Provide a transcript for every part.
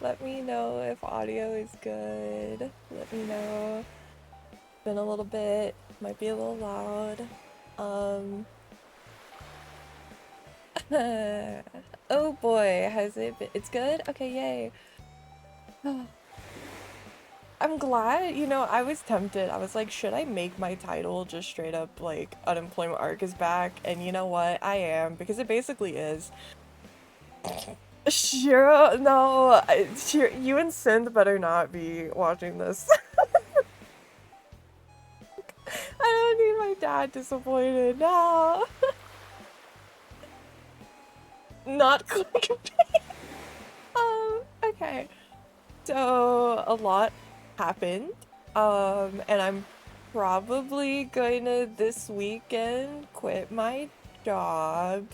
Let me know if audio is good. Let me know. Been a little bit, might be a little loud. Oh boy, has it been? It's good? Okay, yay. I'm glad, you know, I was tempted. I was like, should I make my title just straight up like unemployment arc is back? And you know what? I am, because it basically is. Sure, no, sure, you and Synth better not be watching this. I don't need my dad disappointed. No. Not clickbait. Okay. So a lot happened. And I'm probably going to this weekend quit my job.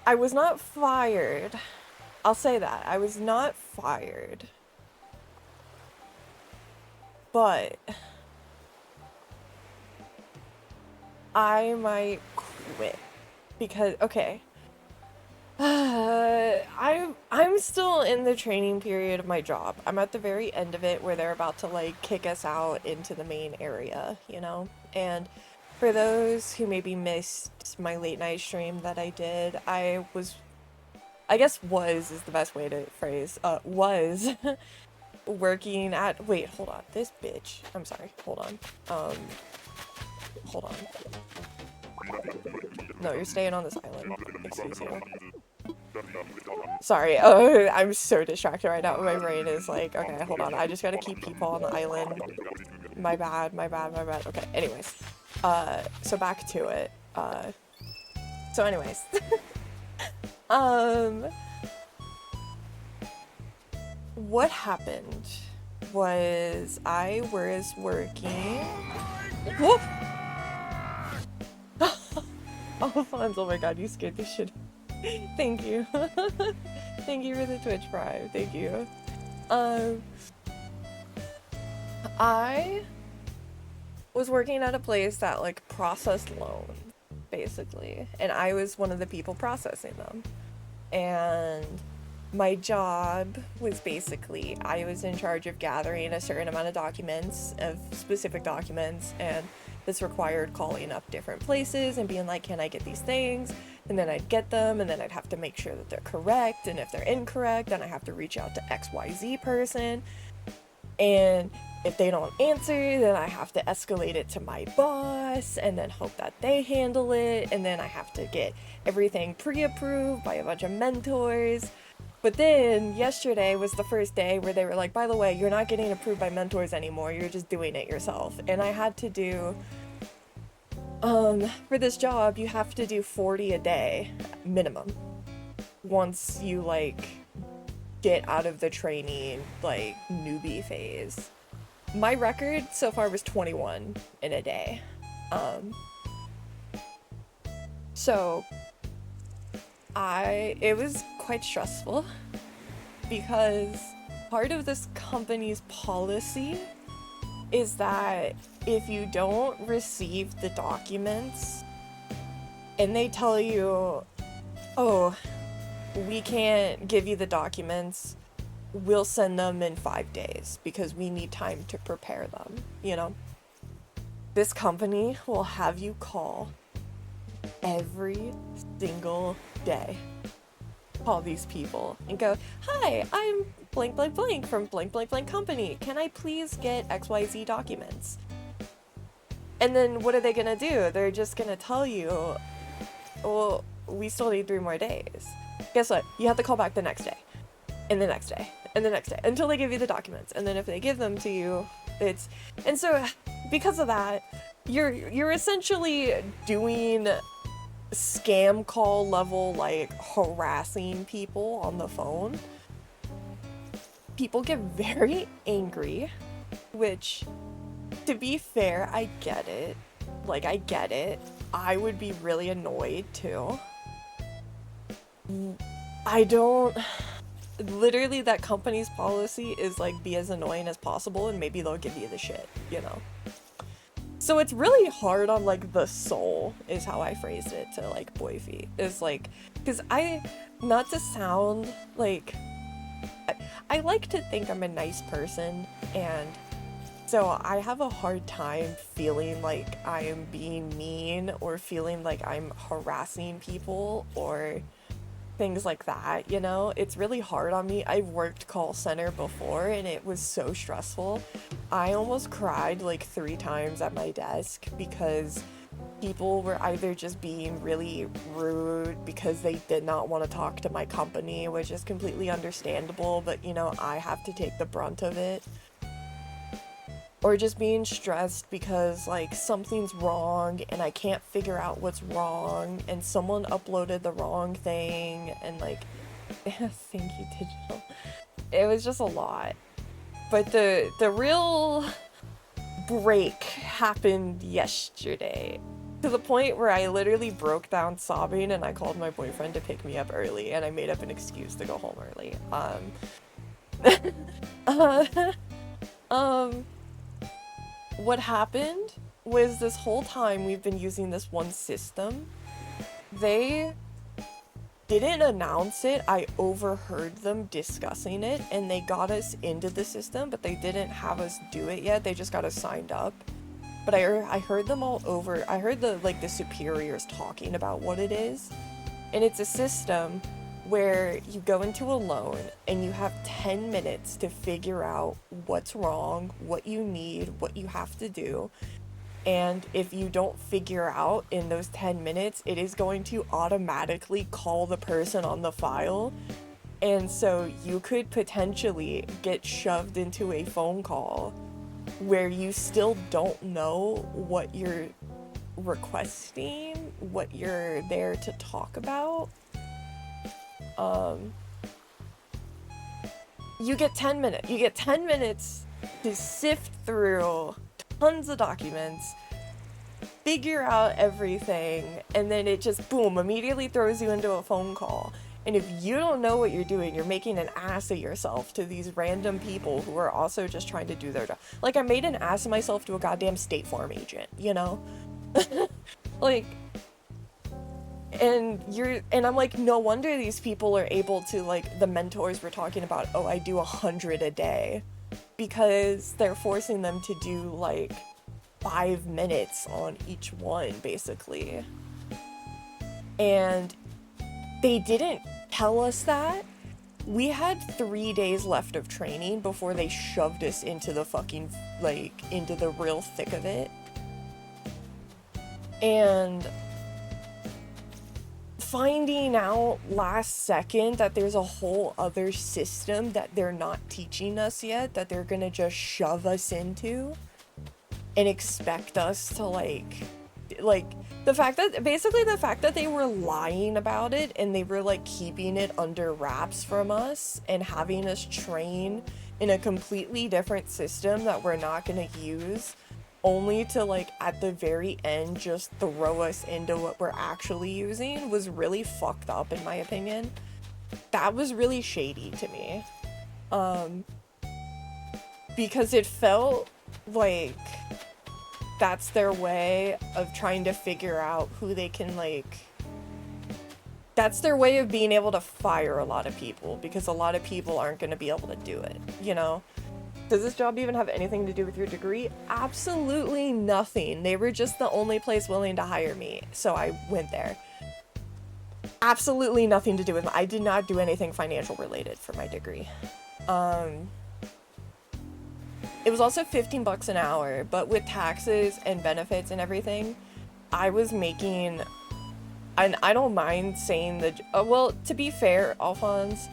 I was not fired. I'll say that. I was not fired. But I might quit because okay. I'm still in the training period of my job. I'm at the very end of it where they're about to like kick us out into the main area, you know? And for those who maybe missed my late night stream that I did, I guess was is the best way to phrase, was working at, wait, hold on, this bitch, I'm sorry, hold on, hold on. No, you're staying on this island, excuse you. Sorry, I'm so distracted right now. My brain is like, okay, hold on. I just gotta keep people on the island. My bad, my bad, my bad. Okay, anyways. So back to it. So anyways. What happened was I was working. Whoop! Alfonso, oh my god, you scared the shit. Thank you. Thank you for the Twitch Prime. Thank you. I was working at a place that like processed loans, basically, and I was one of the people processing them. And my job was basically, I was in charge of gathering a certain amount of documents, of specific documents, and this required calling up different places and being like, can I get these things? And then I'd get them, and then I'd have to make sure that they're correct, and if they're incorrect, then I have to reach out to XYZ person, and if they don't answer, then I have to escalate it to my boss, and then hope that they handle it, and then I have to get everything pre-approved by a bunch of mentors. But then, yesterday was the first day where they were like, by the way, you're not getting approved by mentors anymore, you're just doing it yourself. And I had to do, for this job, you have to do 40 a day, minimum. Once you, like, get out of the training, like, newbie phase. My record so far was 21 in a day. So, it was quite stressful because part of this company's policy is that if you don't receive the documents and they tell you, oh, we can't give you the documents, we'll send them in 5 days because we need time to prepare them, you know? This company will have you call every single day. Call these people and go, hi, I'm blank blank blank from blank blank blank company. Can I please get XYZ documents? And then what are they gonna do? They're just gonna tell you, well, we still need 3 more days. Guess what? You have to call back the next day, and the next day, and the next day, until they give you the documents. And then if they give them to you, and so because of that, you're essentially doing scam call level, like, harassing people on the phone. People get very angry, which, to be fair, I get it. Like, I get it. I would be really annoyed too. Literally, that company's policy is like, be as annoying as possible and maybe they'll give you the shit, you know? So it's really hard on like the soul is how I phrased it to like Boyfie. Is like, because not to sound like, I like to think I'm a nice person, and so I have a hard time feeling like I am being mean or feeling like I'm harassing people or things like that, you know? It's really hard on me. I've worked call center before and it was so stressful. I almost cried like 3 times at my desk because people were either just being really rude because they did not want to talk to my company, which is completely understandable, but you know, I have to take the brunt of it. Or just being stressed because like something's wrong and I can't figure out what's wrong and someone uploaded the wrong thing and like thank you, digital. It was just a lot. But the real break happened yesterday, to the point where I literally broke down sobbing and I called my boyfriend to pick me up early and I made up an excuse to go home early. What happened was this whole time we've been using this one system, they didn't announce it. I overheard them discussing it and they got us into the system, but they didn't have us do it yet. They just got us signed up. But I heard them all over. I heard the superiors talking about what it is. And it's a system where you go into a loan and you have 10 minutes to figure out what's wrong, what you need, what you have to do. And if you don't figure out in those 10 minutes, it is going to automatically call the person on the file. And so you could potentially get shoved into a phone call where you still don't know what you're requesting, what you're there to talk about. You get 10 minutes. You get 10 minutes to sift through tons of documents, figure out everything, and then it just, boom, immediately throws you into a phone call. And if you don't know what you're doing, you're making an ass of yourself to these random people who are also just trying to do their job. Like, I made an ass of myself to a goddamn State Farm agent, you know? Like... And I'm like, no wonder these people are able to, like, the mentors were talking about, oh, I do 100 a day, because they're forcing them to do, like, 5 minutes on each one, basically. And they didn't tell us that. We had 3 days left of training before they shoved us into the fucking, like, into the real thick of it. And finding out last second that there's a whole other system that they're not teaching us yet, that they're gonna just shove us into and expect us to like the fact that they were lying about it and they were like keeping it under wraps from us and having us train in a completely different system that we're not gonna use, only to like at the very end just throw us into what we're actually using, was really fucked up in my opinion. That was really shady to me. Because it felt like that's their way of trying to figure out who they can like... That's their way of being able to fire a lot of people, because a lot of people aren't going to be able to do it, you know? Does this job even have anything to do with your degree? Absolutely nothing. They were just the only place willing to hire me, so I went there. Absolutely nothing to do with I did not do anything financial related for my degree. It was also $15 an hour, but with taxes and benefits and everything, I was making, and I don't mind saying well, to be fair, Alphonse,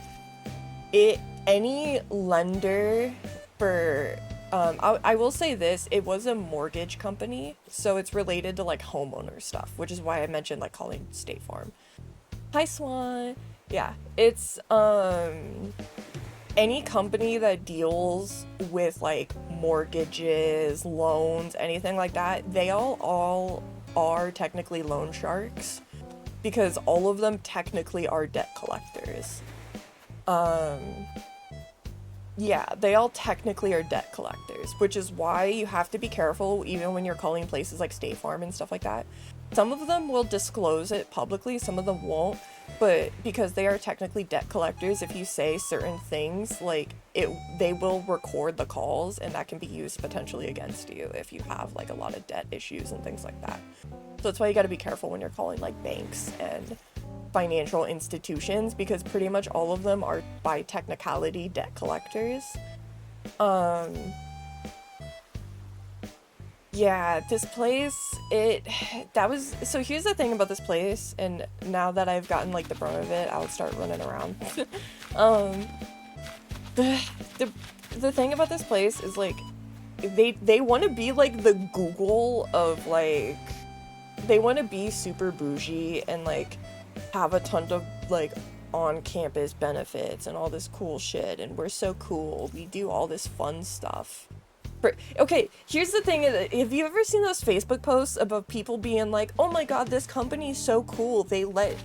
any lender for, I will say this, it was a mortgage company, so it's related to like homeowner stuff, which is why I mentioned like calling State Farm. Hi, Swan. Yeah, it's, any company that deals with like mortgages, loans, anything like that, they all are technically loan sharks, because all of them technically are debt collectors. Yeah, they all technically are debt collectors, which is why you have to be careful even when you're calling places like State Farm and stuff like that. Some of them will disclose it publicly, some of them won't, but because they are technically debt collectors, if you say certain things, like they will record the calls, and that can be used potentially against you if you have like a lot of debt issues and things like that. So that's why you got to be careful when you're calling like banks and financial institutions, because pretty much all of them are by technicality debt collectors. Yeah, this place, so here's the thing about this place, and now that I've gotten like the brunt of it, I'll start running around. The thing about this place is like, they want to be like the Google of like, they want to be super bougie and like have a ton of like on-campus benefits and all this cool shit, and we're so cool, we do all this fun stuff. Okay, here's the thing, have you ever seen those Facebook posts about people being like, oh my god, this company's so cool, they let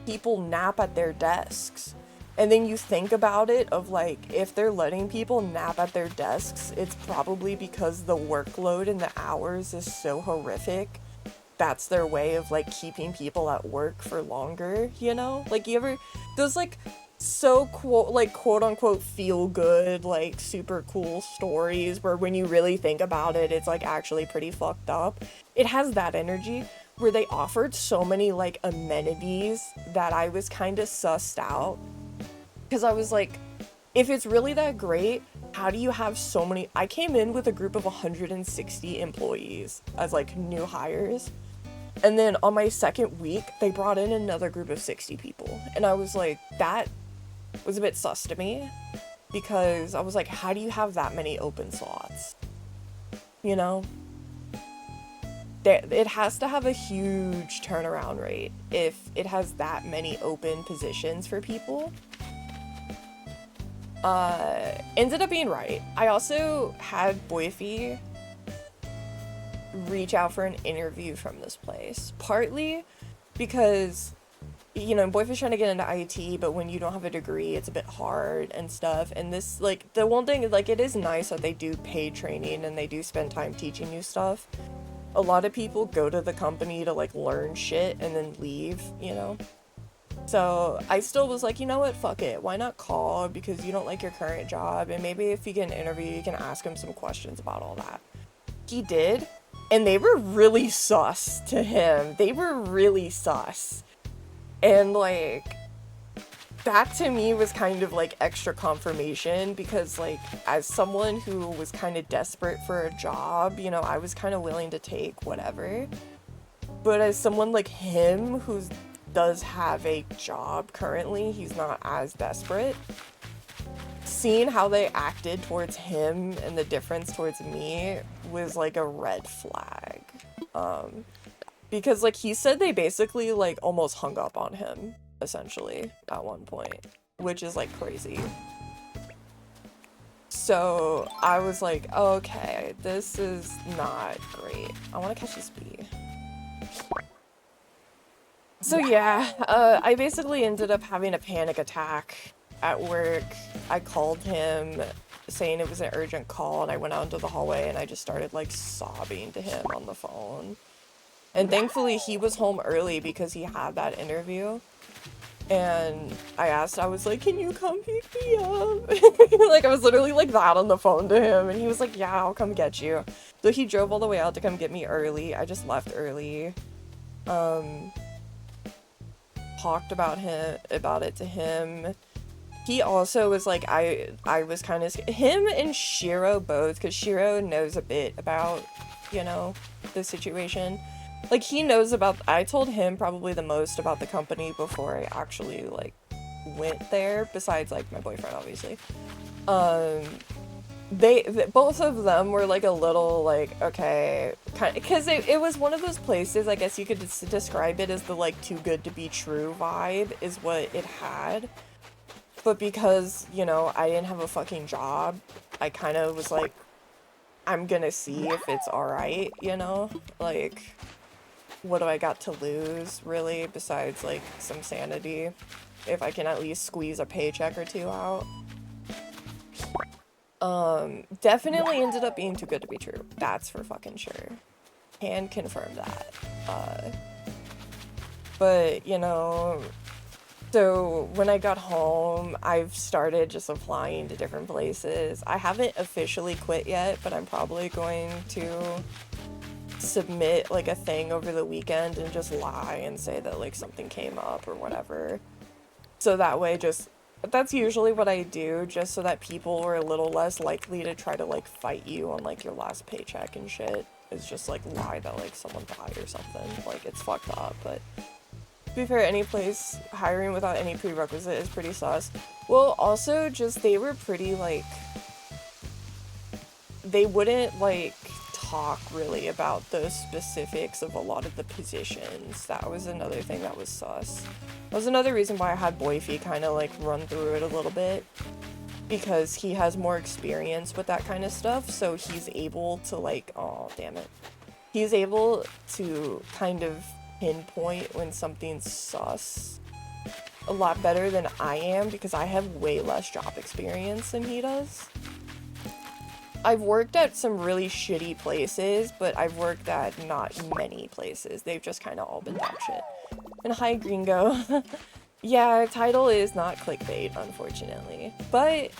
people nap at their desks? And then you think about it of like, if they're letting people nap at their desks, it's probably because the workload and the hours is so horrific. That's their way of like keeping people at work for longer, you know? Like, you ever, those like so quote unquote feel good, like super cool stories where when you really think about it, it's like actually pretty fucked up. It has that energy where they offered so many like amenities that I was kind of sussed out, because I was like, if it's really that great, how do you have so many? I came in with a group of 160 employees as like new hires. And then on my second week, they brought in another group of 60 people. And I was like, that was a bit sus to me, because I was like, how do you have that many open slots? You know? It has to have a huge turnaround rate if it has that many open positions for people. Ended up being right. I also had Boyfie reach out for an interview from this place, partly because, you know, Boyfriend's trying to get into IT, but when you don't have a degree, it's a bit hard and stuff. And this, like, the one thing, like, it is nice that they do paid training and they do spend time teaching you stuff. A lot of people go to the company to, like, learn shit and then leave, you know? So I still was like, you know what, fuck it, why not call, because you don't like your current job, and maybe if you get an interview, you can ask him some questions about all that. He did. And they were really sus to him. They were really sus. And, like, that to me was kind of, like, extra confirmation, because, like, as someone who was kind of desperate for a job, you know, I was kind of willing to take whatever. But as someone like him, who does have a job currently, he's not as desperate. Seeing how they acted towards him and the difference towards me was like a red flag. Because like he said they basically like almost hung up on him, essentially, at one point, which is like crazy. So I was like, okay, this is not great. I want to catch this bee. So yeah, I basically ended up having a panic attack at work. I called him saying it was an urgent call, and I went out into the hallway and I just started like sobbing to him on the phone. And thankfully he was home early because he had that interview. And I was like, can you come pick me up? Like, I was literally like that on the phone to him, and he was like, yeah, I'll come get you. So he drove all the way out to come get me early. I just left early. Talked about it to him. He also was like, I was kind of him and Shiro both, because Shiro knows a bit about, you know, the situation. Like, he knows about, I told him probably the most about the company before I actually, like, went there, besides, like, my boyfriend, obviously. Both of them were, like, a little, like, okay, kind of, because it was one of those places, I guess you could describe it as the, like, too good to be true vibe, is what it had. But because, you know, I didn't have a fucking job, I kind of was like, I'm gonna see if it's alright, you know? Like, what do I got to lose, really, besides, like, some sanity, if I can at least squeeze a paycheck or two out. Definitely ended up being too good to be true. That's for fucking sure. Can confirm that. But, you know, so when I got home, I've started just applying to different places. I haven't officially quit yet, but I'm probably going to submit like a thing over the weekend and just lie and say that like something came up or whatever. So that way that's usually what I do, just so that people are a little less likely to try to like fight you on like your last paycheck and shit. Is just like lie that like someone died or something. Like it's fucked up, but to be fair, any place hiring without any prerequisite is pretty sus. Well, also just they were pretty like, they wouldn't like talk really about the specifics of a lot of the positions. That was another thing that was sus. That was another reason why I had Boyfie kind of like run through it a little bit, because he has more experience with that kind of stuff, so he's able to like, oh damn it, he's able to kind of pinpoint when something's sus a lot better than I am, because I have way less job experience than he does. I've worked at some really shitty places, but I've worked at not many places. They've just kind of all been dog shit. And hi, Gringo. Yeah, title is not clickbait, unfortunately. But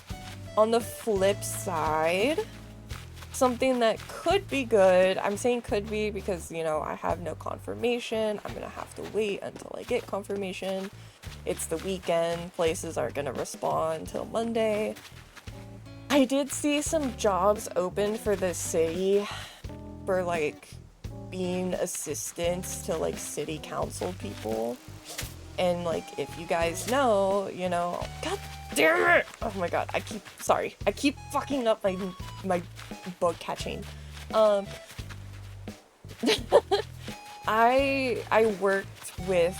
on the flip side, something that could be good, I'm saying could be because, you know, I have no confirmation. I'm gonna have to wait until I get confirmation. It's the weekend. Places aren't gonna respond until Monday. I did see some jobs open for the city for like being assistants to like city council people. And like, if you guys know, you know, god damn it! Oh my god, I keep fucking up my bug catching. I worked with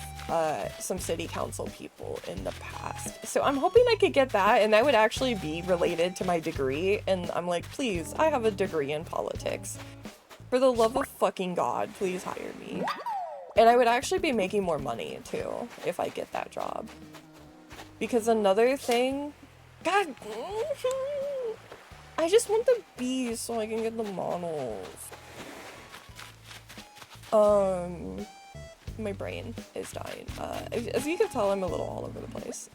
some city council people in the past, so I'm hoping I could get that, and that would actually be related to my degree. And I'm like, please, I have a degree in politics. For the love of fucking god, please hire me. And I would actually be making more money too if I get that job. Because another thing, god, I just want the bees so I can get the models. My brain is dying. As you can tell, I'm a little all over the place.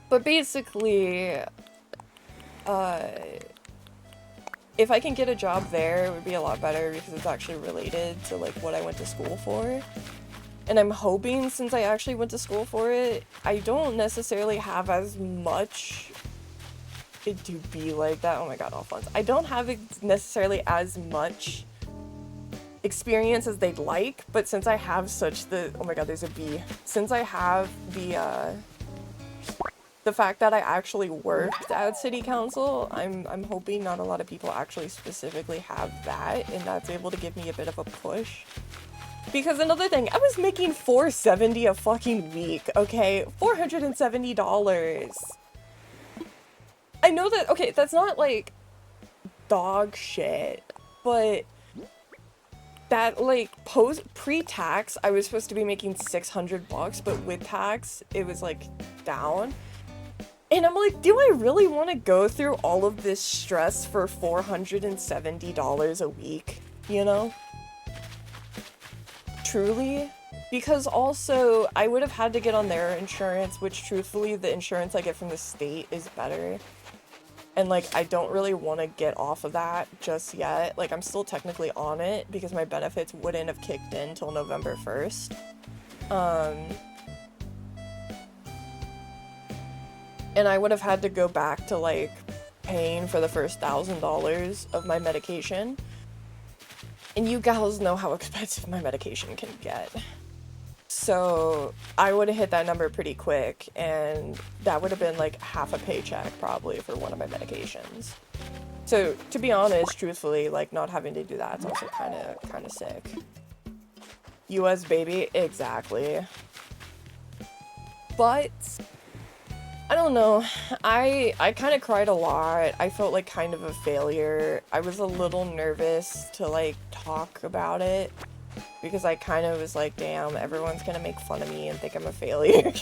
But basically, if I can get a job there, it would be a lot better because it's actually related to like what I went to school for. And I'm hoping, since I actually went to school for it, I don't necessarily have as much it to be like that. Oh my god, Alphonse. I don't have necessarily as much experience as they'd like, but since I have such the, oh my god, there's a bee. Since I have the fact that I actually worked at city council, I'm hoping not a lot of people actually specifically have that, and that's able to give me a bit of a push. Because another thing, I was making $470 a fucking week, okay? $470. I know that, okay, that's not like dog shit, but that like pre-tax, I was supposed to be making $600, but with tax, it was like down. And I'm like, do I really want to go through all of this stress for $470 a week, you know? Truly? Because also, I would have had to get on their insurance, which truthfully, the insurance I get from the state is better. And like, I don't really want to get off of that just yet. Like, I'm still technically on it because my benefits wouldn't have kicked in till November 1st. And I would have had to go back to like paying for the first $1,000 of my medication. And you gals know how expensive my medication can get. So I would have hit that number pretty quick, and that would have been like half a paycheck probably for one of my medications. So to be honest, truthfully, like not having to do that is also kind of sick. US baby, exactly. But I don't know, I kind of cried a lot. I felt like kind of a failure. I was a little nervous to like talk about it because I kind of was like, damn, everyone's gonna make fun of me and think I'm a failure.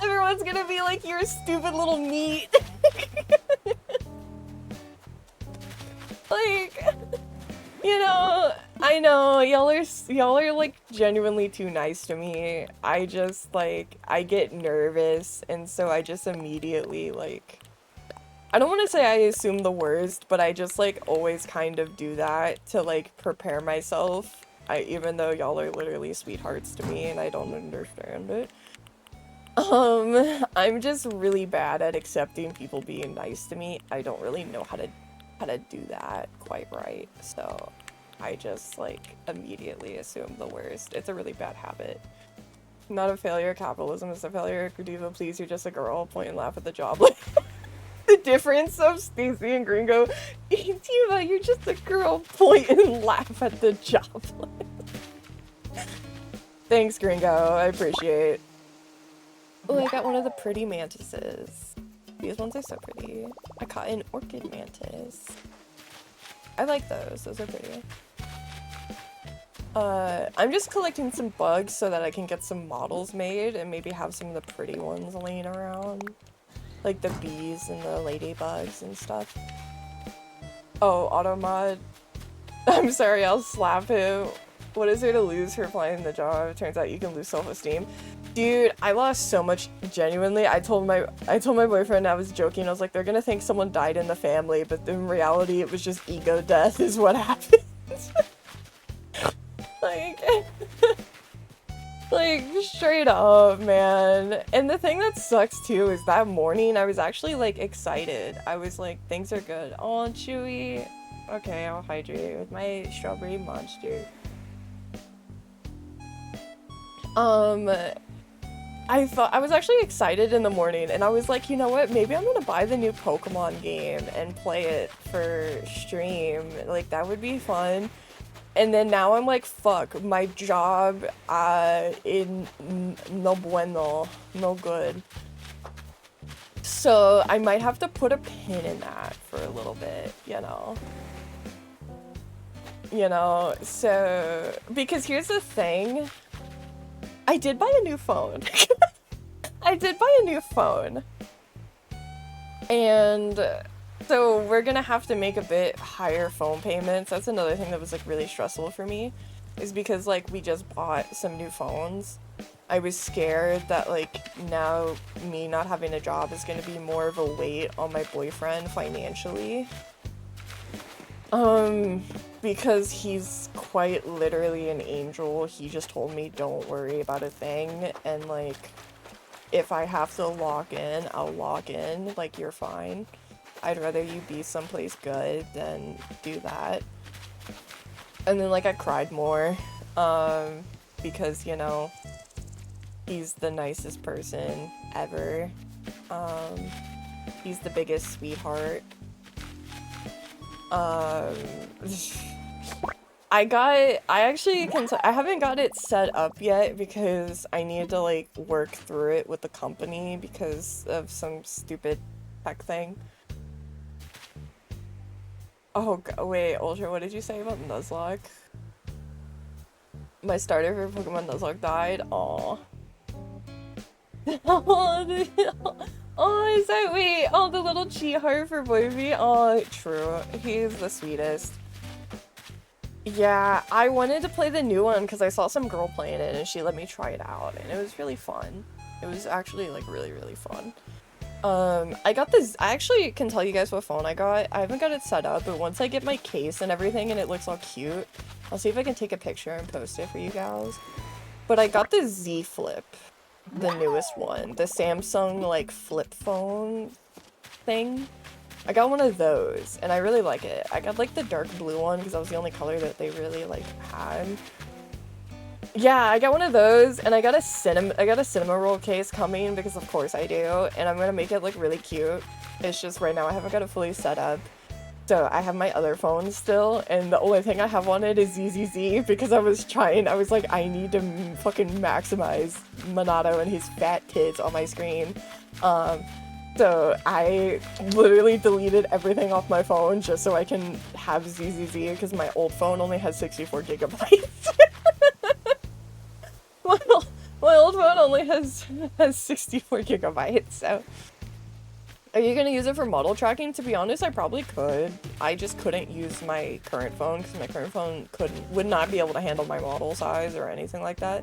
Everyone's gonna be like, you're a stupid little meat. Like, you know, I know y'all are like genuinely too nice to me. I just like, I get nervous, and so I just immediately like, I don't want to say I assume the worst, but I just like always kind of do that to like prepare myself. Even though y'all are literally sweethearts to me and I don't understand it. I'm just really bad at accepting people being nice to me. I don't really know how to do that quite right. So I just like immediately assume the worst. It's a really bad habit. Not a failure of capitalism, it's a failure of Diva. Please, you're just a girl. Point and laugh at the job. The difference of Stacy and Gringo. Diva, you're just a girl. Point and laugh at the job. Thanks, Gringo. I appreciate. Oh, I got one of the pretty mantises. These ones are so pretty. I caught an orchid mantis. I like those. Those are pretty. I'm just collecting some bugs so that I can get some models made and maybe have some of the pretty ones laying around. Like the bees and the ladybugs and stuff. Oh, Automod. I'm sorry, I'll slap him. What is there to lose for applying the job? Turns out you can lose self-esteem. Dude, I lost so much, genuinely. I told my boyfriend, I was joking, I was like, they're gonna think someone died in the family, but in reality it was just ego death is what happened. Like, like, straight up, man. And the thing that sucks too is that morning I was actually like excited. I was like, things are good. Oh, Chewy. Okay, I'll hydrate with my strawberry monster. I was actually excited in the morning, and I was like, you know what, maybe I'm gonna buy the new Pokemon game and play it for stream, like, that would be fun. And then now I'm like, fuck, my job, in no bueno, no good. So I might have to put a pin in that for a little bit, you know? You know, so, because here's the thing, I did buy a new phone. I did buy a new phone. And so we're gonna have to make a bit higher phone payments. That's another thing that was like really stressful for me, is because like we just bought some new phones. I was scared that like now me not having a job is gonna be more of a weight on my boyfriend financially. Because he's quite literally an angel. He just told me don't worry about a thing, and like if I have to log in, I'll log in, like you're fine. I'd rather you be someplace good than do that. And then like I cried more, because you know, he's the nicest person ever. He's the biggest sweetheart. I haven't got it set up yet because I need to like work through it with the company because of some stupid tech thing. Oh, wait, Ultra, what did you say about Nuzlocke? My starter for Pokemon Nuzlocke died? Aww. Oh, is that, wait, oh, the little cheat heart for Boyfie? Oh, true. He's the sweetest. Yeah, I wanted to play the new one because I saw some girl playing it and she let me try it out and it was really fun. It was actually like really, really fun. I got this, I actually can tell you guys what phone I got. I haven't got it set up, but once I get my case and everything and it looks all cute, I'll see if I can take a picture and post it for you guys. But I got the Z Flip, the newest one, the Samsung like flip phone thing. I got one of those and I really like it. I got like the dark blue one because that was the only color that they really like had. Yeah, I got one of those and I got a cinema roll case coming because of course I do, and I'm gonna make it look really cute. It's just right now I haven't got it fully set up. So I have my other phone still, and the only thing I have on it is ZZZ because I was like, I need to fucking maximize Minato and his fat tits on my screen. So I literally deleted everything off my phone just so I can have ZZZ because my old phone only has 64 gigabytes. My old phone only only has 64 gigabytes, so. Are you gonna use it for model tracking? To be honest, I probably could. I just couldn't use my current phone because my current phone would not be able to handle my model size or anything like that.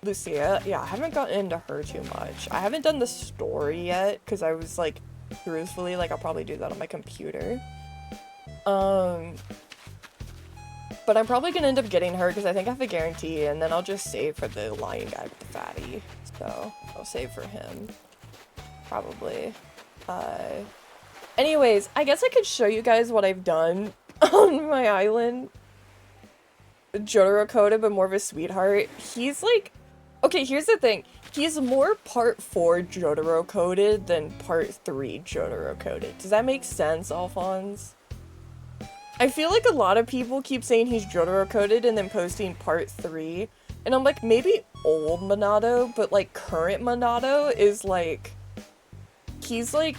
Lucia, yeah, I haven't gotten into her too much. I haven't done the story yet because I was like, truthfully, like I'll probably do that on my computer. But I'm probably gonna end up getting her because I think I have a guarantee, and then I'll just save for the lion guy with the fatty. So I'll save for him, probably. Anyways, I guess I could show you guys what I've done on my island. Jotaro coded, but more of a sweetheart. He's like, okay, here's the thing. He's more part 4 Jotaro coded than part 3 Jotaro coded. Does that make sense, Alphonse? I feel like a lot of people keep saying he's Jotaro coded and then posting part 3. And I'm like, maybe old Minato, but like current Minato is like, he's like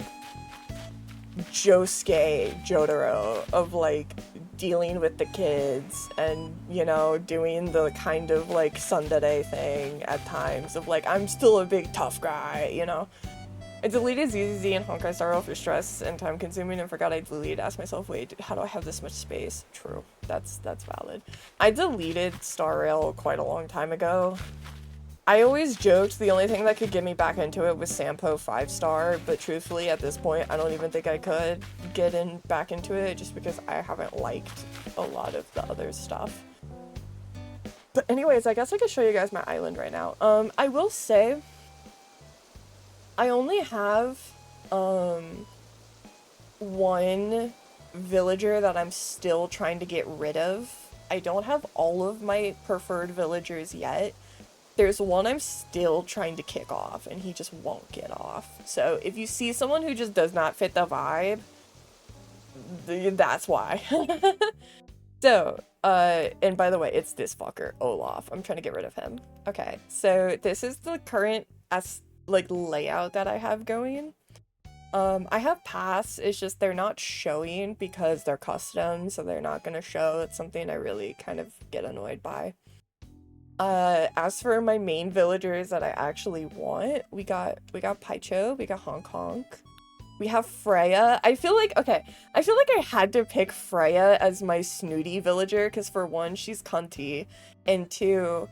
Josuke Jotaro of like dealing with the kids and, you know, doing the kind of like tsundere thing at times of like, I'm still a big tough guy, you know? I deleted ZZZ and Honkai Star Rail for stress and time consuming and forgot I deleted. Asked myself, wait, how do I have this much space? True, that's valid. I deleted Star Rail quite a long time ago. I always joked the only thing that could get me back into it was Sampo 5-star, but truthfully at this point I don't even think I could get back into it just because I haven't liked a lot of the other stuff. But anyways, I guess I could show you guys my island right now. I will say I only have one villager that I'm still trying to get rid of. I don't have all of my preferred villagers yet. There's one I'm still trying to kick off, and he just won't get off. So if you see someone who just does not fit the vibe, that's why. So, and by the way, it's this fucker, Olaf. I'm trying to get rid of him. Okay, so this is the current like layout that I have going. I have paths, it's just they're not showing because they're custom, so they're not gonna show. It's something I really kind of get annoyed by. As for my main villagers that I actually want, we got Paicho, we got Honk Honk, we have Freya. I feel like I had to pick Freya as my snooty villager because for one, she's cunty, and two,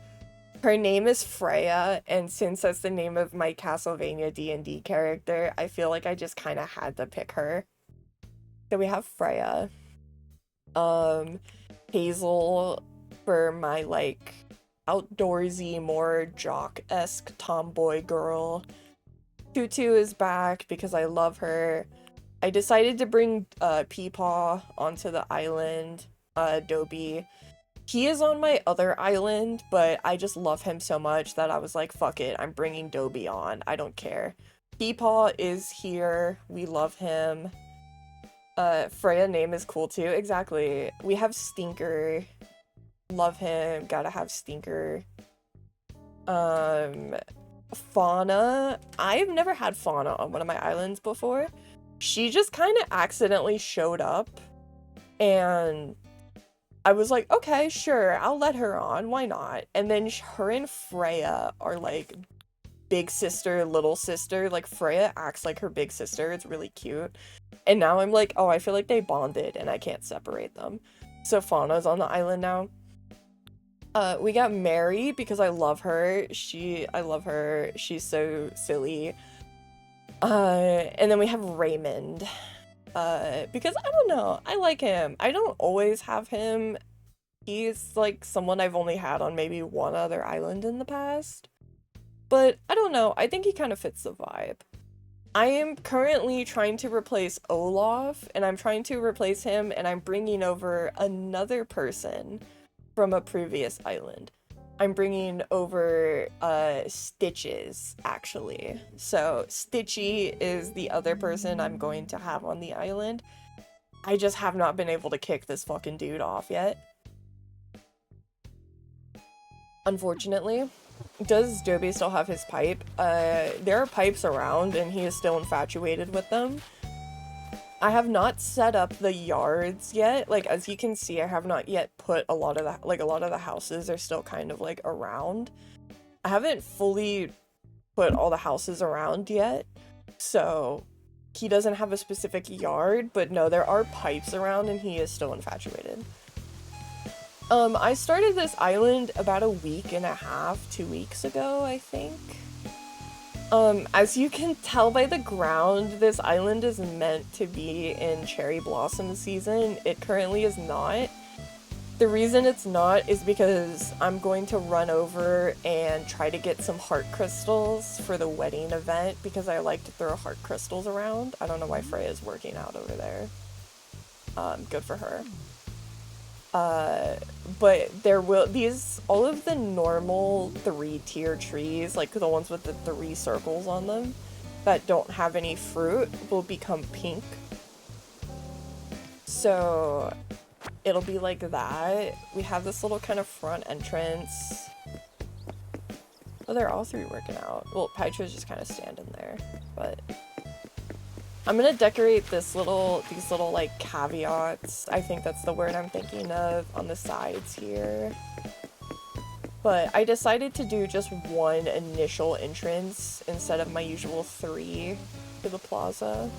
her name is Freya, and since that's the name of my Castlevania D&D character, I feel like I just kind of had to pick her. So we have Freya. Hazel for my, like, outdoorsy, more jock-esque tomboy girl. Tutu is back because I love her. I decided to bring Peepaw onto the island, Dobie. He is on my other island, but I just love him so much that I was like, fuck it, I'm bringing Dobie on. I don't care. Peepaw is here. We love him. Freya name is cool too. Exactly. We have Stinker. Love him. Gotta have Stinker. Fauna. I've never had Fauna on one of my islands before. She just kind of accidentally showed up, and I was like, okay, sure, I'll let her on, why not? And then her and Freya are like big sister, little sister. Like, Freya acts like her big sister. It's really cute. And now I'm like, oh, I feel like they bonded and I can't separate them. So Fauna's on the island now. We got Mary because I love her. I love her. She's so silly. And then we have Raymond. Because I don't know, I like him. I don't always have him. He's like someone I've only had on maybe one other island in the past. But I don't know, I think he kind of fits the vibe. I am currently trying to replace Olaf, and I'm trying to replace him, and I'm bringing over another person from a previous island. I'm bringing over Stitches, actually. So Stitchy is the other person I'm going to have on the island. I just have not been able to kick this fucking dude off yet. Unfortunately. Does Dobie still have his pipe? There are pipes around, and he is still infatuated with them. I have not set up the yards yet. Like, as you can see, I have not yet put a lot of the houses are still kind of like around. I haven't fully put all the houses around yet. So he doesn't have a specific yard, but no, there are pipes around and he is still infatuated. I started this island about a week and a half, 2 weeks ago, I think. As you can tell by the ground, this island is meant to be in cherry blossom season. It currently is not. The reason it's not is because I'm going to run over and try to get some heart crystals for the wedding event because I like to throw heart crystals around. I don't know why Freya's working out over there. Good for her. But there will, all of the normal 3-tier trees, like the ones with the 3 circles on them, that don't have any fruit will become pink. So it'll be like that. We have this little kind of front entrance. Oh, they're all 3 working out. Well, Petra's just kind of standing there, but I'm gonna decorate these little like caveats. I think that's the word I'm thinking of on the sides here. But I decided to do just 1 initial entrance instead of my usual 3 to the plaza.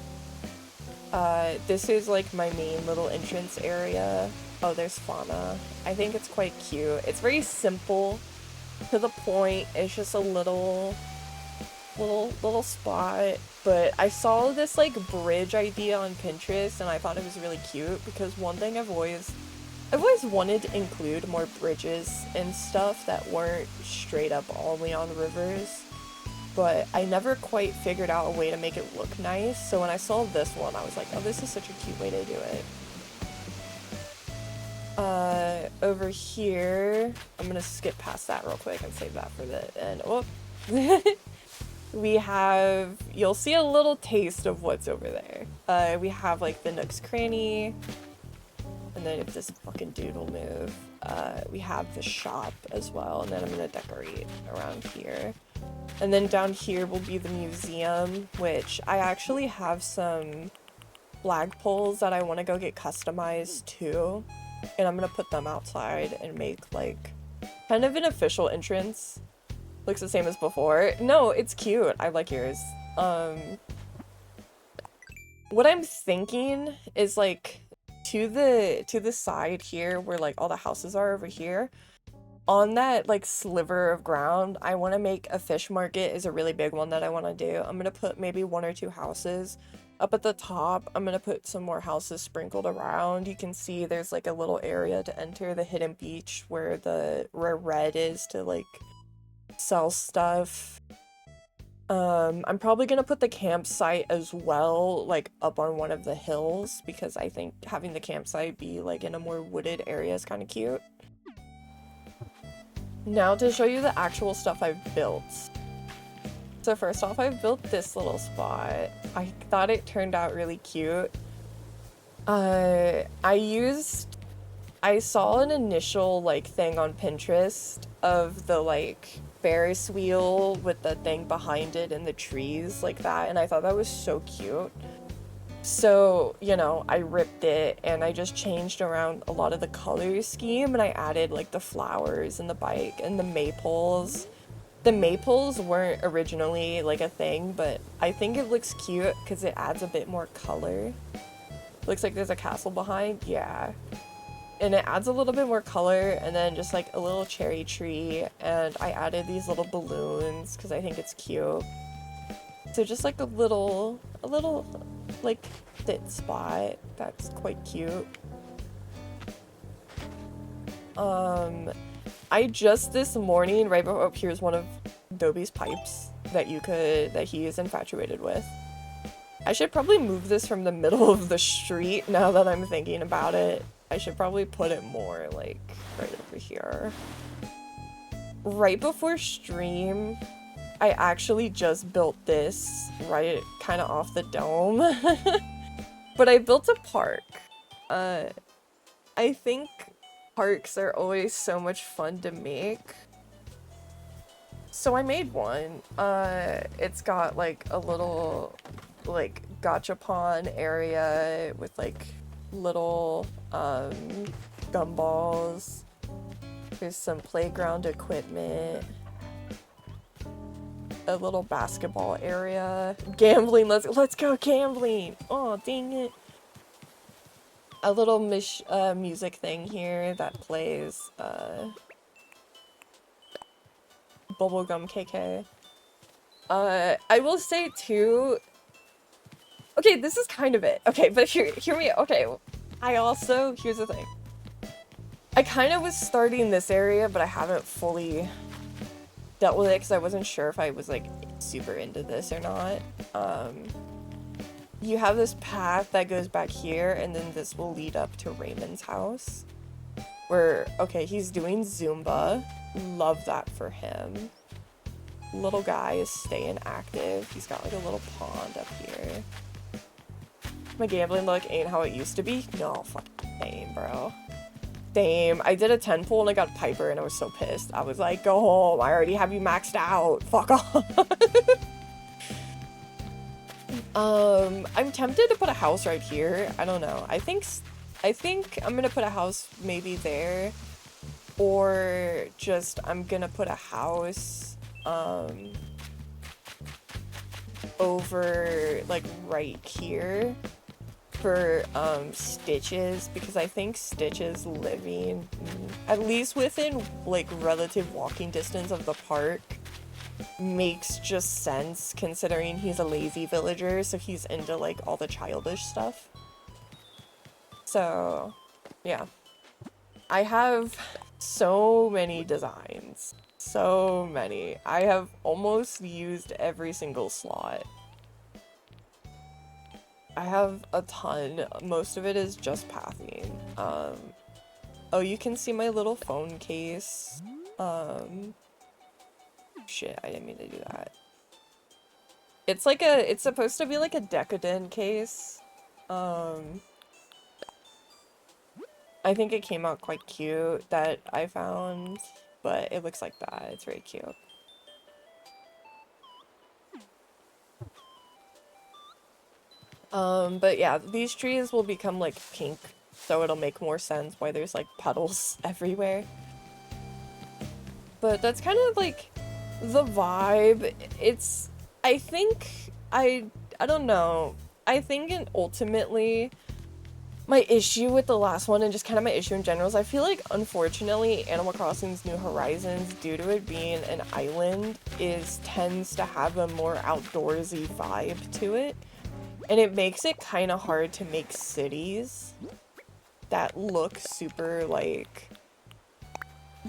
This is like my main little entrance area. Oh, there's fauna. I think it's quite cute. It's very simple, to the point. It's just a little spot. But I saw this like bridge idea on Pinterest and I thought it was really cute because one thing I've always wanted to include more bridges and stuff that weren't straight up only on rivers. But I never quite figured out a way to make it look nice. So when I saw this one, I was like, oh, this is such a cute way to do it. Over here, I'm gonna skip past that real quick and save that for the end. Oh. We have, you'll see a little taste of what's over there. We have like the Nook's Cranny. And then if this fucking dude will move, we have the shop as well. And then I'm gonna decorate around here. And then down here will be the museum, which I actually have some flagpoles that I want to go get customized too. And I'm gonna put them outside and make like kind of an official entrance. Looks the same as before. No, it's cute. I like yours. What I'm thinking is like to the side here where like all the houses are over here. On that like sliver of ground, I want to make a fish market is a really big one that I want to do. I'm going to put maybe 1 or 2 houses. Up at the top, I'm going to put some more houses sprinkled around. You can see there's like a little area to enter the hidden beach where red is to like sell stuff. I'm probably going to put the campsite as well, like up on one of the hills because I think having the campsite be like in a more wooded area is kind of cute. Now to show you the actual stuff I've built. So first off, I've built this little spot. I thought it turned out really cute. I saw an initial like thing on Pinterest of the like Ferris wheel with the thing behind it and the trees like that, and I thought that was so cute. So, you know, I ripped it and I just changed around a lot of the color scheme and I added like the flowers and the bike and the maples. The maples weren't originally like a thing, but I think it looks cute because it adds a bit more color. Looks like there's a castle behind, yeah. And it adds a little bit more color, and then just like a little cherry tree, and I added these little balloons because I think it's cute. So just like a little like fit spot that's quite cute. I just this morning, right before, oh, here's one of Dobie's pipes that he is infatuated with. I should probably move this from the middle of the street now that I'm thinking about it. I should probably put it more like right over here. Right before stream, I actually just built this right kind of off the dome. But I built a park. I think parks are always so much fun to make. So I made one. It's got like a little like gachapon area with like little gumballs. There's some playground equipment. a little basketball area. Gambling, let's go gambling! Oh, dang it. A little music thing here that plays, Bubblegum KK. I will say too... Okay, this is kind of it. Okay, but hear me, okay. Here's the thing. I kind of was starting this area, but I haven't fully dealt with it because I wasn't sure if I was, like, super into this or not. You have this path that goes back here, and then this will lead up to Raymond's house. Where, okay, he's doing Zumba. Love that for him. Little guy is staying active. He's got, like, a little pond up here. My gambling luck ain't how it used to be. No, fucking same, bro. Same. I did a 10 pull and I got Piper and I was so pissed. I was like, go home. I already have you maxed out. Fuck off. I'm tempted to put a house right here. I don't know. I think I'm gonna put a house maybe there. Or just, I'm gonna put a house, over, like, right here. For Stitches, because I think Stitches living at least within like relative walking distance of the park makes just sense considering he's a lazy villager, so he's into like all the childish stuff. So yeah, I have so many designs, so many. I have almost used every single slot. I have a ton. Most of it is just pathing. Oh, you can see my little phone case. Shit, I didn't mean to do that. It's like it's supposed to be like a decadent case. I think it came out quite cute that I found, but it looks like that. It's very cute. But yeah, these trees will become like pink, so it'll make more sense why there's like petals everywhere. But that's kind of like the vibe. It's, I think, I don't know. I think ultimately my issue with the last one and just kind of my issue in general is I feel like unfortunately Animal Crossing's New Horizons, due to it being an island, tends to have a more outdoorsy vibe to it. And it makes it kind of hard to make cities that look super, like...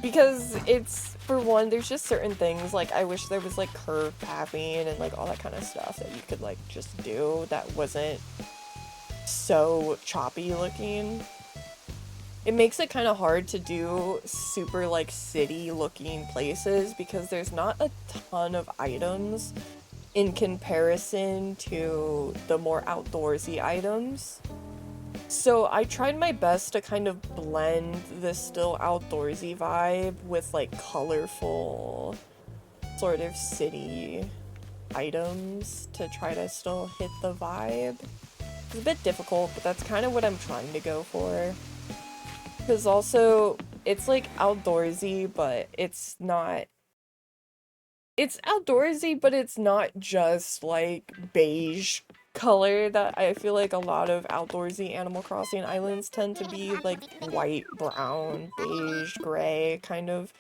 Because it's, for one, there's just certain things, like, I wish there was, like, curved pathing and, like, all that kind of stuff that you could, like, just do that wasn't so choppy looking. It makes it kind of hard to do super, like, city-looking places because there's not a ton of items in comparison to the more outdoorsy items. So I tried my best to kind of blend the still outdoorsy vibe with like colorful sort of city items to try to still hit the vibe. It's a bit difficult, but that's kind of what I'm trying to go for. Because also, it's like outdoorsy, but it's not... It's outdoorsy, but it's not just, like, beige color that I feel like a lot of outdoorsy Animal Crossing islands tend to be, like, white, brown, beige, gray, kind of.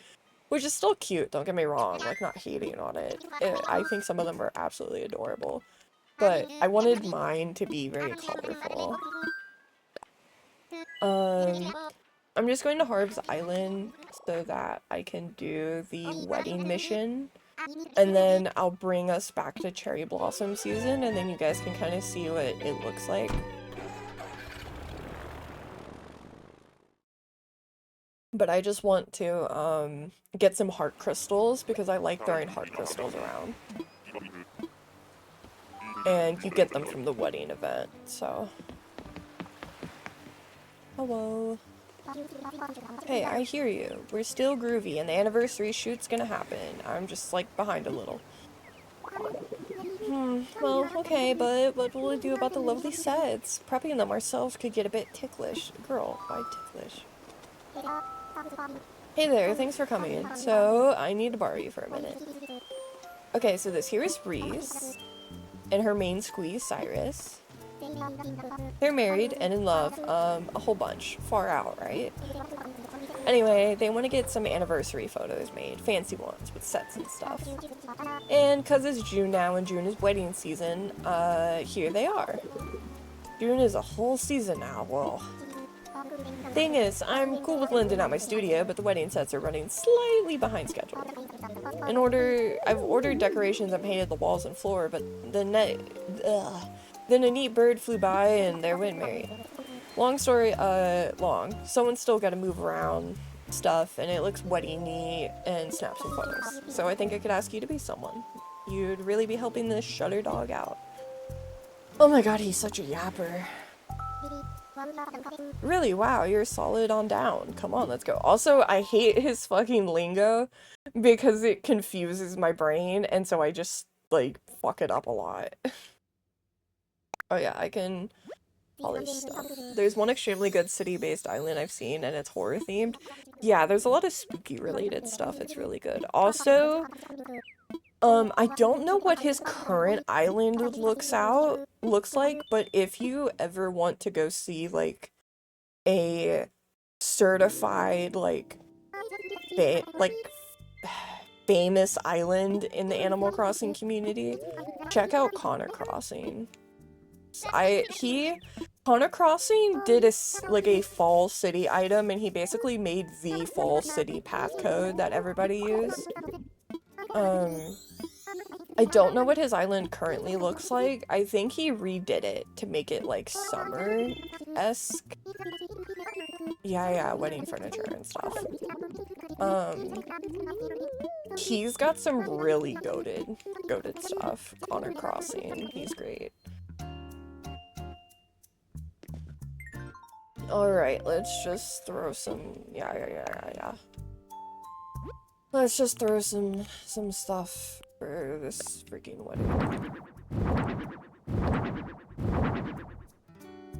Which is still cute, don't get me wrong, like, not hating on it. I think some of them are absolutely adorable. But I wanted mine to be very colorful. I'm just going to Harb's Island so that I can do the wedding mission. And then I'll bring us back to cherry blossom season, and then you guys can kind of see what it looks like. But I just want to get some heart crystals because I like throwing heart crystals around. And you get them from the wedding event, so... Hello. Hey, I hear you. We're still groovy, and the anniversary shoot's gonna happen. I'm just, like, behind a little. Well, okay, but what will we do about the lovely sets? Prepping them ourselves could get a bit ticklish. Girl, why ticklish? Hey there, thanks for coming. So, I need to borrow you for a minute. Okay, so this here is Reese, and her main squeeze, Cyrus. They're married and in love, a whole bunch. Far out, right? Anyway, they want to get some anniversary photos made, fancy ones with sets and stuff. And because it's June now and June is wedding season, here they are. June is a whole season now, well. Thing is, I'm cool with lending out my studio, but the wedding sets are running slightly behind schedule. I've ordered decorations and painted the walls and floor, but then a neat bird flew by and there went Mary. Long story, long. Someone's still gotta move around stuff, and it looks wedding-y and snap some photos. So I think I could ask you to be someone. You'd really be helping this shutter dog out. Oh my god, he's such a yapper. Really? Wow, you're solid on down. Come on, let's go. Also, I hate his fucking lingo because it confuses my brain, and so I just, like, fuck it up a lot. Oh yeah, I can polish stuff. There's one extremely good city-based island I've seen, and it's horror-themed. Yeah, there's a lot of spooky-related stuff. It's really good. Also, I don't know what his current island looks like, but if you ever want to go see, like, a certified, like, famous island in the Animal Crossing community, check out Connor Crossing. Connor Crossing did a Fall City item, and he basically made the Fall City path code that everybody used. I don't know what his island currently looks like. I think he redid it to make it, like, summer-esque. Yeah, wedding furniture and stuff. He's got some really goated stuff. Connor Crossing, he's great. Alright, let's just throw some, yeah. Let's just throw some stuff for this freaking wedding.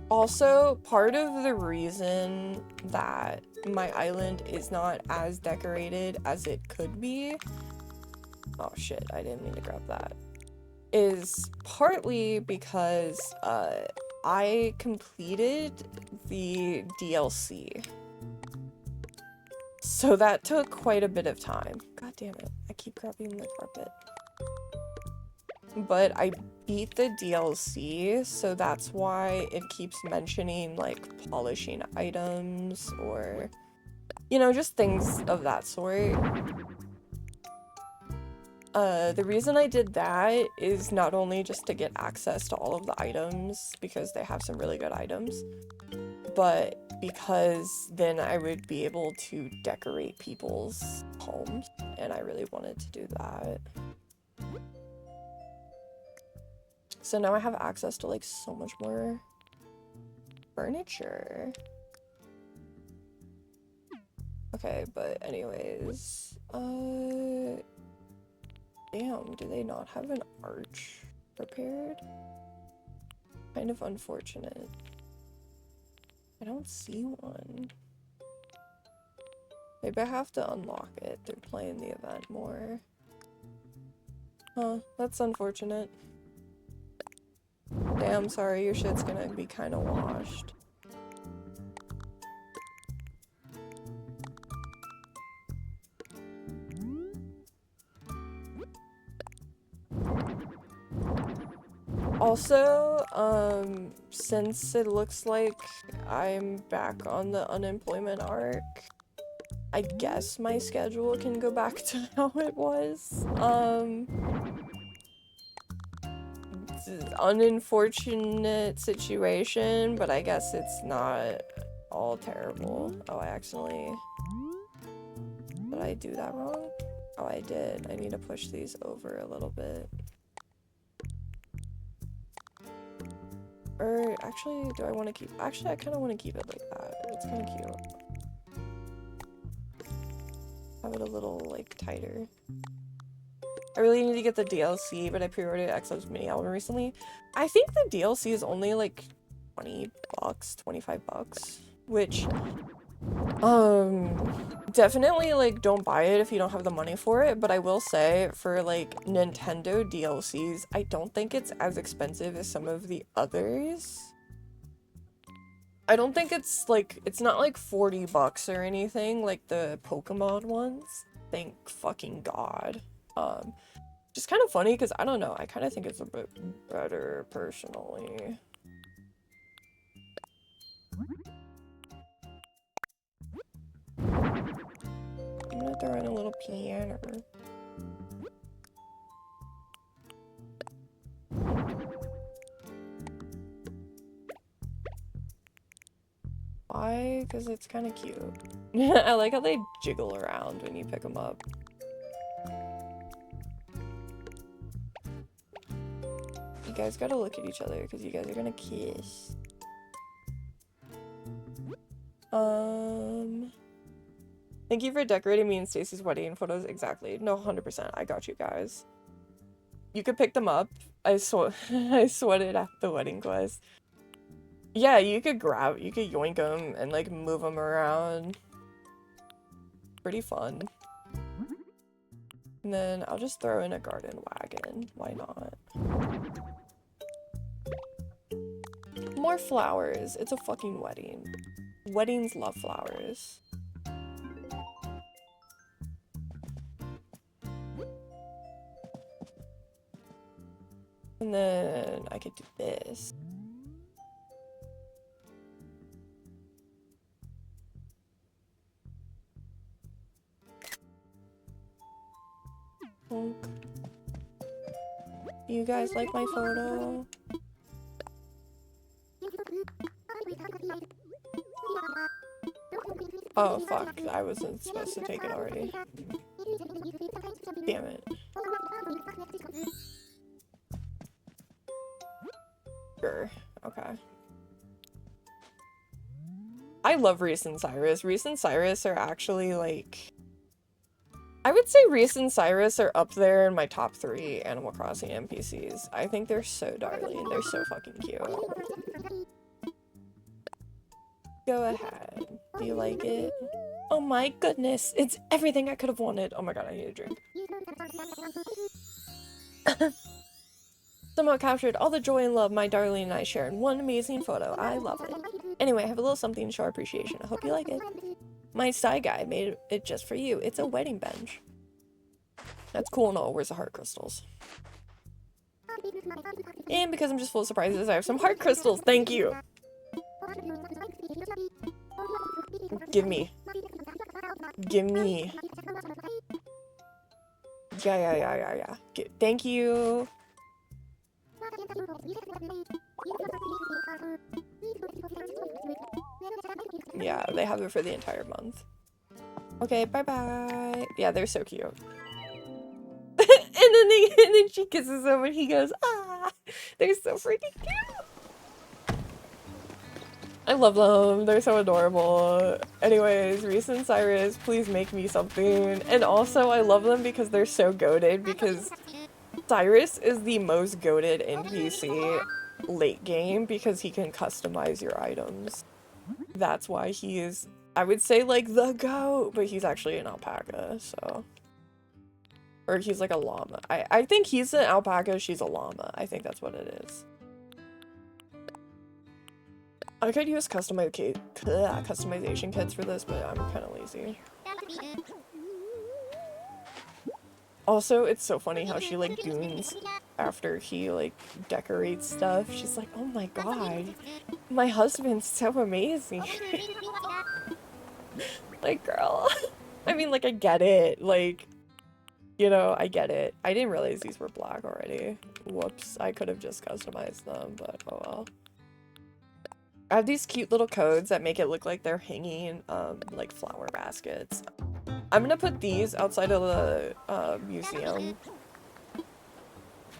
Also, part of the reason that my island is not as decorated as it could be, oh shit, I didn't mean to grab that, is partly because, I completed the DLC. So that took quite a bit of time. God damn it, I keep grabbing the carpet. But I beat the DLC, so that's why it keeps mentioning, like, polishing items or, you know, just things of that sort. The reason I did that is not only just to get access to all of the items, because they have some really good items, but because then I would be able to decorate people's homes, and I really wanted to do that. So now I have access to, like, so much more furniture. Okay, but anyways, damn, do they not have an arch prepared? Kind of unfortunate. I don't see one. Maybe I have to unlock it through playing the event more. Huh, that's unfortunate. Damn, sorry, your shit's gonna be kinda washed. Also, since it looks like I'm back on the unemployment arc, I guess my schedule can go back to how it was. It's an unfortunate situation, but I guess it's not all terrible. Oh, did I do that wrong? Oh, I did. I need to push these over a little bit. Or, actually, do I want to keep... Actually, I kind of want to keep it like that. It's kind of cute. Have it a little, like, tighter. I really need to get the DLC, but I pre-ordered EXO's mini album recently. I think the DLC is only, like, $20, $25, which Definitely, like, don't buy it if you don't have the money for it, but I will say, for, like, Nintendo DLCs, I don't think it's as expensive as some of the others. I don't think it's, like, it's not, like, 40 bucks or anything, like the Pokemon ones. Thank fucking God. Just kind of funny, because, I don't know, I kind of think it's a bit better, personally. I'm gonna throw in a little piano. Why? Because it's kind of cute. I like how they jiggle around when you pick them up. You guys gotta look at each other because you guys are gonna kiss. Thank you for decorating me and Stacy's wedding photos. Exactly. No, 100%. I got you guys. You could pick them up. I sweated at the wedding quest. Yeah, you could yoink them and like move them around. Pretty fun. And then I'll just throw in a garden wagon. Why not? More flowers. It's a fucking wedding. Weddings love flowers. And then I could do this. Honk. You guys like my photo? Oh fuck, I wasn't supposed to take it already. Damn it. Sure, okay. I love Reese and Cyrus. Reese and Cyrus are actually like... I would say Reese and Cyrus are up there in my top 3 Animal Crossing NPCs. I think they're so darling. They're so fucking cute. Go ahead. Do you like it? Oh my goodness. It's everything I could have wanted. Oh my god, I need a drink. Somehow captured all the joy and love my darling and I share in one amazing photo. I love it. Anyway, I have a little something to show our appreciation. I hope you like it. My side guy made it just for you. It's a wedding bench. That's cool and all. Where's the heart crystals? And because I'm just full of surprises, I have some heart crystals. Thank you. Give me. Give me. Yeah. Thank you. Yeah, they have it for the entire month. Okay, bye-bye. Yeah, they're so cute. and then she kisses him and he goes, ah! They're so freaking cute! I love them. They're so adorable. Anyways, Reese and Cyrus, please make me something. And also, I love them because they're so goated, because Cyrus is the most goated NPC late game because he can customize your items. That's why he is, I would say, like, the goat, but he's actually an alpaca, so. Or he's like a llama. I think he's an alpaca, she's a llama. I think that's what it is. I could use customization kits for this, but I'm kind of lazy. Also, it's so funny how she, like, goons after he, like, decorates stuff. She's like, oh my god, my husband's so amazing. Like, girl. I mean, like, I get it. Like, you know, I get it. I didn't realize these were black already. Whoops. I could have just customized them, but oh well. I have these cute little codes that make it look like they're hanging, like, flower baskets. I'm gonna put these outside of the museum,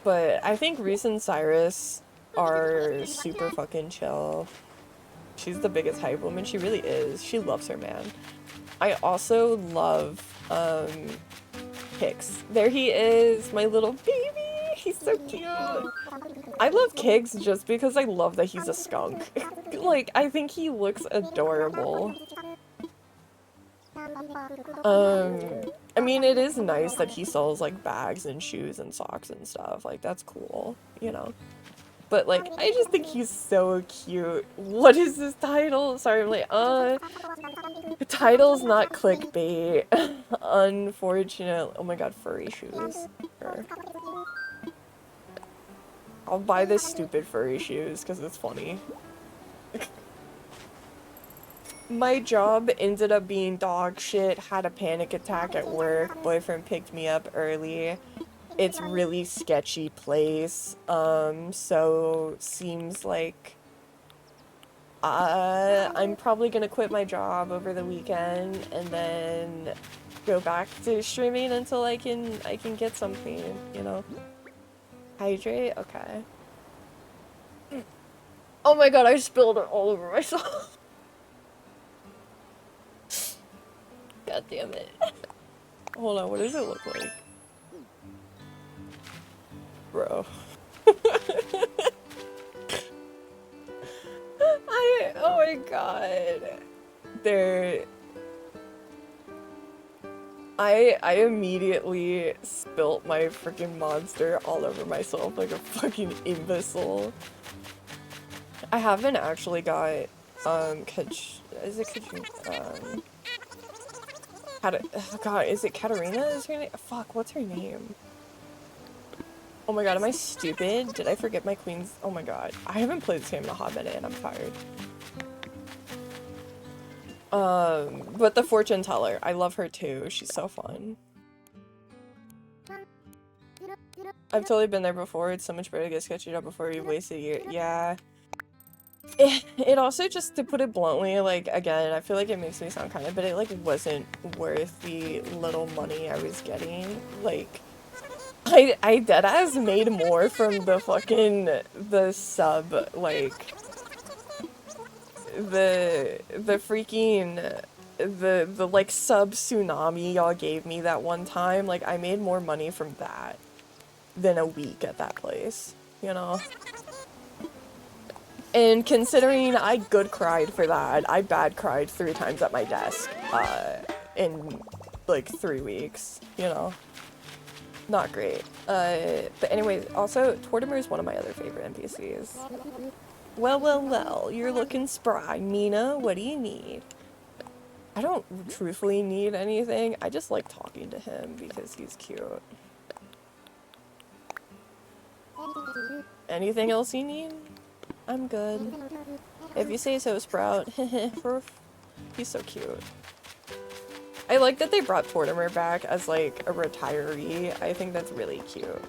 but I think Reese and Cyrus are super fucking chill. She's the biggest hype woman. She really is. She loves her man. I also love Kix. There he is, my little baby. He's so cute. I love Kix just because I love that he's a skunk. Like, I think he looks adorable. I mean, it is nice that he sells like bags and shoes and socks and stuff. Like, that's cool, you know? But like, I just think he's so cute. What is this title? Sorry, I'm like, the title's not clickbait. Unfortunate. Oh my god, furry shoes. Sure. I'll buy this stupid furry shoes because it's funny. My job ended up being dog shit, had a panic attack at work, boyfriend picked me up early. It's really sketchy place, so seems like I'm probably gonna quit my job over the weekend and then go back to streaming until I can get something, you know? Hydrate? Okay. Oh my god, I spilled it all over myself. God damn it. Hold on, what does it look like? Bro. Oh my god. I immediately spilt my freaking monster all over myself like a fucking imbecile. I haven't actually got, is it God, is it Katarina? Is her name? Fuck, what's her name? Oh my god, am I stupid? Did I forget my queen's? Oh my god. I haven't played this game in a hot minute and I'm tired. But the fortune teller, I love her too. She's so fun. I've totally been there before. It's so much better to get sketched out before you waste a year. Yeah. It also, just to put it bluntly, like, again, I feel like it makes me sound kind of, but it, like, wasn't worth the little money I was getting. Like, I deadass made more from the fucking, the sub, like, the freaking, the like, sub tsunami y'all gave me that one time. Like, I made more money from that than a week at that place, you know? And considering I good cried for that, I bad cried 3 times at my desk, in, like, 3 weeks, you know? Not great. But anyways, also, Tortimer is one of my other favorite NPCs. Well, you're looking spry. Mina, what do you need? I don't truthfully need anything, I just like talking to him because he's cute. Anything else you need? I'm good. If you say so, Sprout. He's so cute. I like that they brought Tortimer back as, like, a retiree. I think that's really cute.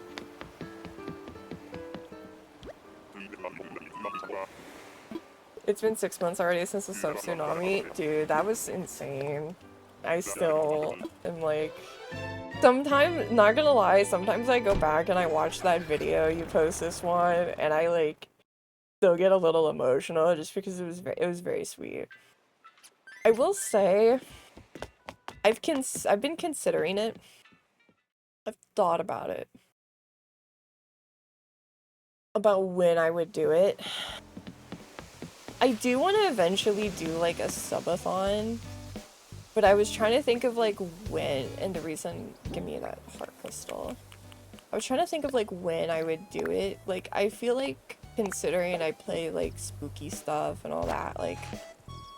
It's been 6 months already since the sub tsunami. Dude, that was insane. I still am, like... Sometimes, not gonna lie, sometimes I go back and I watch that video you post this one, and I, like, still get a little emotional just because it was very sweet. I will say, I've been considering it. I've thought about it. About when I would do it. I do want to eventually do, like, a subathon, but I was trying to think of, like, when, and the reason, give me that heart crystal. I was trying to think of, like, when I would do it. Like, I feel like, considering I play, like, spooky stuff and all that, like,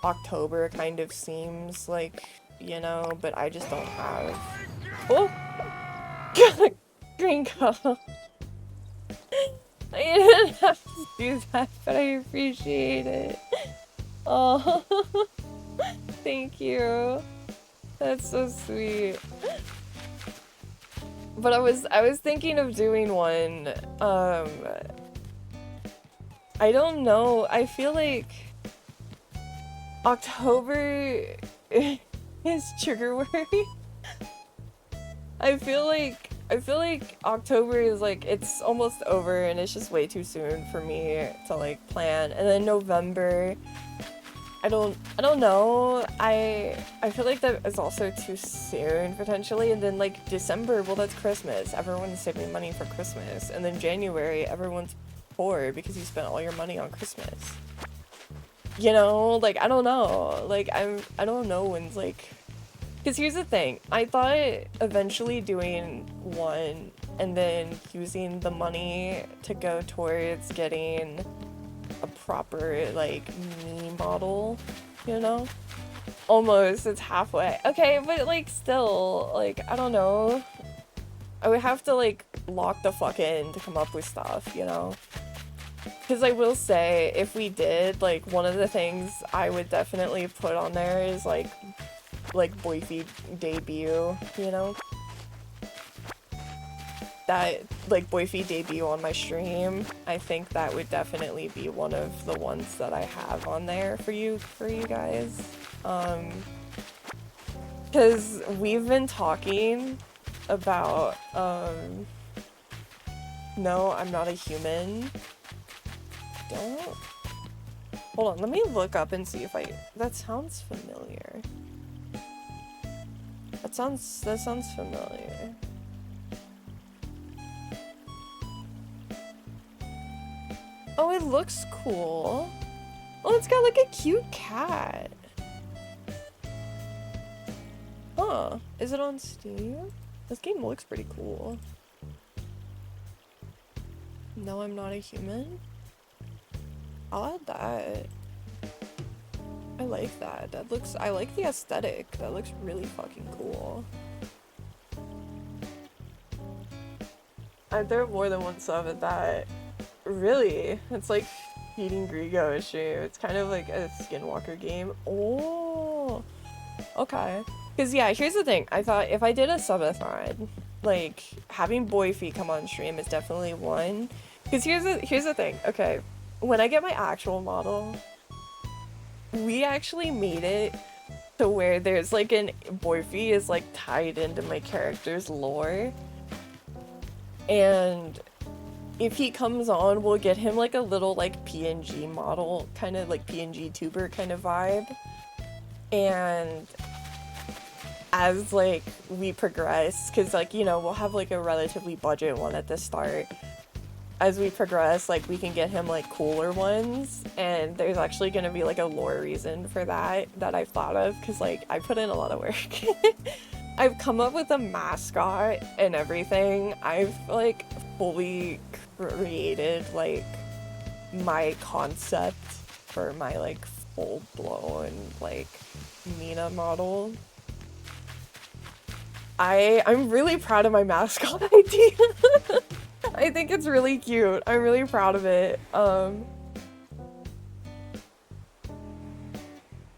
October kind of seems like, you know, but I just don't have... Oh! Green cup. I didn't have to do that, but I appreciate it. Oh, thank you. That's so sweet. But I was thinking of doing one, I don't know, I feel like October is trigger wordy. I feel like October is, like, it's almost over and it's just way too soon for me to, like, plan. And then November, I don't know. I feel like that is also too soon, potentially. And then, like, December, well, that's Christmas. Everyone's saving money for Christmas. And then January, everyone's poor because you spent all your money on Christmas. You know? Like, I don't know. Like, I don't know when's, like, Because here's the thing, I thought eventually doing one and then using the money to go towards getting a proper, like, me model, you know? Almost, it's halfway. Okay, but, like, still, like, I don't know. I would have to, like, lock the fuck in to come up with stuff, you know? Because I will say, if we did, like, one of the things I would definitely put on there is, like Boyfie debut, you know? That, like, Boyfie debut on my stream, I think that would definitely be one of the ones that I have on there for you guys. Because we've been talking about, no, I'm not a human. Don't... Hold on, let me look up and see if that sounds familiar. That sounds familiar. Oh, it looks cool. Oh, it's got like a cute cat. Huh. Is it on Steam? This game looks pretty cool. No, I'm not a human? I'll add that. I like that. I like the aesthetic. That looks really fucking cool. There are more than one sub at that. Really? It's like feeding Grigo issue. It's kind of like a Skinwalker game. Oh, okay. Because yeah, here's the thing. I thought if I did a subathon, like having Boyfie come on stream is definitely one. Because here's the thing. Okay, when I get my actual model, we actually made it to where there's like Boyfie is like tied into my character's lore, and if he comes on, we'll get him like a little like PNG model, kind of like PNG tuber kind of vibe. And as like we progress, because like, you know, we'll have like a relatively budget one at the start. As we progress, like we can get him like cooler ones, and there's actually going to be like a lore reason for that I've thought of, because like I put in a lot of work. I've come up with a mascot and everything. I've like fully created like my concept for my like full-blown like Mina model. I'm really proud of my mascot idea. I think it's really cute. I'm really proud of it.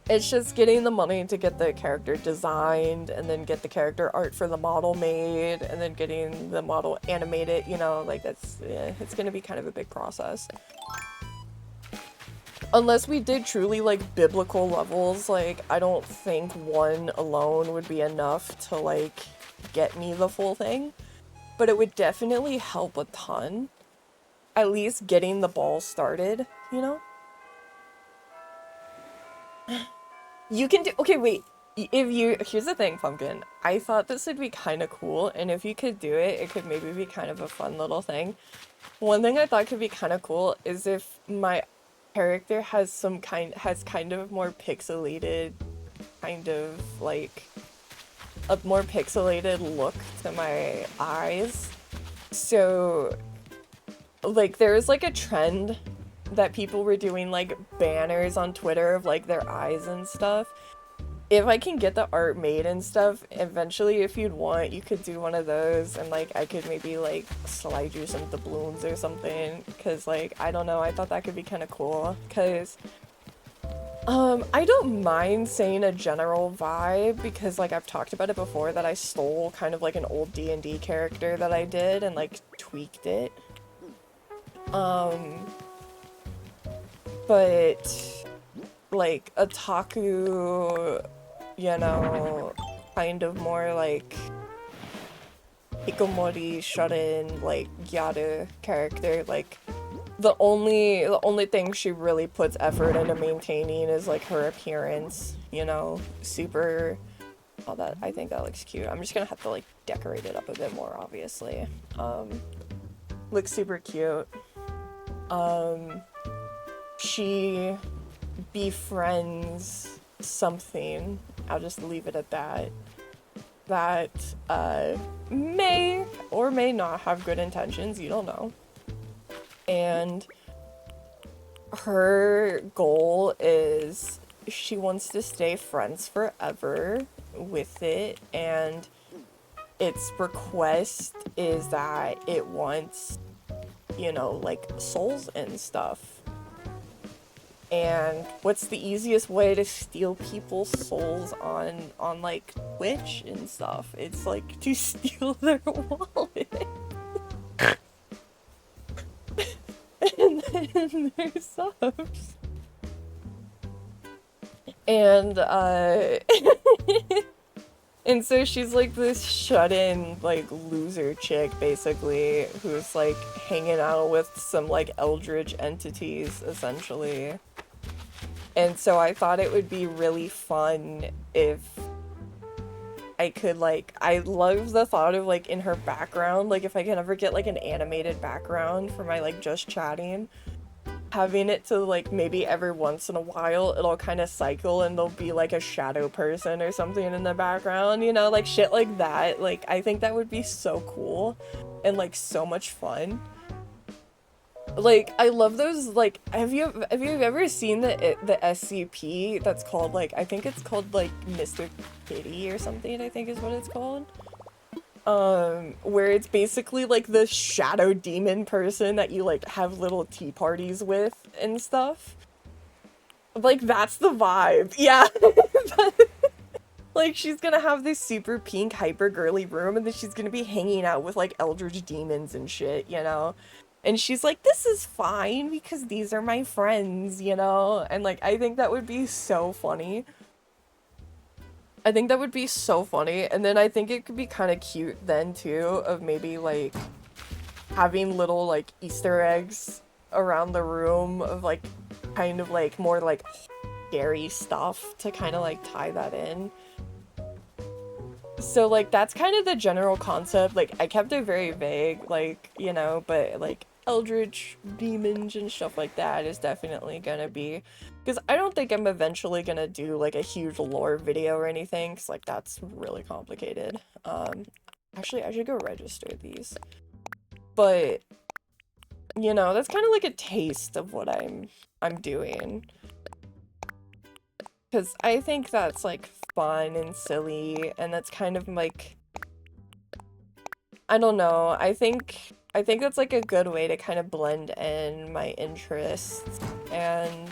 It's just getting the money to get the character designed, and then get the character art for the model made, and then getting the model animated, you know, like that's, yeah, it's gonna be kind of a big process. Unless we did truly like biblical levels, like I don't think one alone would be enough to like get me the full thing. But it would definitely help a ton. At least getting the ball started, you know? You can do- okay, wait. Here's the thing, Pumpkin. I thought this would be kind of cool, and if you could do it, it could maybe be kind of a fun little thing. One thing I thought could be kind of cool is if my character has kind of more pixelated, kind of like a more pixelated look to my eyes. So like there's like a trend that people were doing like banners on Twitter of like their eyes and stuff. If I can get the art made and stuff, eventually if you'd want, you could do one of those, and like I could maybe like slide you some doubloons or something, because like I don't know, I thought that could be kind of cool, because I don't mind saying a general vibe, because like I've talked about it before that I stole kind of like an old D&D character that I did and like tweaked it. But like otaku, you know, kind of more like hikomori shut-in, like Gyaru character, like the only thing she really puts effort into maintaining is like her appearance, you know, super. Oh, that, I think that looks cute. I'm just gonna have to like decorate it up a bit more, obviously. Looks super cute. She befriends something. I'll just leave it at that. that may or may not have good intentions, you don't know. And her goal is she wants to stay friends forever with it, and its request is that it wants, you know, like souls and stuff. And what's the easiest way to steal people's souls on like Twitch and stuff? It's like to steal their wallet. And then their subs. And and so she's like this shut-in, like, loser chick, basically, who's like hanging out with some like eldritch entities, essentially. And so I thought it would be really fun if I could, like, I love the thought of, like, in her background, like, if I can ever get, like, an animated background for my, like, just chatting, having it to, like, maybe every once in a while, it'll kind of cycle and there'll be, like, a shadow person or something in the background, you know, like, shit like that. Like, I think that would be so cool and, like, so much fun. Like, I love those, like, have you ever seen the SCP that's called, like, I think it's called, like, Mr. Kitty or something, I think is what it's called? Where it's basically, like, the shadow demon person that you, like, have little tea parties with and stuff. Like, that's the vibe. Yeah. Like, she's gonna have this super pink, hyper girly room, and then she's gonna be hanging out with, like, eldritch demons and shit, you know? And she's like, this is fine because these are my friends, you know? And, like, I think that would be so funny. I think that would be so funny. And then I think it could be kind of cute then, too, of maybe, like, having little, like, Easter eggs around the room of, like, kind of, like, more, like, scary stuff to kind of, like, tie that in. So, like, that's kind of the general concept. Like, I kept it very vague, like, you know, but, like, eldritch demons and stuff like that is definitely gonna be, because I don't think I'm eventually gonna do, like, a huge lore video or anything, because, like, that's really complicated. Actually, I should go register these. But, you know, that's kind of like a taste of what I'm doing. Because I think that's, like, fun and silly, and that's kind of, like, I don't know, I think that's, like, a good way to kind of blend in my interests, and,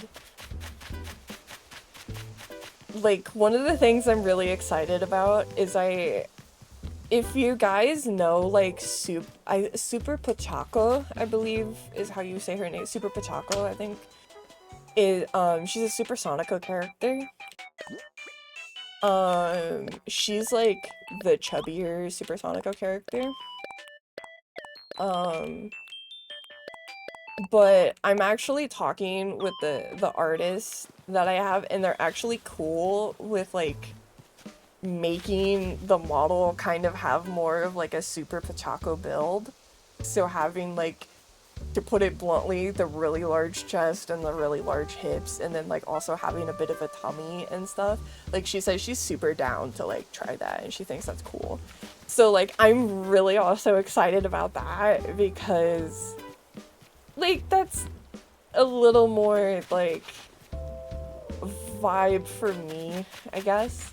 like, one of the things I'm really excited about is if you guys know, like, Super Pochako, I believe is how you say her name, Super Pochako, I think, is, she's a Super Sonico character. She's, like, the chubbier Super Sonico character. But I'm actually talking with the artists that I have, and they're actually cool with, like, making the model kind of have more of, like, a Super Pochako build. So having, like, to put it bluntly, the really large chest and the really large hips, and then, like, also having a bit of a tummy and stuff. Like, she says she's super down to, like, try that, and she thinks that's cool. So, like, I'm really also excited about that, because, like, that's a little more, like, vibe for me, I guess.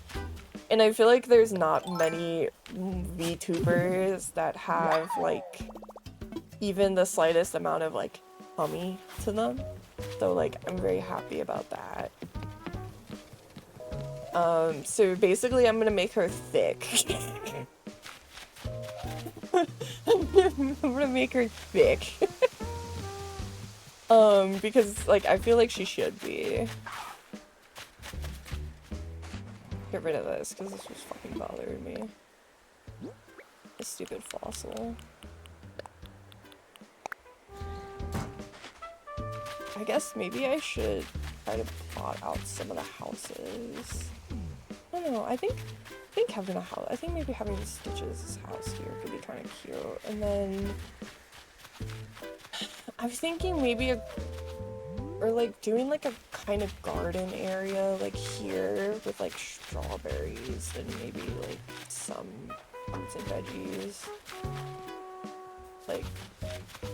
And I feel like there's not many VTubers that have, like, even the slightest amount of, like, tummy to them. So, like, I'm very happy about that. So basically I'm gonna make her thick. I'm gonna make her thick. Because, like, I feel like she should be. Get rid of this, because this was fucking bothering me. A stupid fossil. I guess maybe I should try to plot out some of the houses. I don't know, I think having a house, I think maybe having Stitch's house here could be kind of cute. And then I was thinking maybe or like doing like a kind of garden area like here with like strawberries and maybe like some fruits and veggies. Like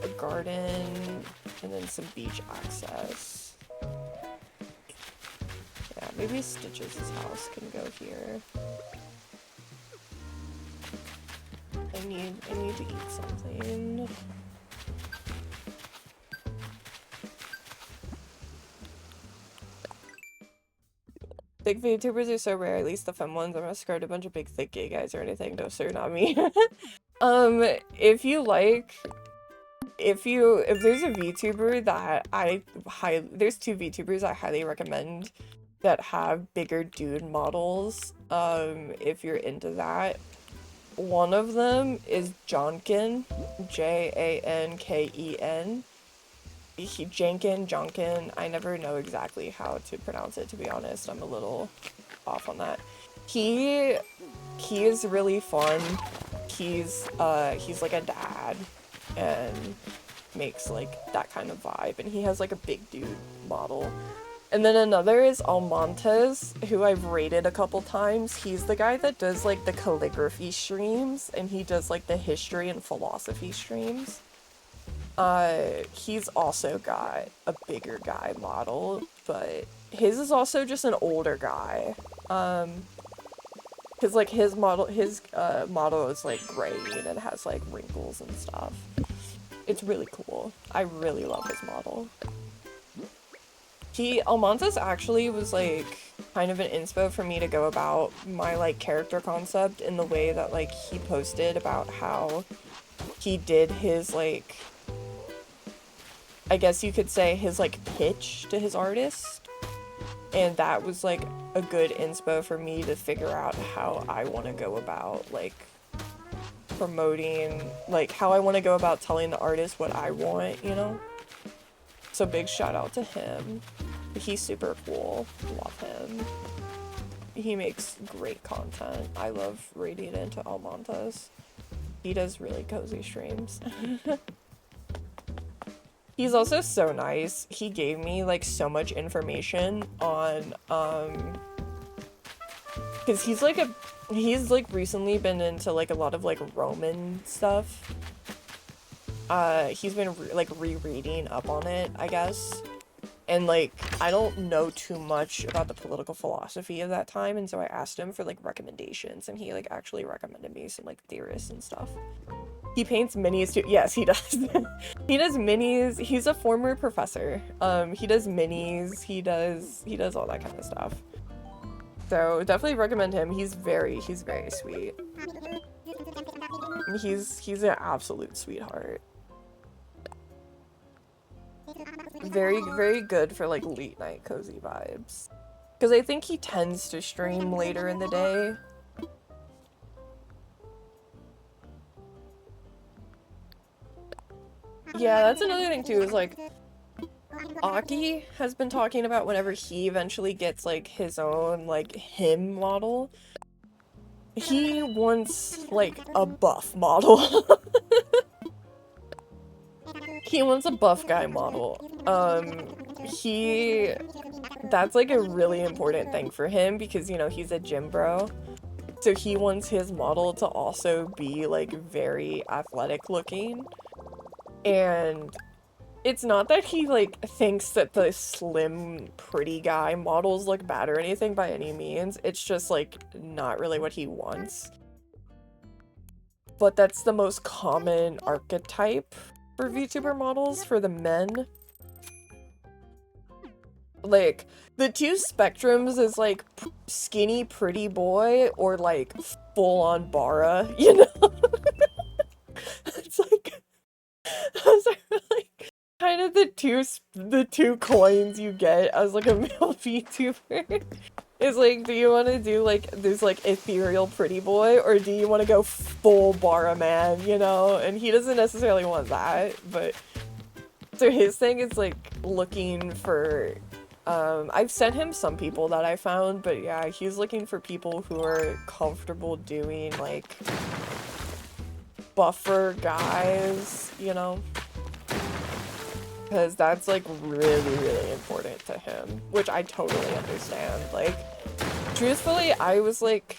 a garden, and then some beach access. Yeah, maybe Stitch's house can go here. I need to eat something. Big VTubers are so rare, at least the femme ones. I'm not scared of a bunch of big thick gay guys or anything. No sir, not me. If there's a VTuber that there's two VTubers I highly recommend that have bigger dude models, if you're into that. One of them is Jonken, Janken. Jonken. I never know exactly how to pronounce it, to be honest. I'm a little off on that. He is really fun. He's like a dad and makes like that kind of vibe, and he has like a big dude model. And then another is Almontes, who I've rated a couple times. He's the guy that does like the calligraphy streams, and he does like the history and philosophy streams. He's also got a bigger guy model, but his is also just an older guy. Cause like his model is like gray and it has like wrinkles and stuff. It's really cool. I really love his model. Almontes actually was like kind of an inspo for me to go about my like character concept in the way that like he posted about how he did his like, I guess you could say his like pitch to his artist. And that was like a good inspo for me to figure out how I want to go about like promoting, like how I want to go about telling the artist what I want, you know? So big shout out to him. He's super cool. Love him. He makes great content. I love raiding into Almontes. He does really cozy streams. He's also so nice. He gave me like so much information on because he's like recently been into like a lot of like Roman stuff. He's been rereading up on it, I guess. And like I don't know too much about the political philosophy of that time, and so I asked him for like recommendations, and he like actually recommended me some like theorists and stuff. He paints minis too. Yes, he does. He does minis. He's a former professor. He does minis. He does all that kind of stuff. So definitely recommend him. He's very sweet. He's an absolute sweetheart. Very good for like late night cozy vibes. Because I think he tends to stream later in the day. Yeah, that's another thing too, is like Aki has been talking about whenever he eventually gets like his own like him model, he wants like a buff model. He wants a buff guy model. That's like a really important thing for him because, you know, he's a gym bro. So he wants his model to also be like very athletic looking. And it's not that he like thinks that the slim pretty guy models look bad or anything by any means. It's just like not really what he wants. But that's the most common archetype for VTuber models for the men. Like the two spectrums is like skinny pretty boy or like full on bara, you know? It's like those are like kind of the two coins you get as like a male VTuber. Is like, do you want to do like this like ethereal pretty boy, or do you want to go full bara man, you know? And he doesn't necessarily want that, but so his thing is like looking for I've sent him some people that I found, but yeah, he's looking for people who are comfortable doing like buffer guys, you know? Because that's like really important to him, which I totally understand. Like, truthfully, I was like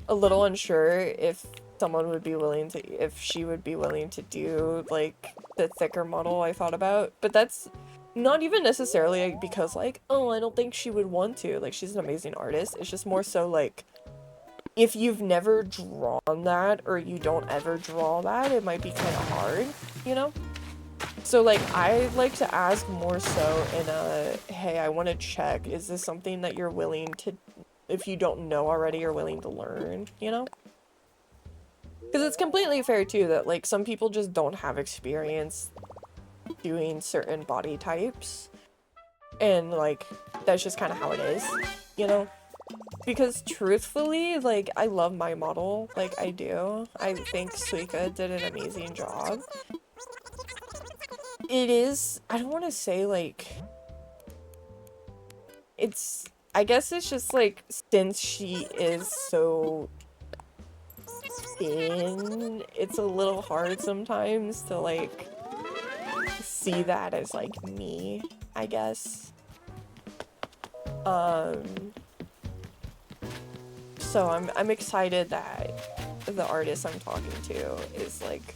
a little unsure if someone would be willing to, if she would be willing to do like the thicker model I thought about, but that's not even necessarily because like, oh, I don't think she would want to, like she's an amazing artist. It's just more so like, if you've never drawn that or you don't ever draw that, it might be kind of hard, you know? So like, I like to ask more so in a, hey, I want to check, is this something that you're willing to, if you don't know already, you're willing to learn, you know? Because it's completely fair too that like some people just don't have experience doing certain body types, and like that's just kind of how it is, you know? Because truthfully, like I love my model, like I do. I think Suika did an amazing job. It is, I don't want to say like, it's, I guess it's just like, since she is so thin, it's a little hard sometimes to like see that as like me, I guess. So I'm excited that the artist I'm talking to is like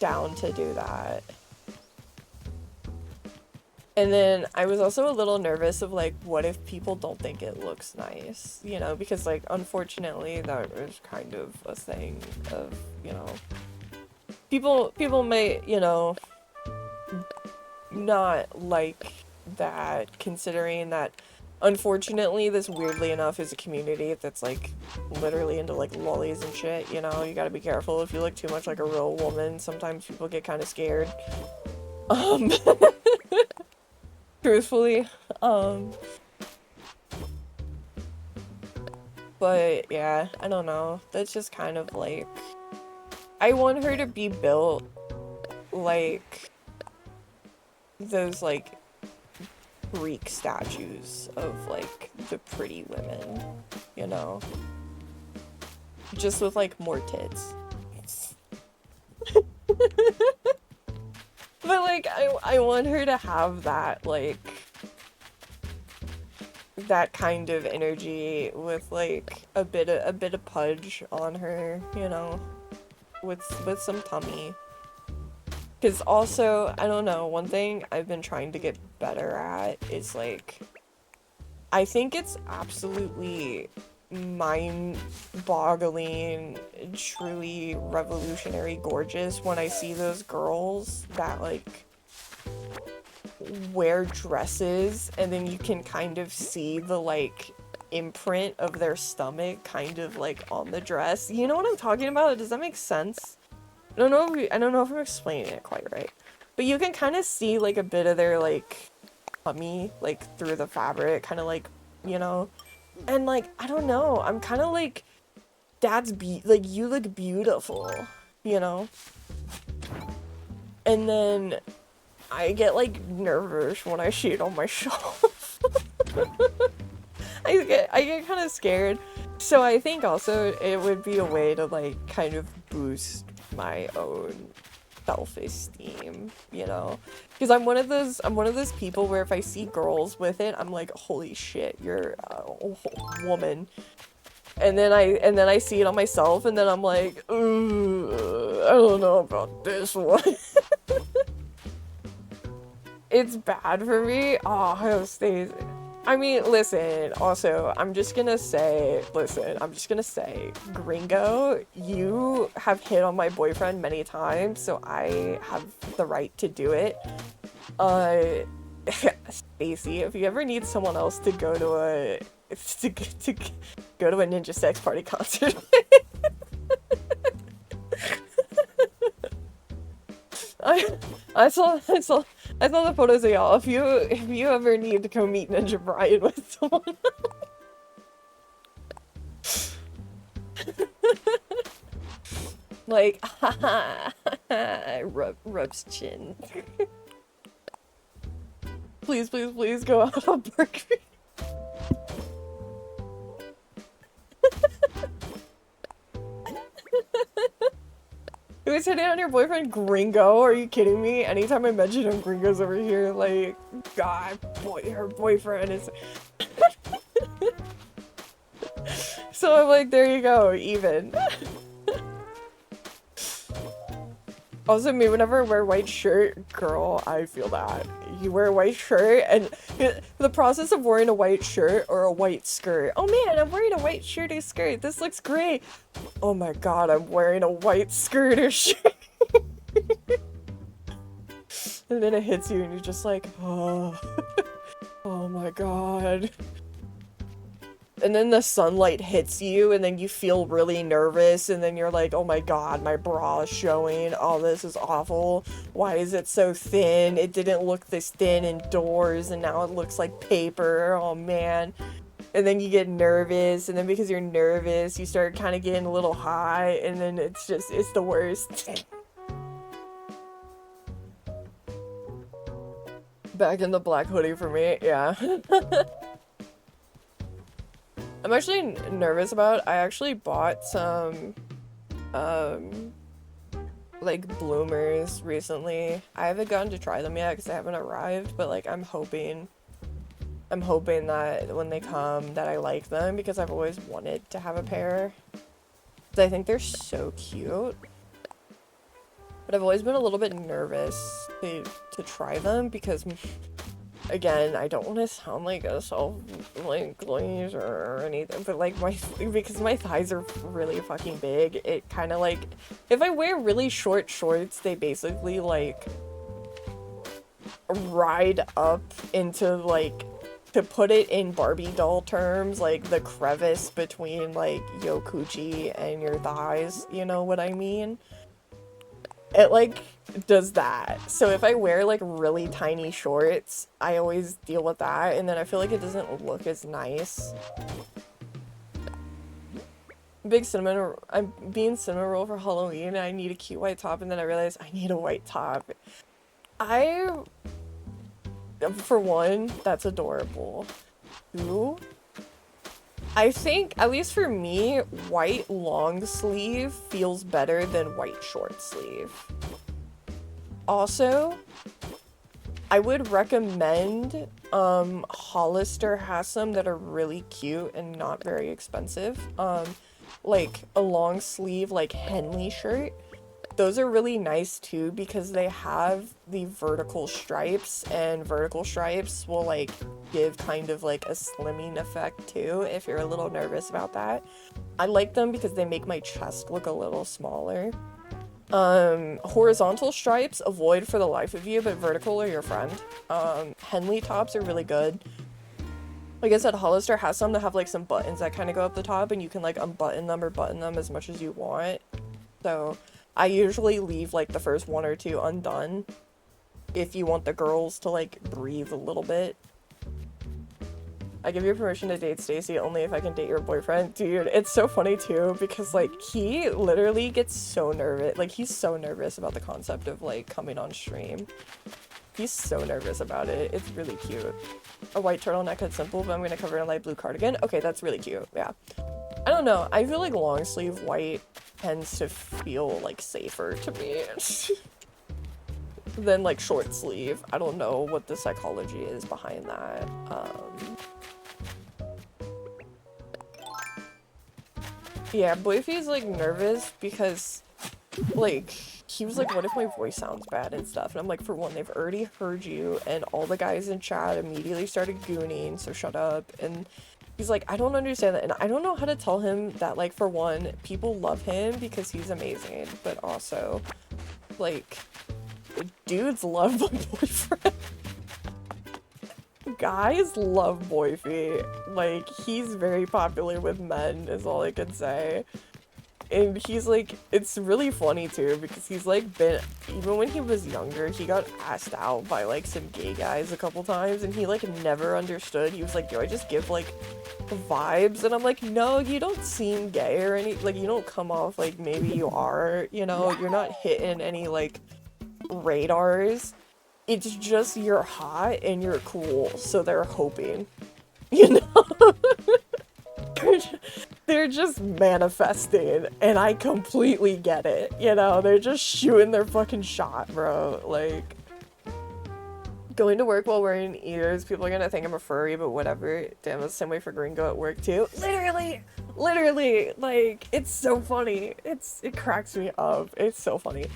down to do that. And then I was also a little nervous of like, what if people don't think it looks nice, you know, because like unfortunately that is kind of a thing of, you know, people may, you know, not like that, considering that unfortunately this weirdly enough is a community that's like literally into like lollies and shit, you know. You gotta be careful if you look too much like a real woman. Sometimes people get kind of scared. Truthfully, but yeah, I don't know. That's just kind of like, I want her to be built like those like Greek statues of like the pretty women, you know, just with like more tits. But like I want her to have that like that kind of energy with like a bit of pudge on her, you know, with some tummy. Because also, I don't know, one thing I've been trying to get better at is like, I think it's absolutely mind-boggling, truly revolutionary gorgeous when I see those girls that like wear dresses and then you can kind of see the like imprint of their stomach kind of like on the dress. You know what I'm talking about? Does that make sense? I don't know if I'm explaining it quite right, but you can kind of see like a bit of their like tummy like through the fabric, kind of like, you know, and like I don't know, I'm kind of like, like you look beautiful, you know, and then I get like nervous when I see it on my shelf. I get kind of scared, so I think also it would be a way to like kind of boost my own self-esteem, you know, because I'm one of those people where if I see girls with it, I'm like, holy shit, you're a woman, and then I see it on myself, and then I'm like, I don't know about this one. It's bad for me. Oh, Stacey. I mean, listen, also, I'm just gonna say, Gringo, you have hit on my boyfriend many times, so I have the right to do it. Stacey, if you ever need someone else to go to a Ninja Sex Party concert, I saw the photos of y'all. If you ever need to go meet Ninja Brian with someone, like, rubs chin. Please go out on Berkeley. Who's hitting on your boyfriend? Gringo? Are you kidding me? Anytime I mention him, Gringo's over here like, God, her boyfriend is... So I'm like, there you go, even. Also, me, whenever I wear a white shirt, girl, I feel that. You wear a white shirt, and the process of wearing a white shirt or a white skirt. Oh man, I'm wearing a white shirt or skirt. This looks great. Oh my god, I'm wearing a white skirt or shirt. And then it hits you, and you're just like, oh, oh my god. And then the sunlight hits you, and then you feel really nervous, and then you're like, oh my god, my bra is showing. Oh, this is awful. Why is it so thin? It didn't look this thin indoors, and now it looks like paper. Oh man. And then you get nervous, and then because you're nervous, you start kind of getting a little high, and then it's the worst. Back in the black hoodie for me, yeah. I'm actually nervous about, I actually bought some, like, bloomers recently. I haven't gotten to try them yet because they haven't arrived, but, like, I'm hoping that when they come that I like them because I've always wanted to have a pair. I think they're so cute. But I've always been a little bit nervous to try them because... Again, I don't want to sound like a glazer or anything, but like because my thighs are really fucking big, it kind of like, if I wear really short shorts, they basically like ride up into like, to put it in Barbie doll terms, like the crevice between like your coochie and your thighs, you know what I mean? It like does that. So if I wear like really tiny shorts, I always deal with that, and then I feel like it doesn't look as nice. I'm being cinnamon roll for Halloween, and I need a cute white top, and then I realized I need a white top. For one, that's adorable. Two, I think, at least for me, white long sleeve feels better than white short sleeve. Also, I would recommend, Hollister has some that are really cute and not very expensive. Like a long sleeve, like Henley shirt. Those are really nice too because they have the vertical stripes, and vertical stripes will like give kind of like a slimming effect too if you're a little nervous about that. I like them because they make my chest look a little smaller. Horizontal stripes, avoid for the life of you, but vertical are your friend. Henley tops are really good. Like I said, Hollister has some that have like some buttons that kind of go up the top, and you can like unbutton them or button them as much as you want. So I usually leave like the first one or two undone if you want the girls to like breathe a little bit. I give you permission to date Stacy only if I can date your boyfriend. Dude, it's so funny too because like he literally gets so nervous. Like he's so nervous about the concept of like coming on stream. He's so nervous about it. It's really cute. A white turtleneck that's simple, but I'm gonna cover it in a light blue cardigan. Okay, that's really cute. Yeah. I don't know. I feel like long sleeve white tends to feel like safer to me than like short sleeve. I don't know what the psychology is behind that. Yeah, Boyfie's like nervous because like he was like, what if my voice sounds bad and stuff? And I'm like, for one, they've already heard you, and all the guys in chat immediately started gooning, so shut up. And he's like, I don't understand that, and I don't know how to tell him that, like, for one, people love him because he's amazing, but also, like, dudes love my boyfriend. Guys love Boyfie. Like, he's very popular with men, is all I can say. And he's like, it's really funny too, because he's like been, even when he was younger, he got asked out by like some gay guys a couple times, and he like never understood. He was like, do I just give like vibes? And I'm like, no, you don't seem gay or any, like you don't come off like maybe you are, you know, you're not hitting any like radars. It's just you're hot and you're cool, so they're hoping, you know? They're just manifesting, and I completely get it, you know? They're just shooting their fucking shot, bro. Like, Going to work while wearing ears, people are gonna think I'm a furry, but whatever. Damn, it's the same way for Gringo at work too. Literally, like, it's so funny. It cracks me up. It's so funny.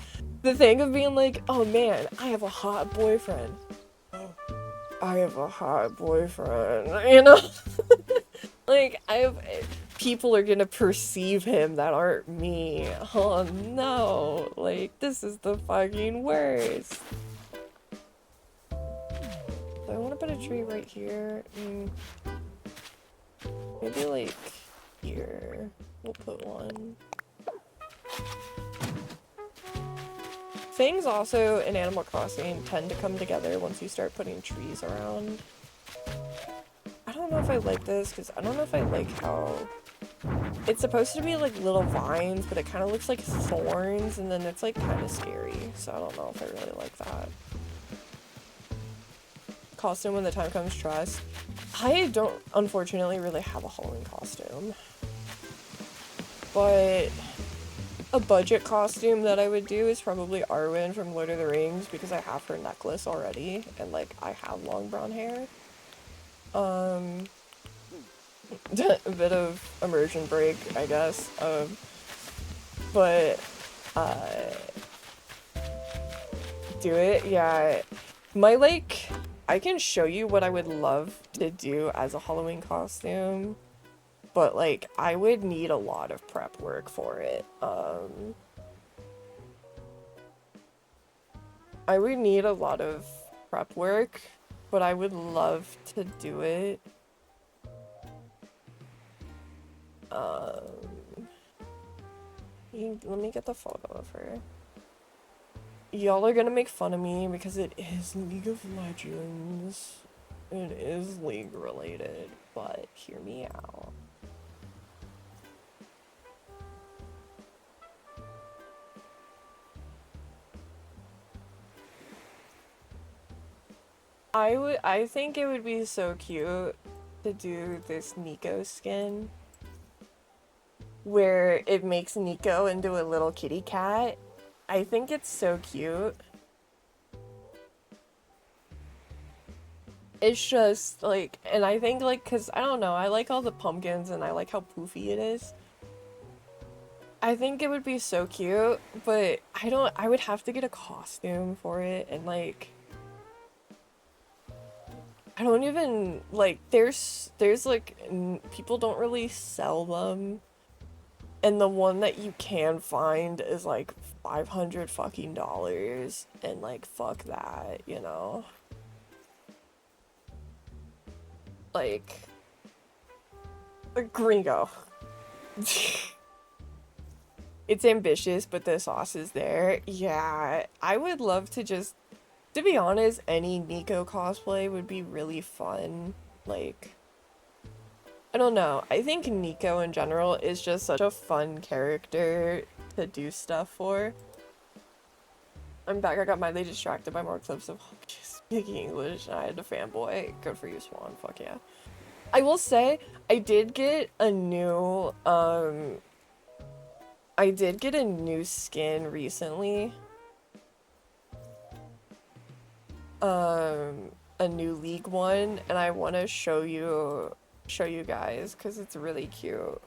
The thing of being like, oh man, I have a hot boyfriend. I have a hot boyfriend, you know? Like, people are gonna perceive him that aren't me. Oh no, like, this is the fucking worst. I want to put a tree right here. Maybe like here. We'll put one. Things also in Animal Crossing tend to come together once you start putting trees around. I don't know if I like this because I don't know if I like how it's supposed to be like little vines, but it kind of looks like thorns, and then it's like kind of scary. So I don't know if I really like that. Costume when the time comes, trust. I don't unfortunately really have a Halloween costume, but a budget costume that I would do is probably Arwen from Lord of the Rings, because I have her necklace already and like I have long brown hair. A bit of immersion break, I guess. But do it, yeah. My like, I can show you what I would love to do as a Halloween costume, but like I would need a lot of prep work for it. I would need a lot of prep work, but I would love to do it. Let me get the photo of her. Y'all are gonna make fun of me because it is League of Legends. It is League related, but hear me out. I think it would be so cute to do this Nico skin where it makes Nico into a little kitty cat. I think it's so cute. It's just like, and I think like, cause I don't know, I like all the pumpkins and I like how poofy it is. I think it would be so cute, but I would have to get a costume for it, and like, I don't even, like, there's like, people don't really sell them, and the one that you can find is like $500 fucking dollars, and like, fuck that, you know? Like, Gringo. It's ambitious, but the sauce is there. Yeah, I would love to just, to be honest, any Nico cosplay would be really fun. Like, I don't know. I think Nico in general is just such a fun character to do stuff for. I'm back. I got mildly distracted by more clips of speaking English, and I had to fanboy. Good for you, Swan. Fuck yeah. I will say, I did get a new skin recently. A new League one, and I want to show you guys because it's really cute.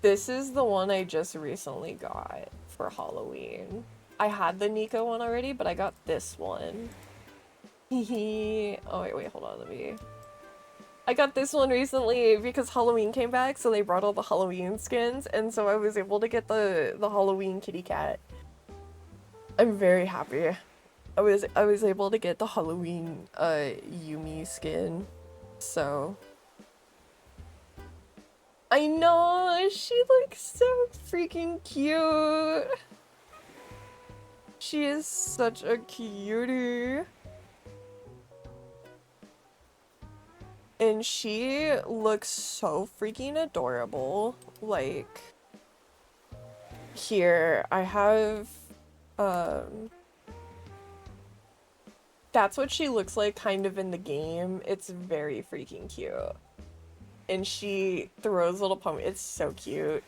This is the one I just recently got for Halloween. I had the Nico one already, but I got this one. Oh wait, hold on, I got this one recently because Halloween came back, so they brought all the Halloween skins, and so I was able to get the Halloween kitty cat. I'm very happy. I was able to get the Halloween Yumi skin, so I know, she looks so freaking cute. She is such a cutie. And she looks so freaking adorable. Like, here, I have, that's what she looks like kind of in the game. It's very freaking cute. And she throws little pumpkins. It's so cute.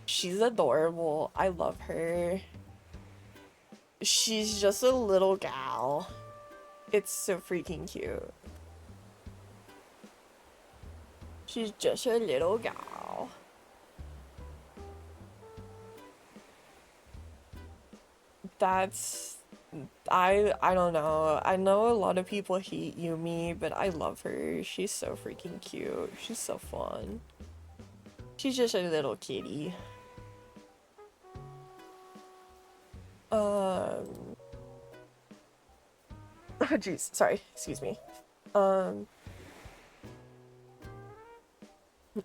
She's adorable. I love her. She's just a little gal. It's so freaking cute. She's just a little gal. That's... I don't know. I know a lot of people hate Yumi, but I love her. She's so freaking cute. She's so fun. She's just a little kitty. Oh jeez, sorry, excuse me.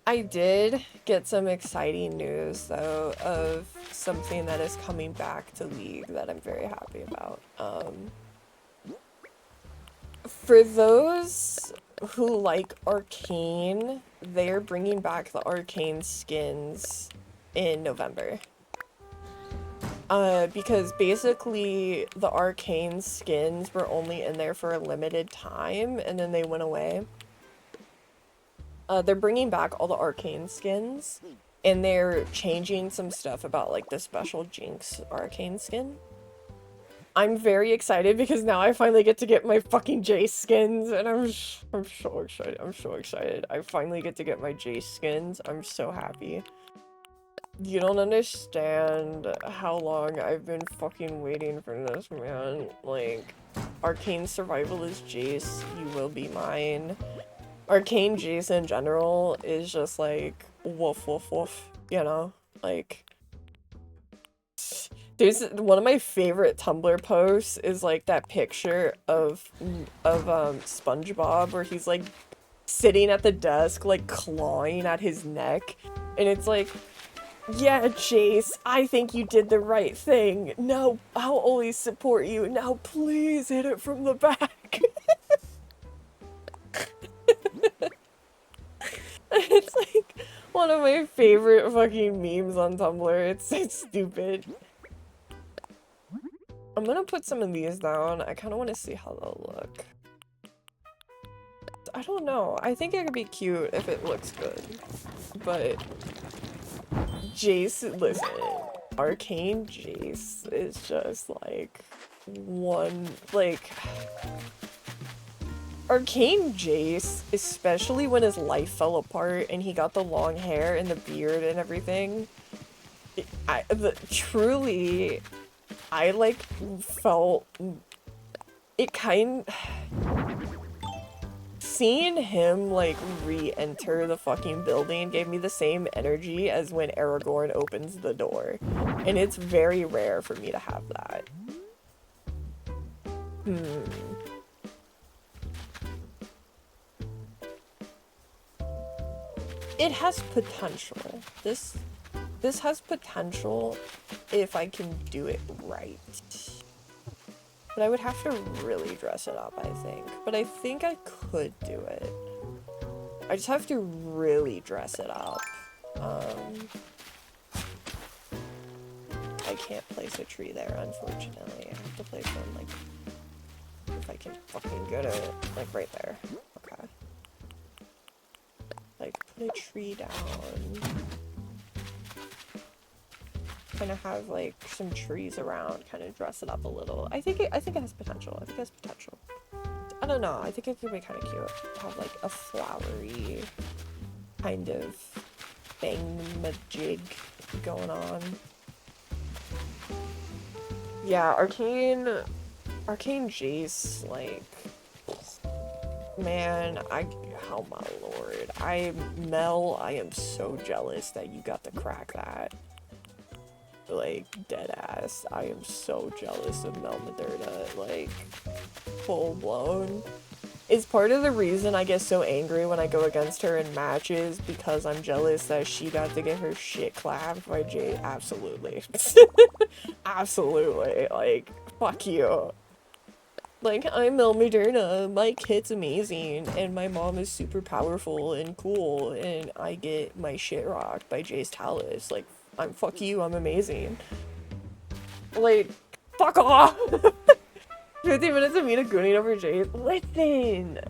I did get some exciting news though of something that is coming back to League that I'm very happy about. For those who like Arcane, they're bringing back the Arcane skins in November. Because basically the Arcane skins were only in there for a limited time and then they went away. They're bringing back all the Arcane skins and they're changing some stuff about like the special Jinx Arcane skin. I'm very excited because now I finally get to get my fucking Jace skins and I'm so excited. I'm so excited. I finally get to get my Jace skins. I'm so happy. You don't understand how long I've been fucking waiting for this, man. Like, Arcane Survivalist Jace, you will be mine. Arcane Jace in general is just like, woof woof woof, you know? Like, there's one of my favorite Tumblr posts is like that picture of SpongeBob where he's like sitting at the desk, like clawing at his neck, and it's like, yeah, Jace, I think you did the right thing. Now, I'll always support you. Now, please hit it from the back. It's like one of my favorite fucking memes on Tumblr. It's so stupid. I'm gonna put some of these down. I kind of want to see how they'll look. I don't know. I think it could be cute if it looks good. But... Jace, listen, Arcane Jace is just like one, like, Arcane Jace, especially when his life fell apart and he got the long hair and the beard and everything, truly, I like felt, it seeing him, like, re-enter the fucking building gave me the same energy as when Aragorn opens the door. And it's very rare for me to have that. It has potential. This has potential if I can do it right. But I would have to really dress it up, I think. But I think I could do it. I just have to really dress it up. I can't place a tree there, unfortunately. I have to place one, like, if I can fucking get it, like, right there. Okay. Like, put a tree down. Kind of have like some trees around, kind of dress it up a little. I think it has potential. I think it has potential. I don't know. I think it could be kind of cute. Have like a flowery kind of bang-majig going on. Yeah, Arcane Jace, like, man, oh my lord. Mel, I am so jealous that you got to crack that. Like, dead ass. I am so jealous of Mel Moderna, like, full blown. Is part of the reason I get so angry when I go against her in matches because I'm jealous that she got to get her shit clapped by Jay? Absolutely. Absolutely. Like, fuck you. Like, I'm Mel Moderna, my kit's amazing, and my mom is super powerful and cool, and I get my shit rocked by Jay's Talus. Like, fuck you, I'm amazing. Like, fuck off! 15 minutes of Mina gooning over Jay. Listen!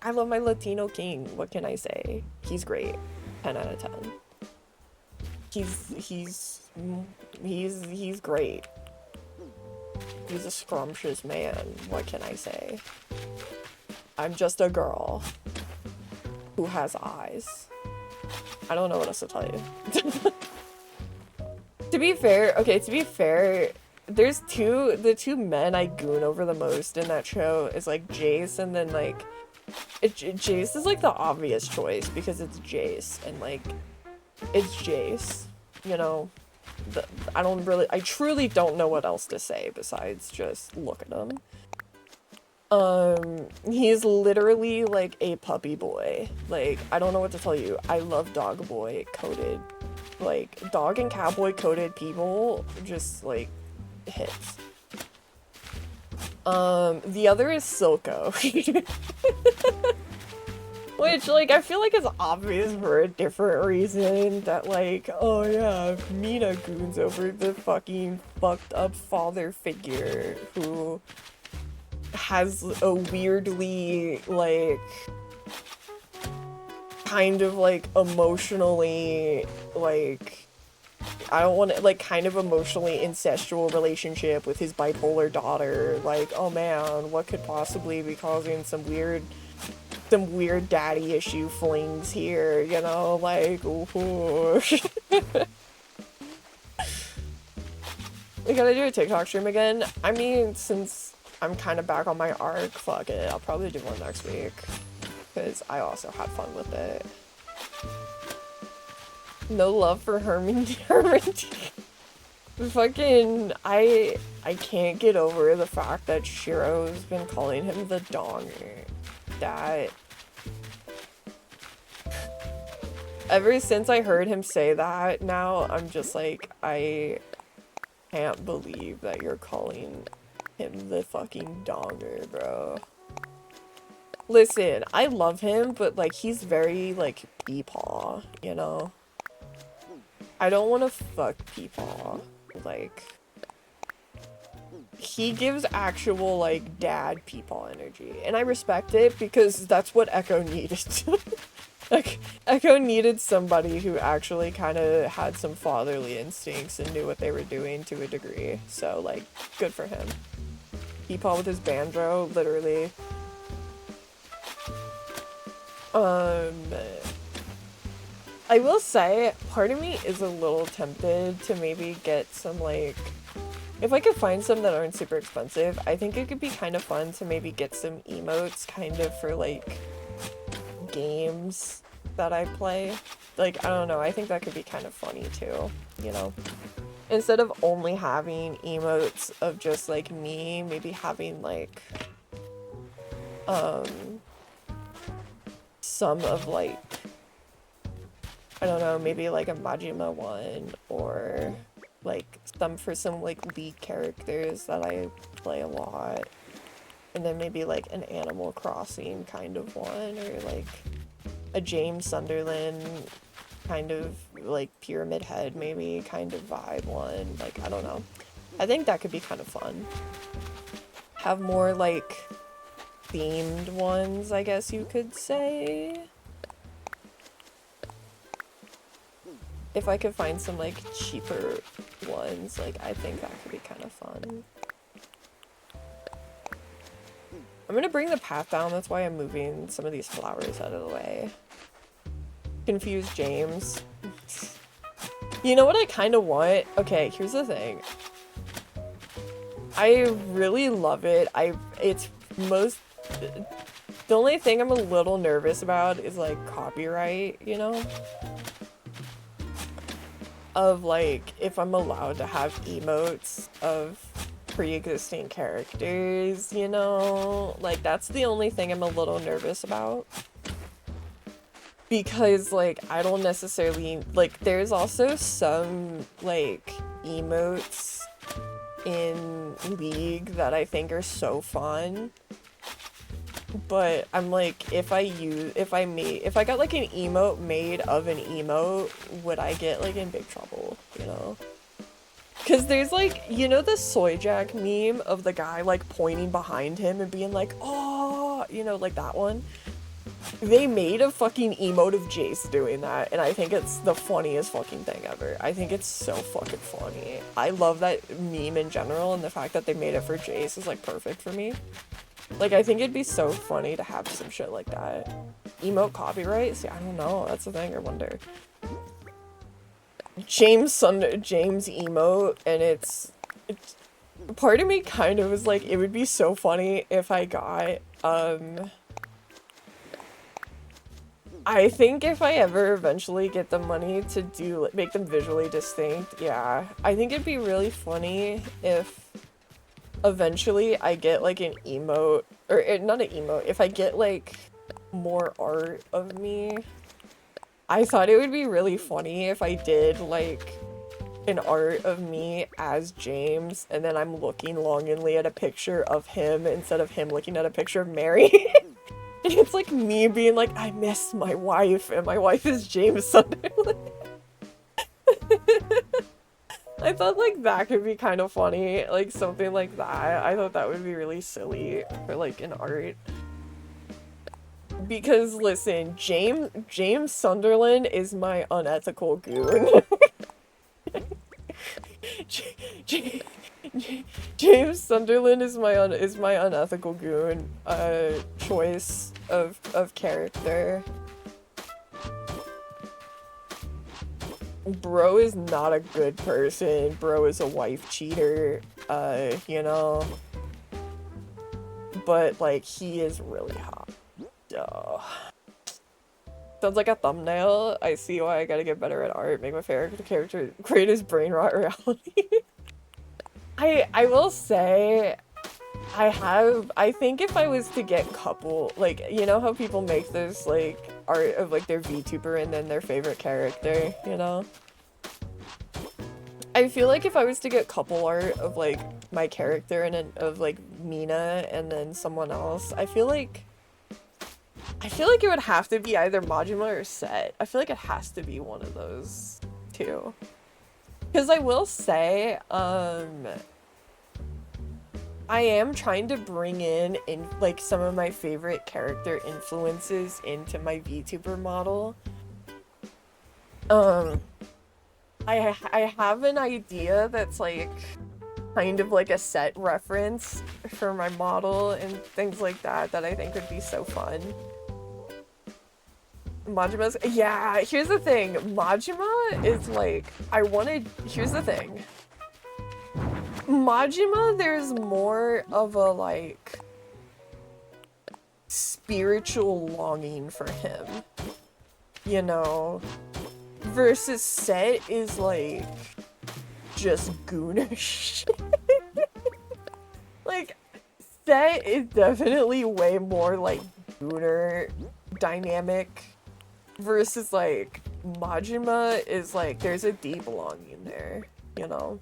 I love my Latino king, what can I say? He's great. 10 out of 10. He's great. He's a scrumptious man. What can I say? I'm just a girl who has eyes. I don't know what else to tell you. To be fair, there's the two men I goon over the most in that show is like Jace, and then like Jace is like the obvious choice because it's Jace, and like it's Jace, you know. I truly don't know what else to say besides just look at him. He's literally like a puppy boy. Like, I don't know what to tell you. I love dog boy coded. Like, dog and cowboy coded people just like hits. The other is Silco. Which, like, I feel like it's obvious for a different reason that, like, oh yeah, Mina goons over the fucking fucked up father figure who has a weirdly, like, kind of, like, emotionally, like, I don't want to, like, kind of emotionally incestual relationship with his bipolar daughter. Like, oh man, what could possibly be causing some weird daddy issue flings here, you know, like, ooh. We gotta do a TikTok stream again. I mean, since I'm kind of back on my arc, fuck it, I'll probably do one next week, because I also had fun with it. No love for Herman. Fucking, I can't get over the fact that Shiro's been calling him the donger. That ever since I heard him say that, now I'm just like, I can't believe that you're calling him the fucking donger, bro. Listen, I love him, but like, he's very like peepaw, you know? I don't want to fuck peepaw. Like, he gives actual, like, dad peepaw energy. And I respect it because that's what Echo needed. Like, Echo needed somebody who actually kind of had some fatherly instincts and knew what they were doing to a degree. So, like, good for him. Peepaw with his banjo, literally. I will say, part of me is a little tempted to maybe get some, like, if I could find some that aren't super expensive, I think it could be kind of fun to maybe get some emotes kind of for, like, games that I play. Like, I don't know, I think that could be kind of funny too, you know? Instead of only having emotes of just, like, me, maybe having, like, some of, like, I don't know, maybe like a Majima one, or like some for some like lead characters that I play a lot, and then maybe like an Animal Crossing kind of one, or like a James Sunderland kind of like Pyramid Head maybe kind of vibe one. Like, I don't know, I think that could be kind of fun. Have more like themed ones, I guess you could say. If I could find some, like, cheaper ones, like, I think that could be kind of fun. I'm gonna bring the path down, that's why I'm moving some of these flowers out of the way. Confused James. You know what I kind of want? Okay, here's the thing. I really love it. The only thing I'm a little nervous about is, like, copyright, you know? Of, like, if I'm allowed to have emotes of pre-existing characters, you know? Like, that's the only thing I'm a little nervous about. Because, like, I don't necessarily... Like, there's also some, like, emotes in League that I think are so fun. But I'm like, if I got like an emote made of an emote, would I get like in big trouble, you know? Cause there's like, you know the Soy Jack meme of the guy like pointing behind him and being like, oh, you know, like that one? They made a fucking emote of Jace doing that, and I think it's the funniest fucking thing ever. I think it's so fucking funny. I love that meme in general, and the fact that they made it for Jace is like perfect for me. Like, I think it'd be so funny to have some shit like that. Emote copyright? See, I don't know. That's the thing, I wonder. James emote, and it's part of me kind of was like, it would be so funny if I got, I think if I ever eventually get the money to make them visually distinct, yeah, I think it'd be really funny if eventually I get like an emote, or not an emote, if I get like more art of me. I thought it would be really funny if I did like an art of me as James, and then I'm looking longingly at a picture of him instead of him looking at a picture of Mary. And it's like me being like, I miss my wife, and my wife is James Sunderland. I thought like that could be kind of funny, like something like that. I thought that would be really silly for like an art. Because listen, James Sunderland is my unethical goon. James Sunderland is my unethical goon choice of character. Bro is not a good person. Bro is a wife cheater, you know. But like, he is really hot. Sounds like a thumbnail. I see why I gotta get better at art. Make my favorite character create his brain rot reality. I will say, I think if I was to get couple, like, you know how people make this, like, art of, like, their VTuber and then their favorite character, you know? I feel like if I was to get couple art of, like, my character and of, like, Mina and then someone else, I feel like it would have to be either Majima or Set. I feel like it has to be one of those two. Because I will say, I am trying to bring in like some of my favorite character influences into my VTuber model. I have an idea that's like kind of like a Set reference for my model and things like that I think would be so fun. Majima's, yeah, here's the thing. Majima is like, here's the thing. Majima, there's more of a, like, spiritual longing for him, you know? Versus Set is, like, just goonish. Like, Set is definitely way more, like, gooner dynamic. Versus, like, Majima is, like, there's a deep longing there, you know?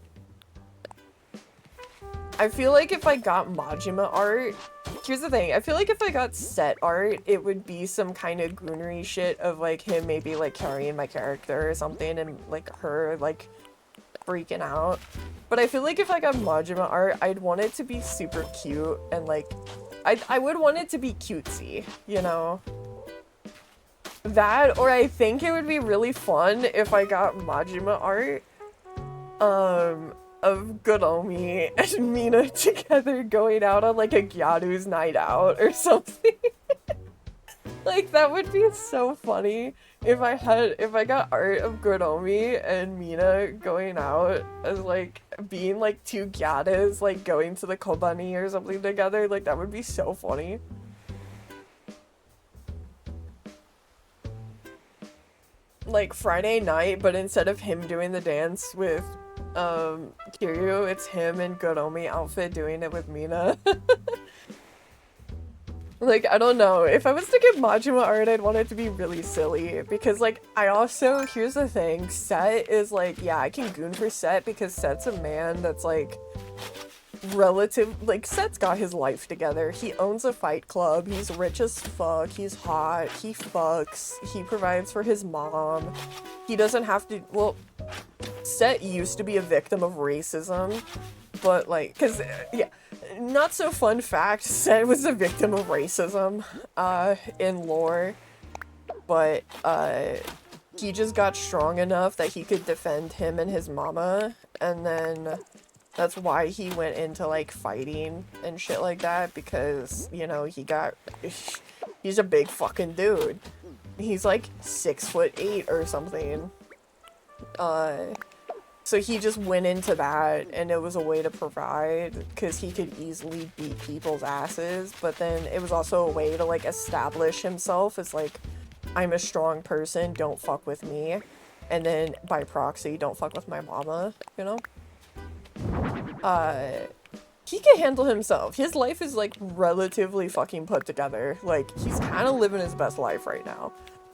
I feel like if I got Majima art, here's the thing, I feel like if I got Set art, it would be some kind of goonery shit of, like, him maybe, like, carrying my character or something and, like, her, like, freaking out. But I feel like if I got Majima art, I'd want it to be super cute and, like, I would want it to be cutesy, you know? That, or I think it would be really fun if I got Majima art, of Godomi and Mina together going out on like a Gyaru's night out or something. Like, that would be so funny if I got art of Godomi and Mina going out as like being like two Gyaras like going to the Kobani or something together. Like, that would be so funny. Like Friday night, but instead of him doing the dance with Kiryu, it's him in Godomi outfit doing it with Mina. Like, I don't know. If I was to get Majima art, I'd want it to be really silly. Because, like, here's the thing. Set is, like, yeah, I can goon for Set because Set's a man that's, like, Set's got his life together. He owns a fight club. He's rich as fuck. He's hot. He fucks. He provides for his mom. He doesn't have to, well, Set used to be a victim of racism, but, like, cause, yeah, not so fun fact, Set was a victim of racism, in lore. but he just got strong enough that he could defend him and his mama, and then that's why he went into like fighting and shit like that, because, you know, he's a big fucking dude. He's like 6'8" or something. So he just went into that, and it was a way to provide, because he could easily beat people's asses, but then it was also a way to, like, establish himself as, like, I'm a strong person, don't fuck with me, and then, by proxy, don't fuck with my mama, you know? He can handle himself. His life is, like, relatively fucking put together. Like, he's kind of living his best life right now.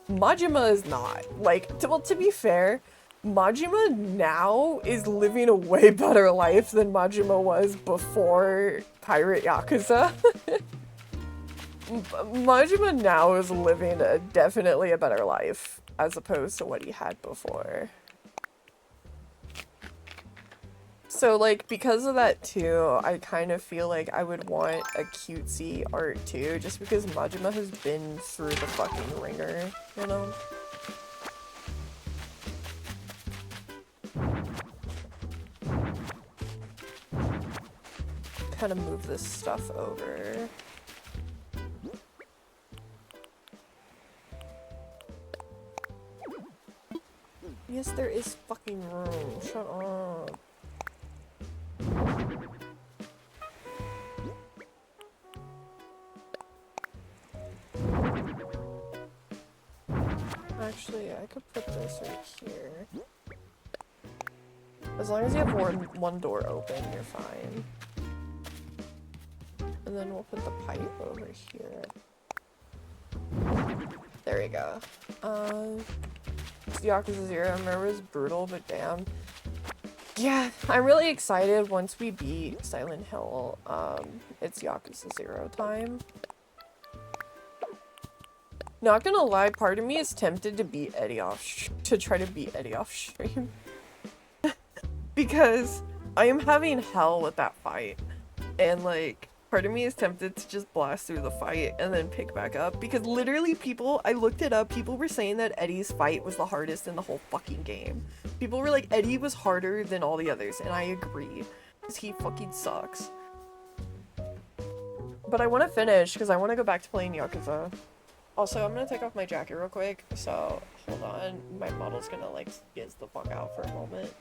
Majima is not. Like, well, to be fair, Majima now is living a way better life than Majima was before Pirate Yakuza. Majima now is living definitely a better life as opposed to what he had before. So, like, because of that too, I kind of feel like I would want a cutesy art too, just because Majima has been through the fucking ringer, you know? Kind of move this stuff over. Yes, there is fucking room. Shut up. Actually, I could put this right here. As long as you have one door open, you're fine. And then we'll put the pipe over here. There we go. Yakuza 0, I remember it was brutal, but damn. Yeah, I'm really excited once we beat Silent Hill. It's Yakuza 0 time. Not gonna lie, part of me is tempted to beat Eddie to try to beat Eddie off stream. Because I am having hell with that fight. And like, part of me is tempted to just blast through the fight and then pick back up. Because literally I looked it up, people were saying that Eddie's fight was the hardest in the whole fucking game. People were like, Eddie was harder than all the others, and I agree. Because he fucking sucks. But I want to finish, because I want to go back to playing Yakuza. Also, I'm gonna take off my jacket real quick, so hold on. My model's gonna like skizz the fuck out for a moment.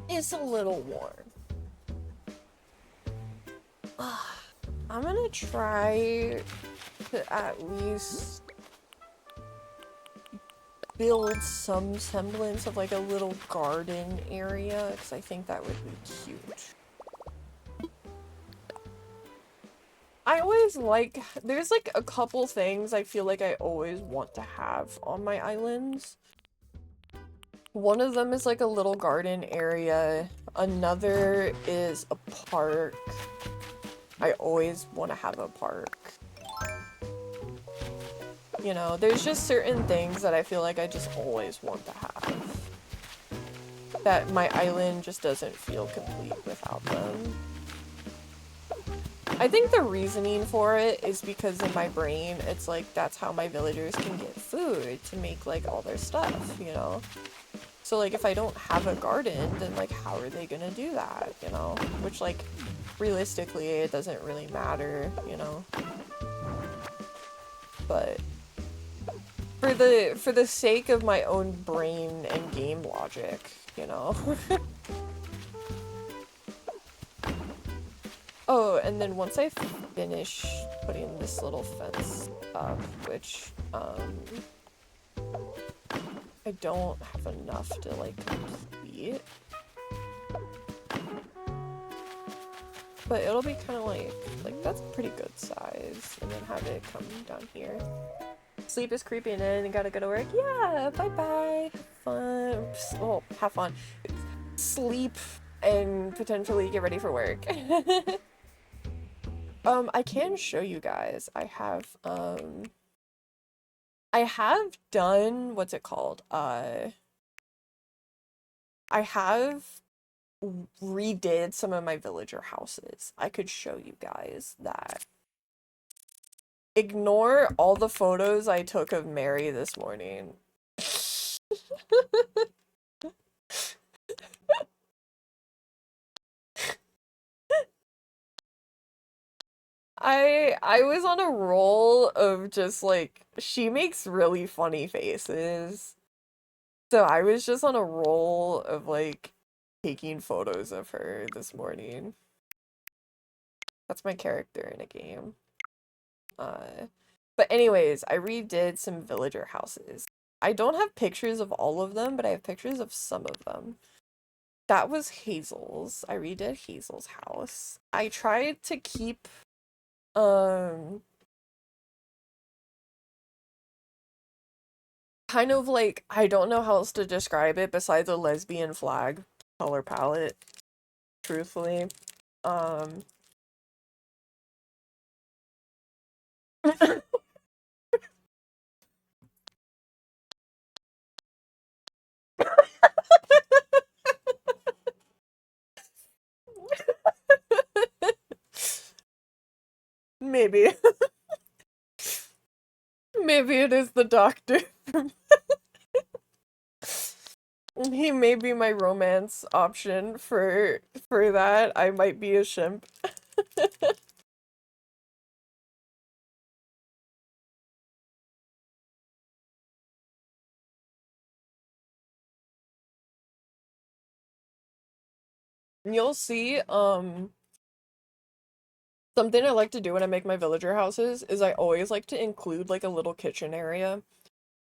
It's a little warm. I'm gonna try to at least build some semblance of like a little garden area, because I think that would be cute. I always like, there's like a couple things I feel like I always want to have on my islands. One of them is like a little garden area. Another is a park. I always want to have a park. You know, there's just certain things that I feel like I just always want to have. That my island just doesn't feel complete without them. I think the reasoning for it is because in my brain, it's like that's how my villagers can get food to make like all their stuff, you know? So like if I don't have a garden, then like how are they gonna do that, you know? Which like realistically it doesn't really matter, you know? But for the sake of my own brain and game logic, you know? Oh, and then once I finish putting this little fence up, which, I don't have enough to, like, complete. But it'll be kind of like, that's a pretty good size. And then have it come down here. Sleep is creeping in and gotta go to work. Yeah, bye-bye. Have fun. Well, have fun. Sleep and potentially get ready for work. I can show you guys. I have done, what's it called? I have redid some of my villager houses. I could show you guys that. Ignore all the photos I took of Mary this morning. I was on a roll of just like she makes really funny faces. So I was just on a roll of like taking photos of her this morning. That's my character in a game. But anyways, I redid some villager houses. I don't have pictures of all of them, but I have pictures of some of them. That was Hazel's. I redid Hazel's house. I tried to keep um kind of like I don't know how else to describe it besides a lesbian flag color palette, truthfully. Um maybe maybe it is the doctor. He may be my romance option for that. I might be a shimp. You'll see, something I like to do when I make my villager houses is I always like to include like a little kitchen area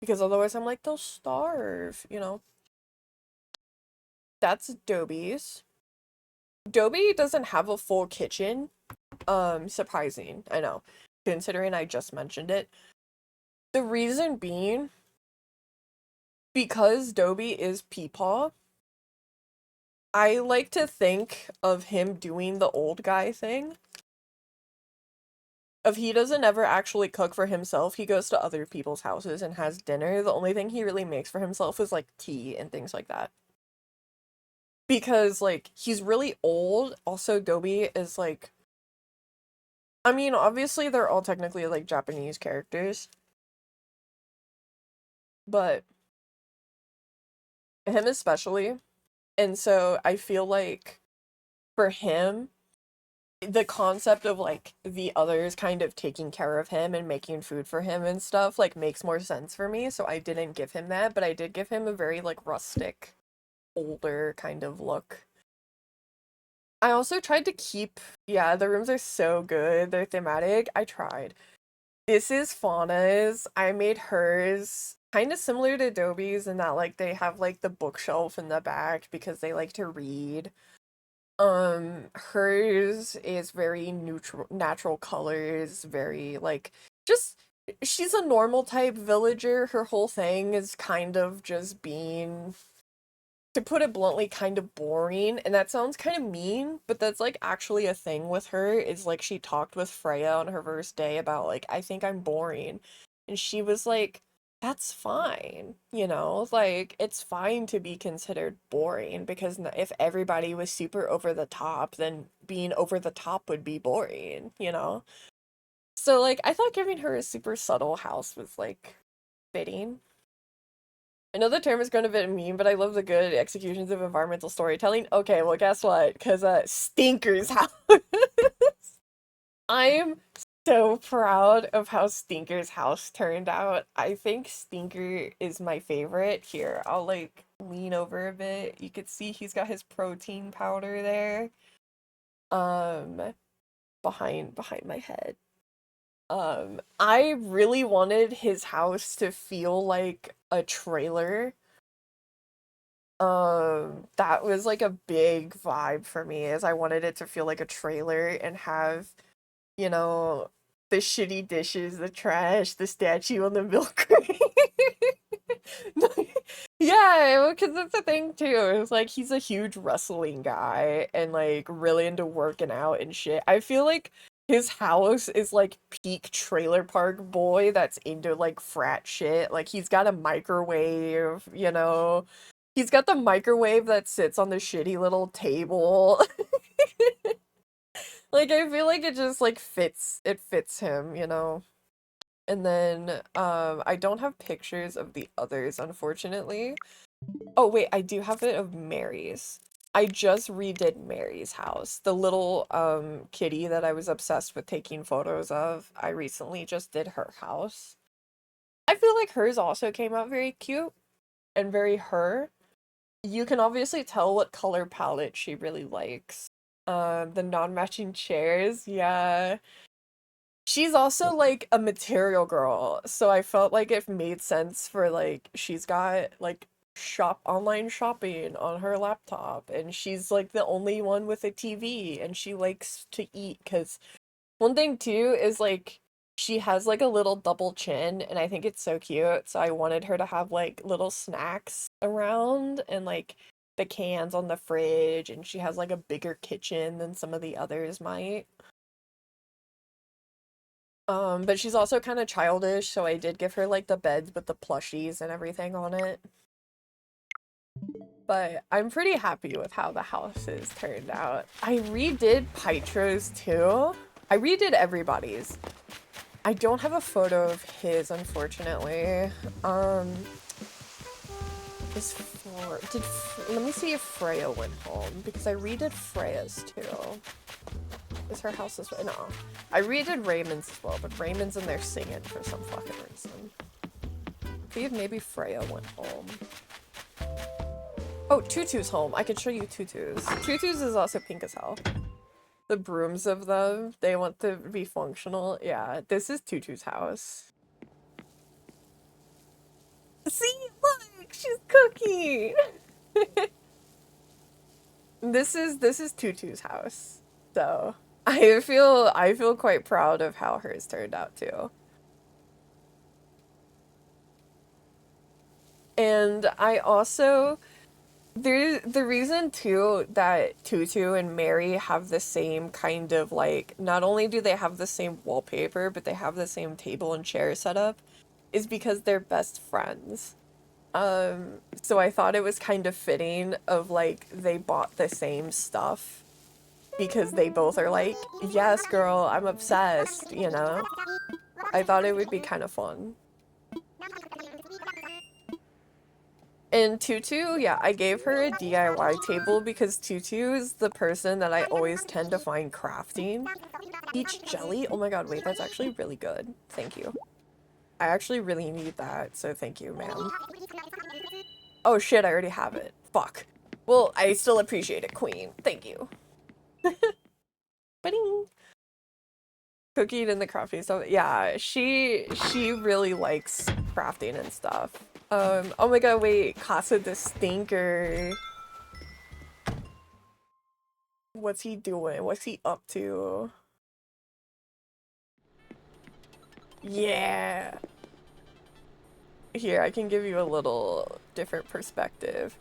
because otherwise I'm like they'll starve, you know. That's Dobie's. Dobie doesn't have a full kitchen. Surprising, I know, considering I just mentioned it. The reason being because Dobie is Peepaw, I like to think of him doing the old guy thing. If he doesn't ever actually cook for himself, he goes to other people's houses and has dinner. The only thing he really makes for himself is like tea and things like that. Because like he's really old. Also, Dobie is like I mean, obviously they're all technically like Japanese characters, but him especially. And so I feel like for him, the concept of like the others kind of taking care of him and making food for him and stuff like makes more sense for me. So I didn't give him that, but I did give him a very like rustic, older kind of look. I also tried to keep, yeah, the rooms are so good. They're thematic. I tried. This is Fauna's. I made hers kind of similar to Dobie's in that like they have like the bookshelf in the back because they like to read. Hers is very neutral, natural colors, very like just she's a normal type villager. Her whole thing is kind of just being, to put it bluntly, kind of boring. And that sounds kind of mean, but that's like actually a thing with her. Is like she talked with Freya on her first day about like, I think I'm boring. And she was like, that's fine. You know, like it's fine to be considered boring because if everybody was super over the top, then being over the top would be boring, you know? So like I thought giving her a super subtle house was like fitting. I know the term is going to be mean, but I love the good executions of environmental storytelling. Okay, well, guess what? Because Stinker's house. I'm so proud of how Stinker's house turned out. I think Stinker is my favorite. Here, I'll like lean over a bit. You could see he's got his protein powder there. Um, behind my head. I really wanted his house to feel like a trailer. That was like a big vibe for me, as I wanted it to feel like a trailer and have, you know, the shitty dishes, the trash, the statue on the milk crate. Yeah, because that's the thing too. It's like he's a huge wrestling guy and like really into working out and shit. I feel like his house is like peak trailer park boy that's into like frat shit. Like he's got a microwave, you know. He's got the microwave that sits on the shitty little table. Like, I feel like it just, like, it fits him, you know? And then, I don't have pictures of the others, unfortunately. Oh, wait, I do have it of Mary's. I just redid Mary's house. The little, kitty that I was obsessed with taking photos of. I recently just did her house. I feel like hers also came out very cute and very her. You can obviously tell what color palette she really likes. The non-matching chairs, yeah. She's also like a material girl, so I felt like it made sense for like she's got like online shopping on her laptop, and she's like the only one with a TV, and she likes to eat because one thing too is like she has like a little double chin, and I think it's so cute. So I wanted her to have like little snacks around and like the cans on the fridge, and she has like a bigger kitchen than some of the others might. But she's also kind of childish, so I did give her like the beds with the plushies and everything on it. But I'm pretty happy with how the house is turned out. I redid Pietro's too. I redid everybody's. I don't have a photo of his, unfortunately. Let me see if Freya went home, because I redid Freya's too. Is her house this way? No. I redid Raymond's as well, but Raymond's in there singing for some fucking reason. See if maybe Freya went home. Oh, Tutu's home. I could show you Tutu's. Tutu's is also pink as hell. The brooms of them, they want to be functional. Yeah, this is Tutu's house. See? Look! She's cooking! This is Tutu's house. So I feel quite proud of how hers turned out too. And I also the reason too that Tutu and Mary have the same kind of like, not only do they have the same wallpaper, but they have the same table and chair setup, is because they're best friends. So I thought it was kind of fitting of like they bought the same stuff because they both are like, yes, girl, I'm obsessed, you know? I thought it would be kind of fun. And Tutu, yeah, I gave her a DIY table because Tutu is the person that I always tend to find crafting. Peach jelly? Oh my god, wait, that's actually really good. Thank you. I actually really need that, so thank you, ma'am. Oh shit, I already have it. Fuck. Well, I still appreciate it, queen. Thank you. Ba-ding. Cooking and the crafting stuff. Yeah, she really likes crafting and stuff. Oh my god, wait, Casa the Stinker. What's he doing? What's he up to? Yeah. Here, I can give you a little different perspective.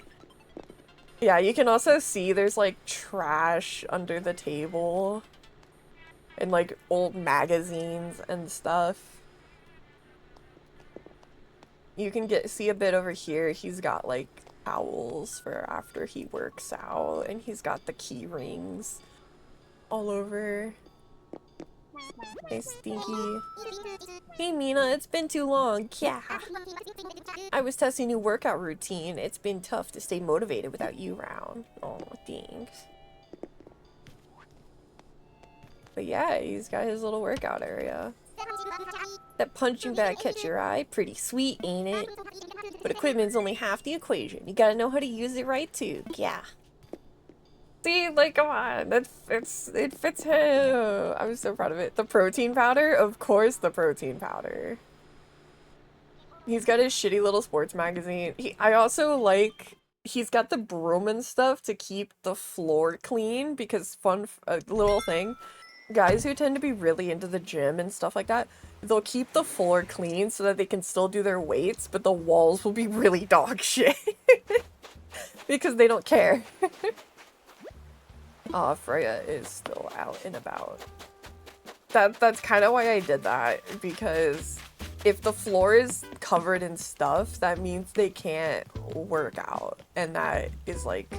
Yeah, you can also see there's like trash under the table. And like old magazines and stuff. You can see a bit over here. He's got like towels for after he works out, and he's got the key rings all over. Hey, Stinky. Hey, Mina, it's been too long. Yeah. I was testing new workout routine. It's been tough to stay motivated without you around. Oh, thanks. But yeah, he's got his little workout area. That punching bag catch your eye? Pretty sweet, ain't it? But equipment's only half the equation. You gotta know how to use it right, too. Yeah. See, like, come on. It fits him. I'm so proud of it. The protein powder? Of course the protein powder. He's got his shitty little sports magazine. I also like... He's got the broom and stuff to keep the floor clean, because little thing. Guys who tend to be really into the gym and stuff like that, they'll keep the floor clean so that they can still do their weights, but the walls will be really dog shit. Because they don't care. Aw, Freya is still out and about. That's kind of why I did that, because if the floor is covered in stuff, that means they can't work out, and that is like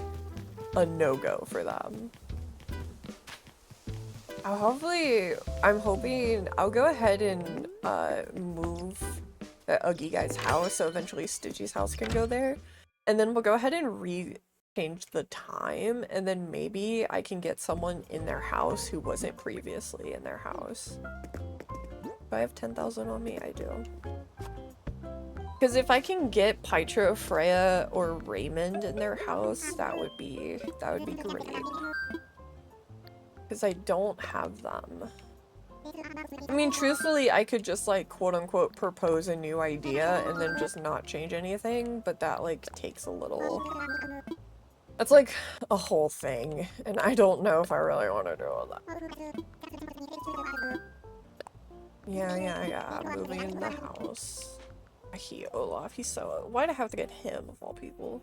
a no-go for them. I'm hoping I'll go ahead and move the Uggy guy's house, so eventually Stitchy's house can go there. And then we'll go ahead and change the time, and then maybe I can get someone in their house who wasn't previously in their house. Do I have 10,000 on me? I do. Because if I can get Pytro, Freya, or Raymond in their house, that would be great. Because I don't have them. I mean, truthfully, I could just, like, quote-unquote propose a new idea and then just not change anything, but that, like, takes a little... That's, like, a whole thing, and I don't know if I really want to do all that. Yeah, moving in the house. I hate Olaf, he's so... Why'd I have to get him, of all people?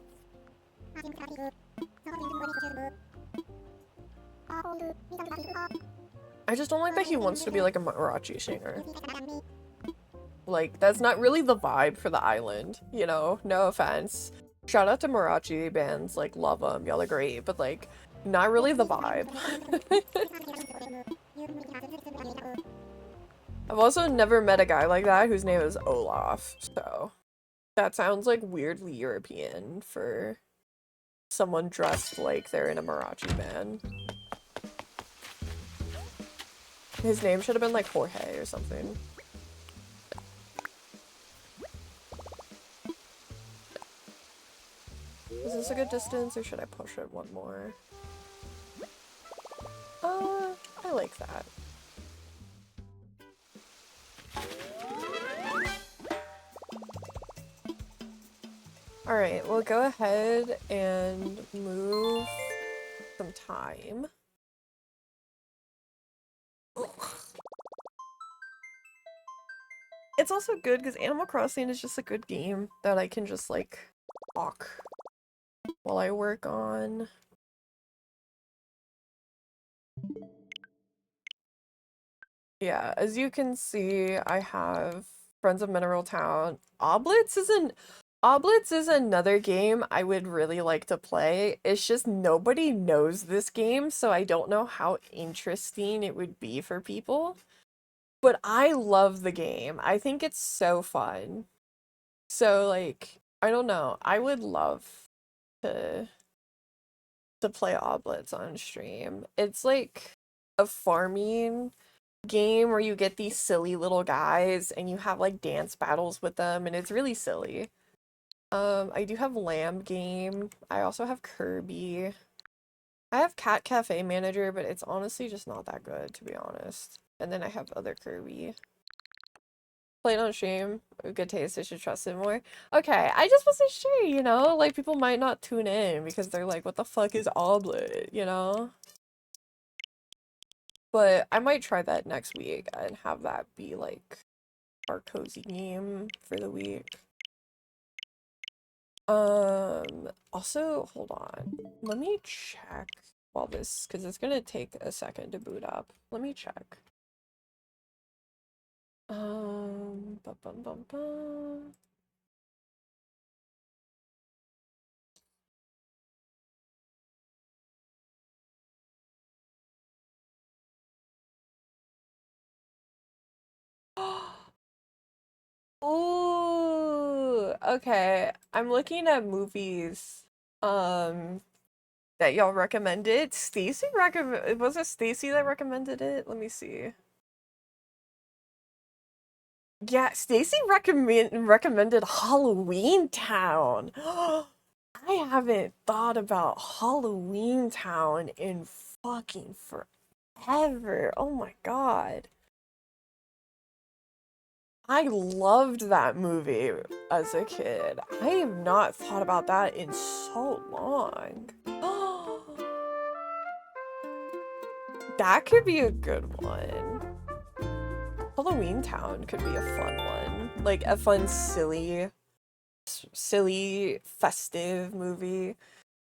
I just don't like that he wants to be like a Marachi singer. Like, that's not really the vibe for the island, you know? No offense. Shout out to Marachi bands, like, love them, y'all are great, but like, not really the vibe. I've also never met a guy like that whose name is Olaf, so that sounds like weirdly European for someone dressed like they're in a Marachi band. His name should have been like Jorge or something. Is this a good distance or should I push it one more? I like that. Alright, we'll go ahead and move some time. It's also good because Animal Crossing is just a good game that I can just like talk while I work on. Yeah, as you can see, I have Friends of Mineral Town. Oblitz is another game I would really like to play. It's just nobody knows this game, so I don't know how interesting it would be for people. But I love the game. I think it's so fun. So like, I don't know. I would love to play Oblitz on stream. It's like a farming game where you get these silly little guys and you have like dance battles with them and it's really silly. I do have Lamb Game. I also have Kirby. I have Cat Cafe Manager, but it's honestly just not that good, to be honest. And then I have other Kirby. Played on stream. Good taste, I should trust it more. Okay, I just wasn't sure, you know? Like, people might not tune in because they're like, what the fuck is Oblit, you know? But I might try that next week and have that be, like, our cozy game for the week. Also, hold on. Let me check while this, because it's gonna take a second to boot up. Let me check. Bum, bum, bum, bum. Ooh, okay. I'm looking at movies that y'all recommended. Stacy recommend was it Stacy that recommended it? Let me see. Yeah, Stacy recommended Halloween Town. I haven't thought about Halloween Town in fucking forever. Oh my god. I loved that movie as a kid. I have not thought about that in so long. That could be a good one. Halloween Town could be a fun one. Like a fun, silly, festive movie.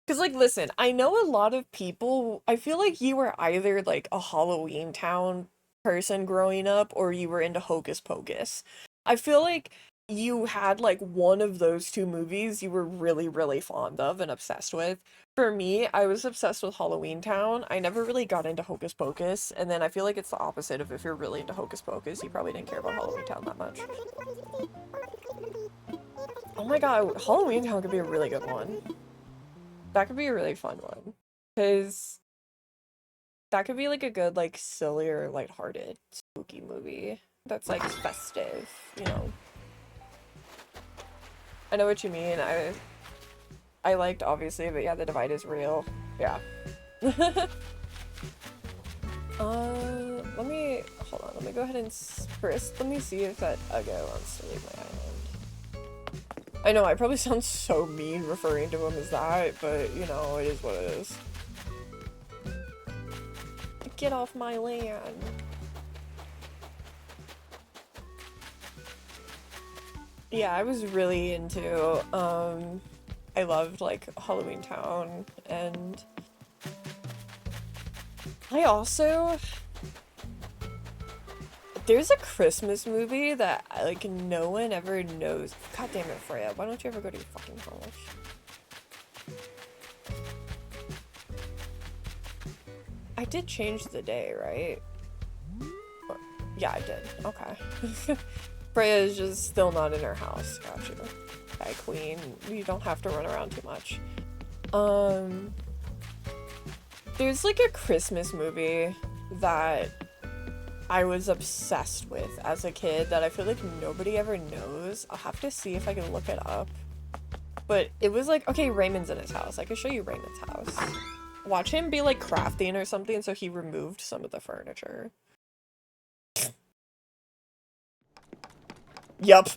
Because, like, listen, I know a lot of people, I feel like you were either, like, a Halloween Town person growing up or you were into Hocus Pocus. I feel like you had like one of those two movies you were really, really fond of and obsessed with. For me, I was obsessed with Halloween Town. I never really got into Hocus Pocus, and then I feel like it's the opposite of if you're really into Hocus Pocus, you probably didn't care about Halloween Town that much. Oh my god, Halloween Town could be a really good one. That could be a really fun one. Because that could be like a good, like, sillier, lighthearted, spooky movie that's like festive, you know. I know what you mean. I liked obviously, but yeah, the divide is real. Yeah. Let me hold on. Let me go ahead and first let me see if that Uggo wants to leave my island. I know I probably sound so mean referring to him as that, but you know, it is what it is. Get off my land. Yeah, I was really into I loved like Halloween Town, and I also there's a Christmas movie that like no one ever knows. God damn it, Freya, why don't you ever go to your fucking college? I did change the day, right? Yeah, I did. Okay. Freya is just still not in her house. Got you. Okay, queen. You don't have to run around too much. There's like a Christmas movie that I was obsessed with as a kid that I feel like nobody ever knows. I'll have to see if I can look it up. But it was like, okay, Raymond's in his house. I can show you Raymond's house. Watch him be like crafting or something, so he removed some of the furniture. Yup.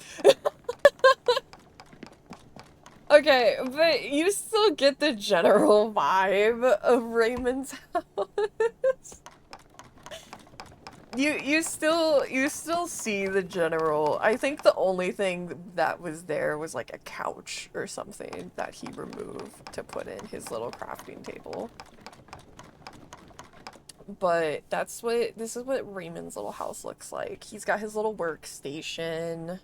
Okay, but you still get the general vibe of Raymond's house. You still see the general. I think the only thing that was there was like a couch or something that he removed to put in his little crafting table. But this is what Raymond's little house looks like. He's got his little workstation.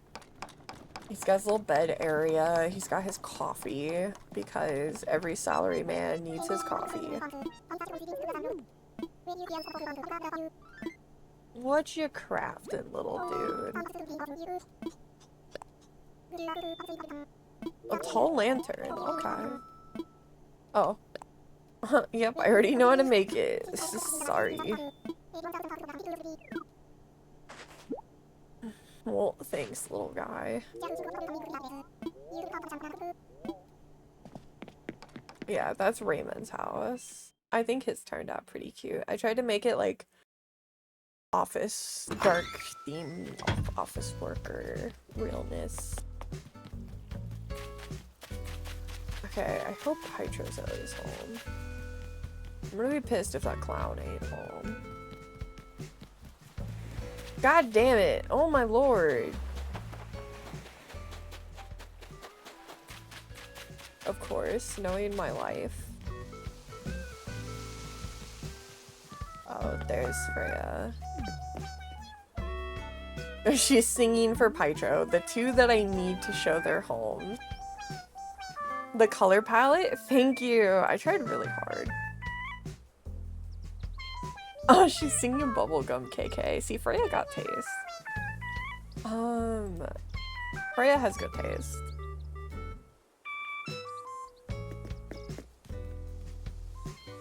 He's got his little bed area. He's got his coffee because every salary man needs his coffee. What you crafting, little dude? A tall lantern, okay. Oh. Yep, I already know how to make it. Sorry. Well, thanks, little guy. Yeah, that's Raymond's house. I think his turned out pretty cute. I tried to make it like office, dark theme, office worker realness. Okay, I hope Hytro's always home. I'm gonna be pissed if that clown ain't home. God damn it! Oh my lord! Of course, knowing my life. Oh, there's Freya. She's singing for Pytro, the two that I need to show their home. The color palette? Thank you! I tried really hard. Oh, she's singing Bubblegum KK. See, Freya got taste. Freya has good taste.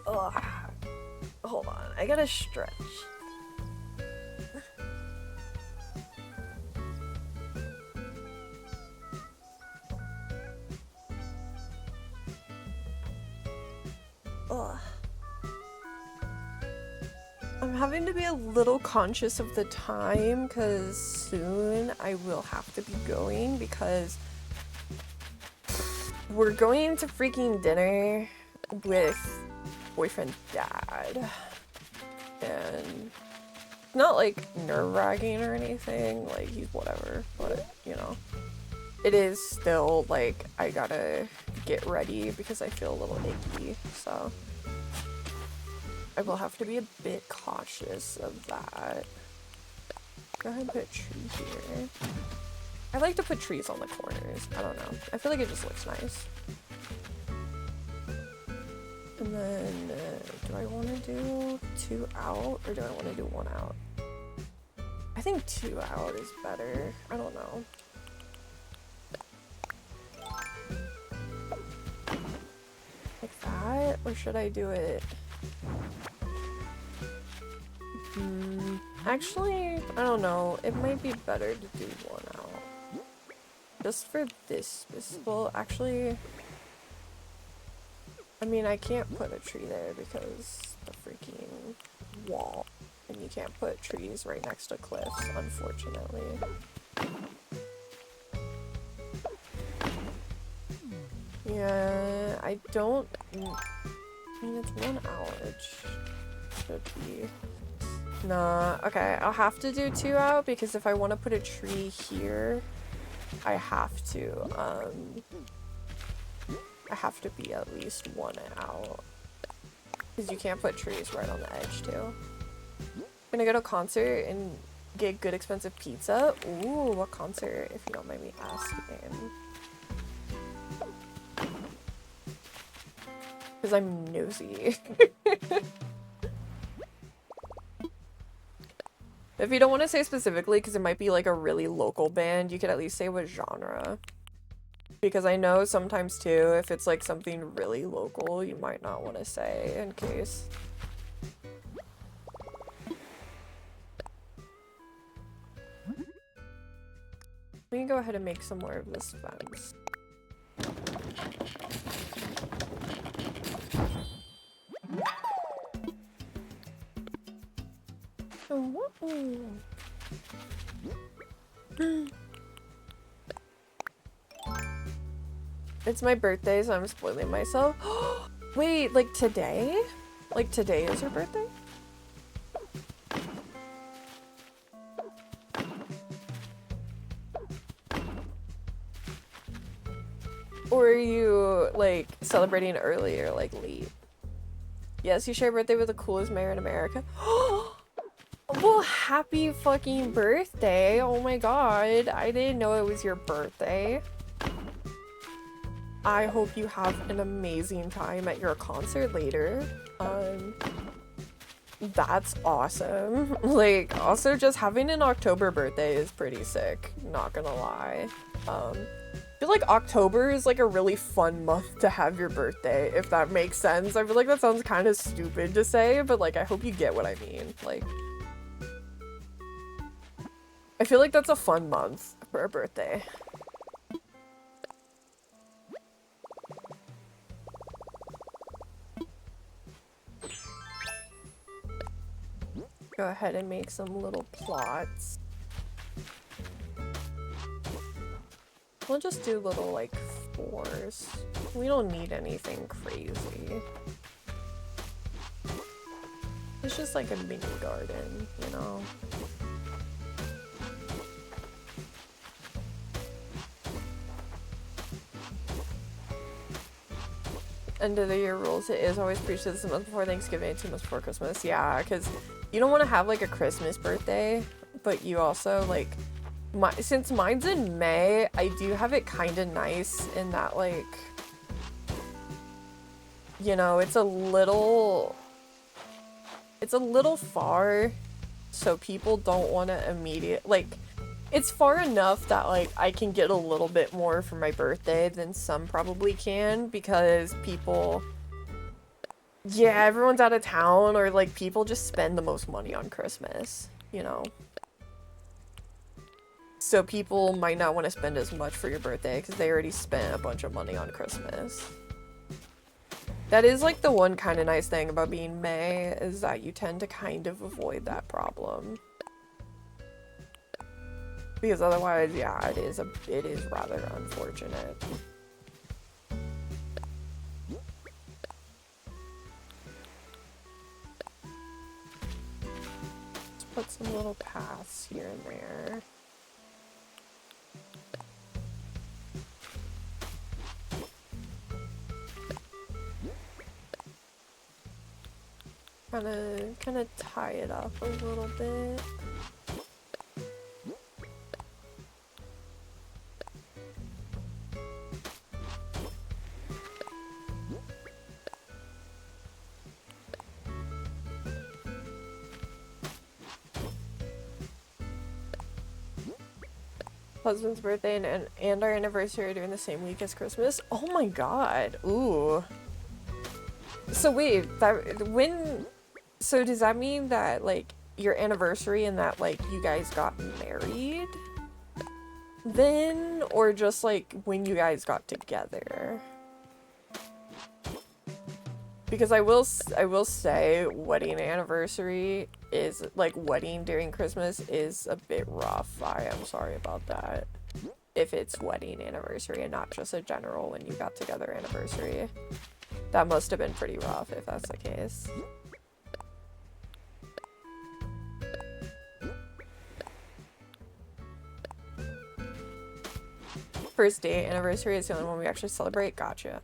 Ugh. Hold on, I gotta stretch. Ugh. I'm having to be a little conscious of the time because soon I will have to be going because we're going to freaking dinner with boyfriend dad. And not like nerve-wracking or anything, like he's whatever, but you know. It is still like I gotta get ready because I feel a little icky, so I will have to be a bit cautious of that. Go ahead and put a tree here. I like to put trees on the corners. I don't know. I feel like it just looks nice. And then, do I want to do 2 out or do I want to do 1 out? I think 2 out is better. I don't know. Like that? Or should I do it? Actually, I don't know. It might be better to do 1 out. Just for this visible. Actually, I mean, I can't put a tree there because the freaking wall. And you can't put trees right next to cliffs, unfortunately. Yeah, I don't... I mean, it's 1 out. It should be... Nah, okay, I'll have to do 2 out because if I want to put a tree here, I have to be at least 1 out. Because you can't put trees right on the edge, too. I'm gonna go to a concert and get good expensive pizza. Ooh, what concert, if you don't mind me asking? Because I'm nosy. If you don't want to say specifically, because it might be like a really local band, you could at least say what genre. Because I know sometimes too, if it's like something really local, you might not want to say in case. Let me go ahead and make some more of this fence. It's my birthday, so I'm spoiling myself. Wait, like today? Like today is your birthday? Or are you like celebrating early or like late? Yes, you share a birthday with the coolest mayor in America. Well, happy fucking birthday. Oh my god. I didn't know it was your birthday. I hope you have an amazing time at your concert later. That's awesome. Like, also just having an October birthday is pretty sick, not gonna lie. I feel like October is like a really fun month to have your birthday, if that makes sense. I feel like that sounds kind of stupid to say, but like I hope you get what I mean. Like, I feel like that's a fun month for a birthday. Go ahead and make some little plots. We'll just do little like 4s. We don't need anything crazy. It's just like a mini garden, you know? End of the year rules. It is always preached this month before Thanksgiving, 2 months before Christmas. Yeah, because you don't want to have like a Christmas birthday, but you also like, since mine's in May, I do have it kind of nice in that like, you know, it's a little far, so people don't want to like, it's far enough that like I can get a little bit more for my birthday than some probably can, because people, yeah, everyone's out of town, or like people just spend the most money on Christmas, you know? So people might not want to spend as much for your birthday because they already spent a bunch of money on Christmas. That is like the one kind of nice thing about being May, is that you tend to kind of avoid that problem. Because otherwise, yeah, it is rather unfortunate. Let's put some little paths here and there. Kind of tie it up a little bit. husband's birthday and our anniversary are during the same week as Christmas. Oh my god. Ooh. So wait, so does that mean that, like, your anniversary and that, like, you guys got married then? Or just, like, when you guys got together? Because I will say wedding anniversary is, like, wedding during Christmas is a bit rough. I am sorry about that. If it's wedding anniversary and not just a general when you got together anniversary. That must have been pretty rough if that's the case. First date anniversary is the only one we actually celebrate. Gotcha.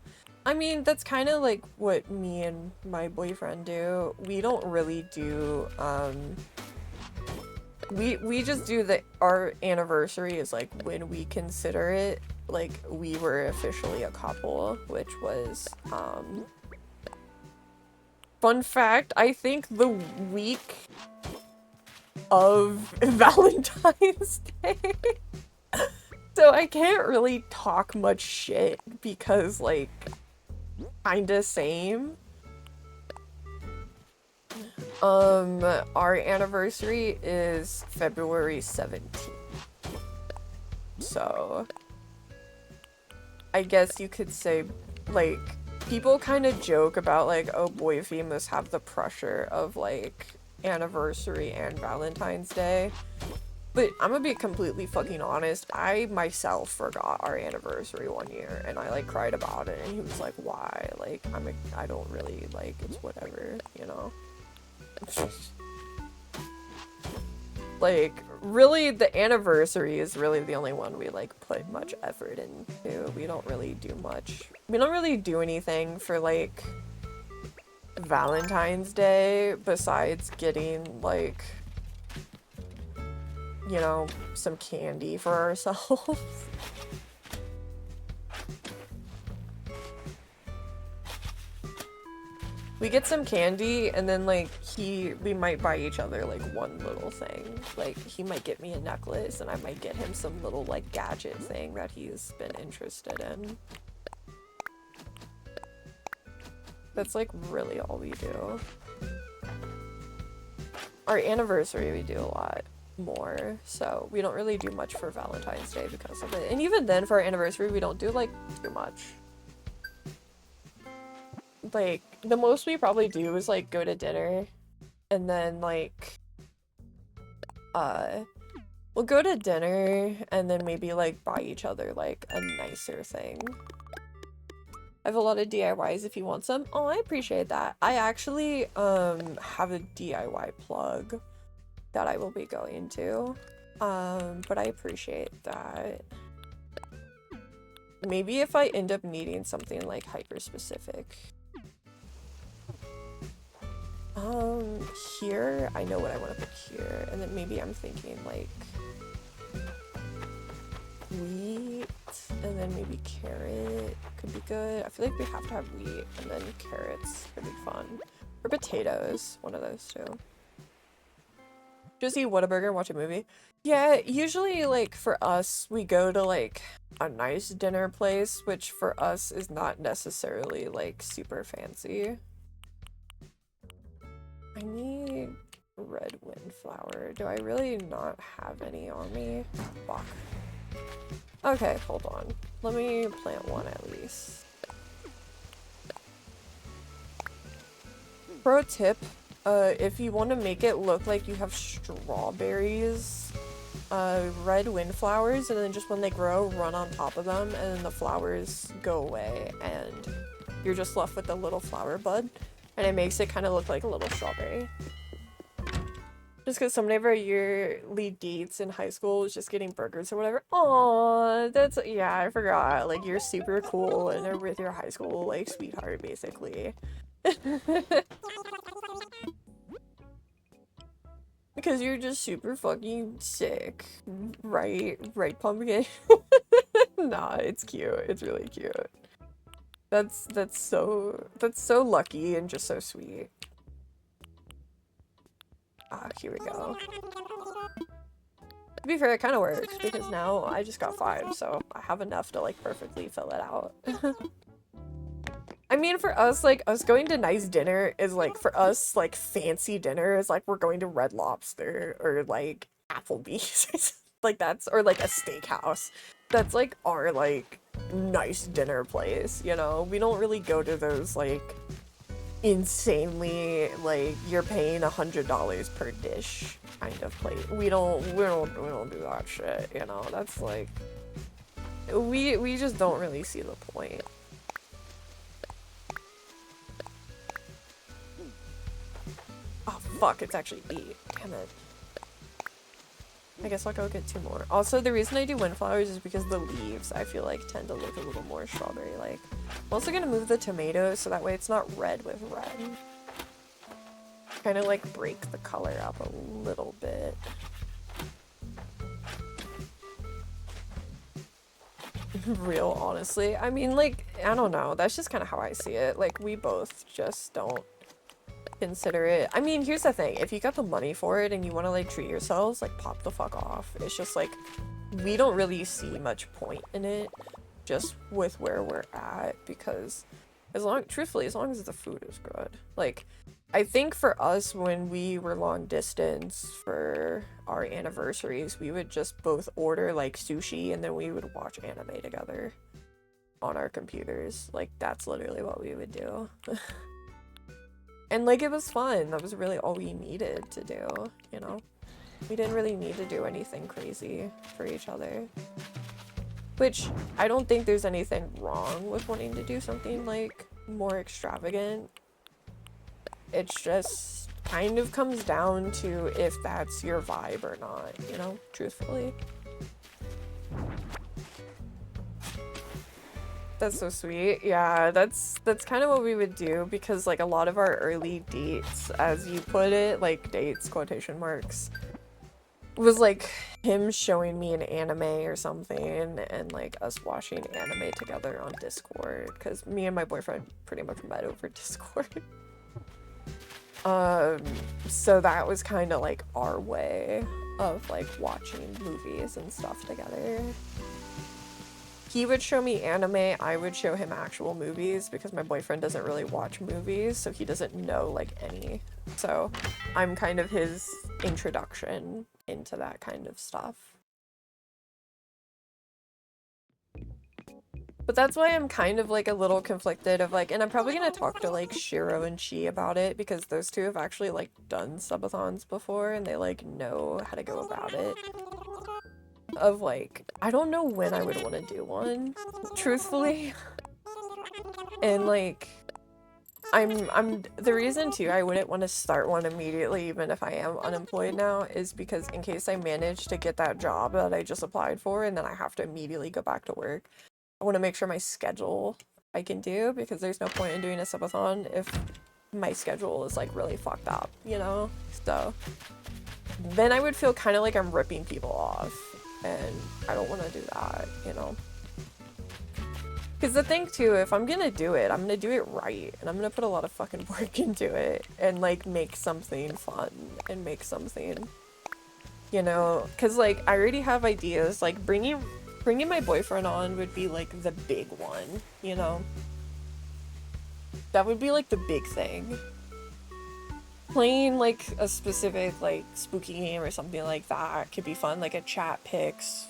I mean, that's kind of like what me and my boyfriend do. We don't really do, we just do our anniversary is like when we consider it, like, we were officially a couple, which was, fun fact, I think the week of Valentine's Day. So I can't really talk much shit because, like, kinda same. Our anniversary is February 17th. So I guess you could say, like, people kind of joke about, like, oh, boyfie must have the pressure of, like, anniversary and Valentine's Day. But I'm gonna be completely fucking honest, I myself forgot our anniversary one year, and I, like, cried about it, and he was like, why? Like, I don't really, like, it's whatever, you know? Like, really, the anniversary is really the only one we, like, put much effort into. We don't really do much. We don't really do anything for, like, Valentine's Day besides getting, like, you know, some candy for ourselves. We get some candy, and then, like, we might buy each other, like, one little thing. Like, he might get me a necklace, and I might get him some little, like, gadget thing that he's been interested in. That's, like, really all we do. Our anniversary, we do a lot more, so we don't really do much for Valentine's Day because of it. And even then, for our anniversary, we don't do, like, too much. Like, the most we probably do is, like, go to dinner, and then, like, we'll go to dinner, and then maybe, like, buy each other, like, a nicer thing. I have a lot of DIYs if you want some. Oh, I appreciate that. I actually, have a DIY plug that I will be going to, but I appreciate that. Maybe if I end up needing something, like, hyper-specific. Here, I know what I want to put here, and then maybe I'm thinking, like, wheat, and then maybe carrot could be good. I feel like we have to have wheat, and then carrots could be fun. Or potatoes, one of those two. Just eat Whataburger and watch a movie. Yeah, usually, like, for us, we go to, like, a nice dinner place, which for us is not necessarily, like, super fancy. I need red windflower. Do I really not have any on me? Fuck. Okay, hold on. Let me plant one at least. Pro tip, if you want to make it look like you have strawberries, red windflowers, and then just when they grow, run on top of them, and then the flowers go away, and you're just left with a little flower bud. And it makes it kind of look like a little strawberry. Just because some of our yearly dates in high school was just getting burgers or whatever. Aww, that's, yeah, I forgot. Like, you're super cool and they're with your high school, like, sweetheart, basically. Because you're just super fucking sick. Right, pumpkin? Nah, it's cute. It's really cute. That's so lucky and just so sweet. Ah, here we go. To be fair, it kind of works because now I just got 5, so I have enough to like perfectly fill it out. I mean, for us, like, us going to nice dinner is like, for us, like, fancy dinner is like we're going to Red Lobster or like Applebee's. Like, that's, or like a steakhouse. That's like our like nice dinner place, you know? We don't really go to those like insanely, like, you're paying $100 per dish kind of place. We don't do that shit, you know? That's like, we just don't really see the point. Oh fuck, it's actually 8. Damn it. I guess I'll go get 2 more. Also, the reason I do windflowers is because the leaves, I feel like, tend to look a little more strawberry-like. I'm also gonna move the tomatoes so that way it's not red with red. Kind of like break the color up a little bit. Real, honestly. I mean, like, I don't know. That's just kind of how I see it. Like, we both just don't consider it. I mean, here's the thing. If you got the money for it and you want to, like, treat yourselves, like, pop the fuck off. It's just, like, we don't really see much point in it just with where we're at because truthfully, as long as the food is good. Like, I think for us, when we were long distance for our anniversaries, we would just both order, like, sushi and then we would watch anime together on our computers. Like, that's literally what we would do. And, like, it was fun. That was really all we needed to do, you know? We didn't really need to do anything crazy for each other. Which, I don't think there's anything wrong with wanting to do something, like, more extravagant. It's just kind of comes down to if that's your vibe or not, you know? Truthfully. That's so sweet. Yeah, that's kind of what we would do because, like, a lot of our early dates, as you put it, like, dates, quotation marks, was, like, him showing me an anime or something and, like, us watching anime together on Discord because me and my boyfriend pretty much met over Discord. So that was kind of, like, our way of, like, watching movies and stuff together. He would show me anime, I would show him actual movies because my boyfriend doesn't really watch movies, so he doesn't know, like, any. So I'm kind of his introduction into that kind of stuff. But that's why I'm kind of, like, a little conflicted of, like, and I'm probably gonna talk to, like, Shiro and Chi about it because those two have actually, like, done subathons before and they, like, know how to go about it. Of, like, I don't know when I would want to do one, truthfully. And, like, the reason, too, I wouldn't want to start one immediately, even if I am unemployed now, is because in case I manage to get that job that I just applied for and then I have to immediately go back to work, I want to make sure my schedule I can do, because there's no point in doing a subathon if my schedule is, like, really fucked up, you know? So, then I would feel kind of like I'm ripping people off. And I don't want to do that, you know? Because the thing, too, if I'm gonna do it, I'm gonna do it right. And I'm gonna put a lot of fucking work into it. And, like, make something fun. And make something, you know? Because, like, I already have ideas. Like, bringing my boyfriend on would be, like, the big one, you know? That would be, like, the big thing. Playing, like, a specific, like, spooky game or something like that could be fun, like a chat picks.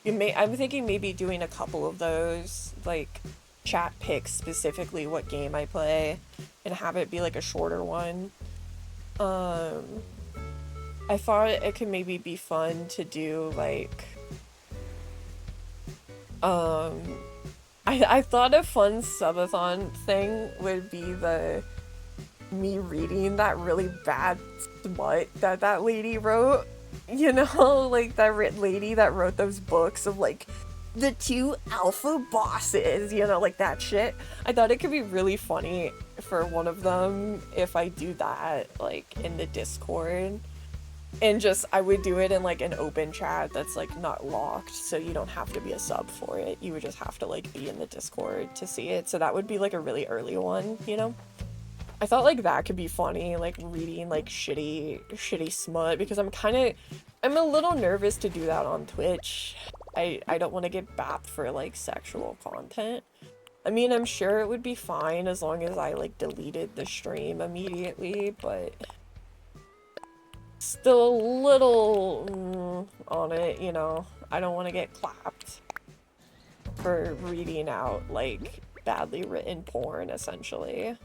I'm thinking maybe doing a couple of those, like, chat picks specifically what game I play, and have it be, like, a shorter one. I thought it could maybe be fun to do, like, I thought a fun subathon thing would be me reading that really bad smut that lady wrote, you know, like that lady that wrote those books of, like, the 2 alpha bosses, you know, like that shit. I thought it could be really funny for one of them if I do that, like, in the Discord, and just, I would do it in, like, an open chat that's, like, not locked, so you don't have to be a sub for it. You would just have to, like, be in the Discord to see it, so that would be, like, a really early one, you know? I thought like that could be funny, like reading like shitty smut, because I'm a little nervous to do that on Twitch. I don't want to get bapped for like sexual content. I mean, I'm sure it would be fine as long as I like deleted the stream immediately, but still a little on it, you know. I don't want to get clapped for reading out like badly written porn, essentially.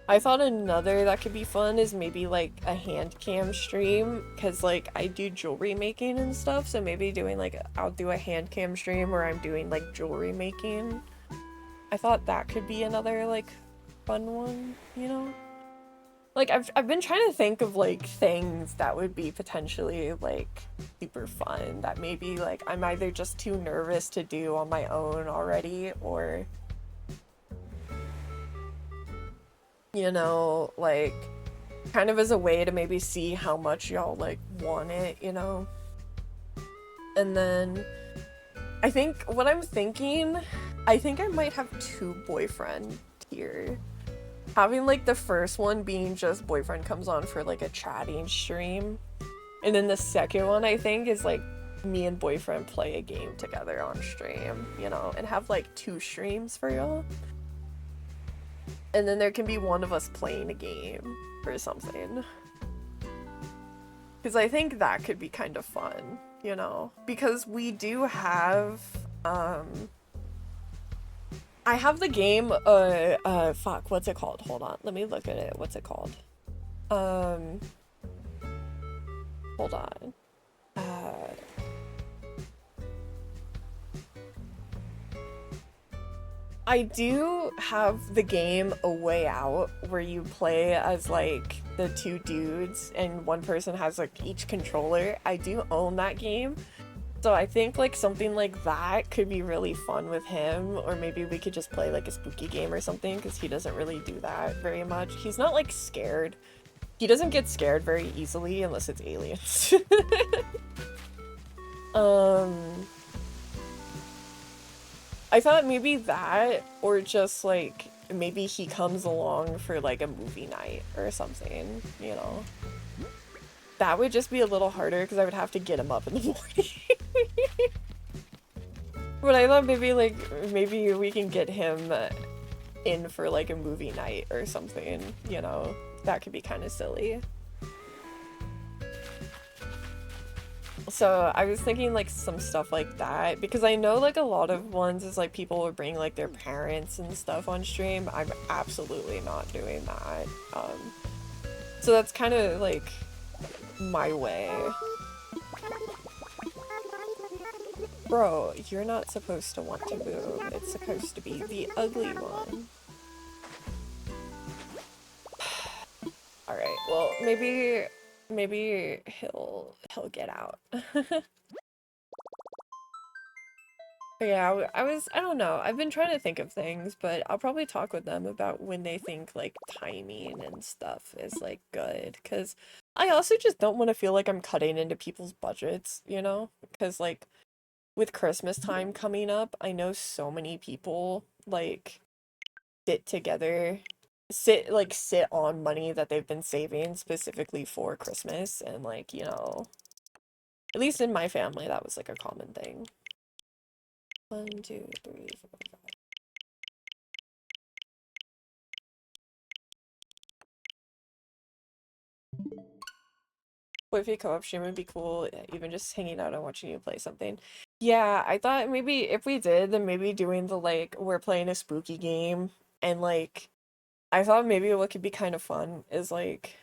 I thought another that could be fun is maybe like a hand cam stream, because like I do jewelry making and stuff, so maybe doing like I'll do a hand cam stream where I'm doing like jewelry making. I thought that could be another like fun one, you know? Like I've been trying to think of like things that would be potentially like super fun that maybe like I'm either just too nervous to do on my own already, or you know, like kind of as a way to maybe see how much y'all like want it, you know? And then I think what I'm thinking, I think I might have two boyfriend here. Having like the first one being just boyfriend comes on for like a chatting stream. And then the second one I think is like me and boyfriend play a game together on stream, you know, and have like two streams for y'all. And then there can be one of us playing a game or something. Because I think that could be kind of fun, you know? Because we do have, I have the game, fuck, what's it called? Hold on, let me look at it. What's it called? Hold on. I do have the game A Way Out, where you play as like the two dudes and one person has like each controller. I do own that game. So I think like something like that could be really fun with him, or maybe we could just play like a spooky game or something, because he doesn't really do that very much. He's not like scared. He doesn't get scared very easily unless it's aliens. I thought maybe that, or just like maybe he comes along for like a movie night or something, you know? That would just be a little harder because I would have to get him up in the morning. But I thought maybe we can get him in for like a movie night or something, you know? That could be kind of silly. So I was thinking like some stuff like that, because I know like a lot of ones is like people would bring like their parents and stuff on stream. I'm absolutely not doing that. So that's kind of like my way. Bro, you're not supposed to want to move. It's supposed to be the ugly one. Alright, well, maybe he'll get out. But yeah, I don't know. I've been trying to think of things, but I'll probably talk with them about when they think like timing and stuff is like good, because I also just don't want to feel like I'm cutting into people's budgets, you know? Because like with Christmas time coming up, I know so many people like sit together, sit on money that they've been saving specifically for Christmas, and like, you know, at least in my family that was like a common thing. 1, 2, 3, 4, 5. Wi-Fi co-op stream would be cool, even just hanging out and watching you play something. Yeah, I thought maybe if we did, then maybe doing the like, we're playing a spooky game, and like, I thought maybe what could be kind of fun is like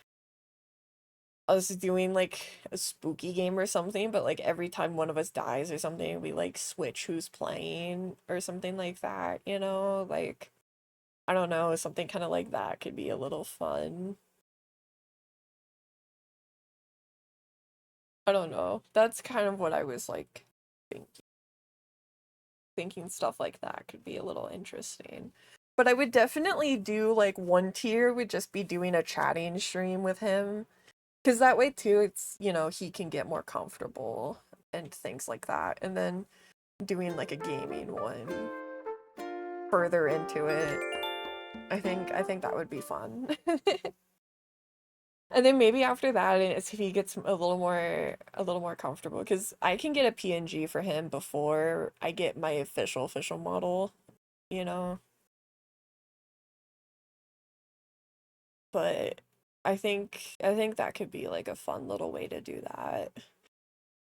us doing like a spooky game or something, but like every time one of us dies or something, we like switch who's playing or something like that, you know? Like, I don't know, something kind of like that could be a little fun. I don't know. That's kind of what I was like thinking stuff like that could be a little interesting. But I would definitely do like one tier would just be doing a chatting stream with him. Because that way too, it's, you know, he can get more comfortable and things like that. And then doing like a gaming one further into it. I think that would be fun. And then maybe after that, if he gets a little more comfortable, because I can get a PNG for him before I get my official model, you know. But I think that could be like a fun little way to do that.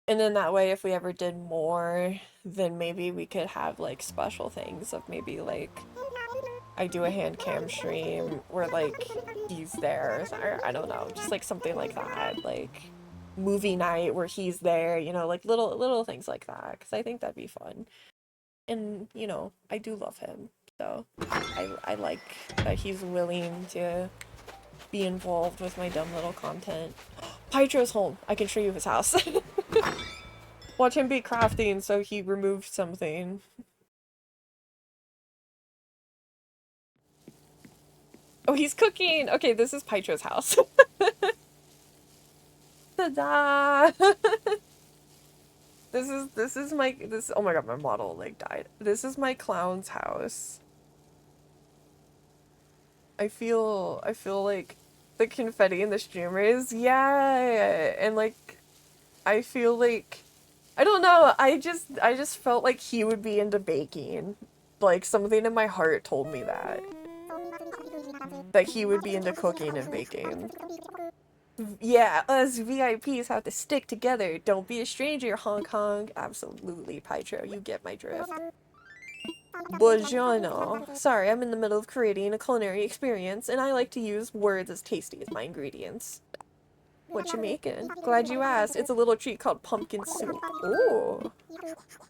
And then that way, if we ever did more, then maybe we could have like special things of maybe like I do a hand cam stream where like he's there, or I don't know, just like something like that, like movie night where he's there, you know, like little things like that, because I think that'd be fun. And you know, I do love him, so I like that he's willing to be involved with my dumb little content. Pietro's home. I can show you his house. Watch him be crafting, so he removed something. Oh, he's cooking! Okay, this is Pietro's house. Ta-da! This is my oh my god, my model like died. This is my clown's house. I feel like the confetti in the streamers, yeah, and like I feel like I don't know, I just felt like he would be into baking. Like something in my heart told me that he would be into cooking and baking. Yeah, us VIPs have to stick together. Don't be a stranger, Hong Kong. Absolutely, Pietro, you get my drift. Buongiorno. Sorry, I'm in the middle of creating a culinary experience, and I like to use words as tasty as my ingredients. What you making? Glad you asked. It's a little treat called pumpkin soup. Ooh.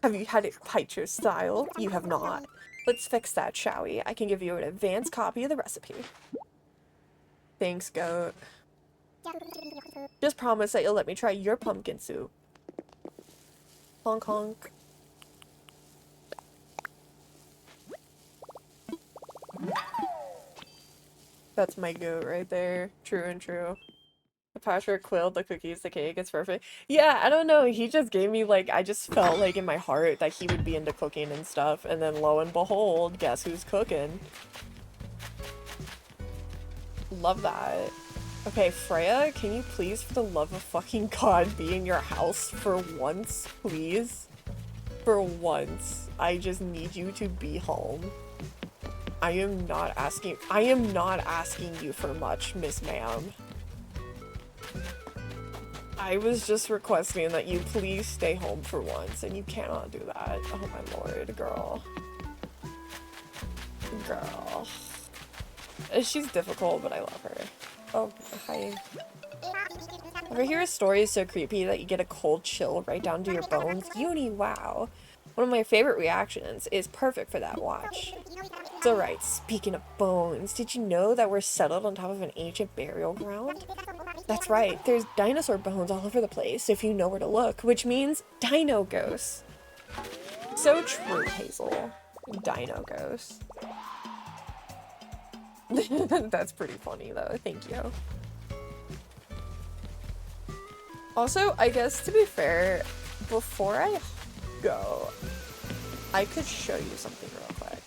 Have you had it Pietro style? You have not. Let's fix that, shall we? I can give you an advanced copy of the recipe. Thanks, goat. Just promise that you'll let me try your pumpkin soup. Honk honk. That's my goat right there. True and true. The Patrick quilled the cookies, the cake, it's perfect. Yeah, I don't know, he just gave me like, I just felt like in my heart that he would be into cooking and stuff, and then lo and behold, guess who's cooking? Love that. Okay, Freya, can you please, for the love of fucking God, be in your house for once, please? For once. I just need you to be home. I am not asking you for much, Miss Ma'am. I was just requesting that you please stay home for once, and you cannot do that. Oh my lord, girl. Girl. She's difficult, but I love her. Oh, hi. Ever hear a story so creepy that you get a cold chill right down to your bones? Uni, wow. One of my favorite reactions is perfect for that watch. It's alright, speaking of bones, did you know that we're settled on top of an ancient burial ground? That's right, there's dinosaur bones all over the place if you know where to look, which means dino ghosts. So true, Hazel. Dino ghosts. That's pretty funny though, thank you. Also, I guess to be fair, before I go, I could show you something real quick.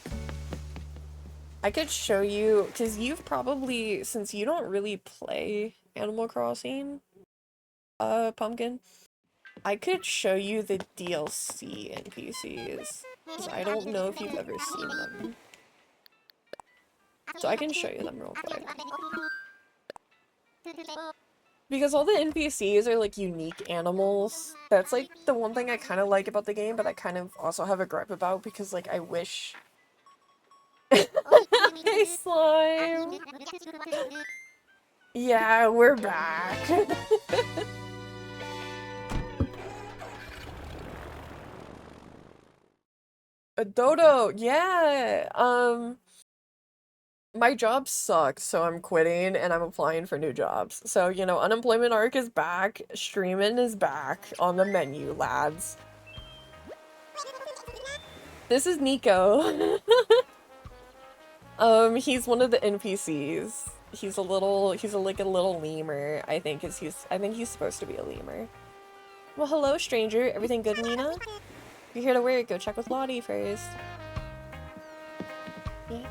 I could show you, because you've probably, since you don't really play Animal Crossing, Pumpkin, I could show you the DLC NPCs, because I don't know if you've ever seen them. So I can show you them real quick. Because all the NPCs are like unique animals. That's like the one thing I kind of like about the game, but I kind of also have a gripe about because like I wish... Hey slime! Yeah, we're back. A dodo, yeah! My job sucks, so I'm quitting and I'm applying for new jobs. So, you know, unemployment arc is back, streaming is back on the menu, lads. This is Nico. He's one of the NPCs. He's like a little lemur, I think he's supposed to be a lemur. Well, hello, stranger. Everything good, Mina? You're here to work. Go check with Lottie first. Yeah.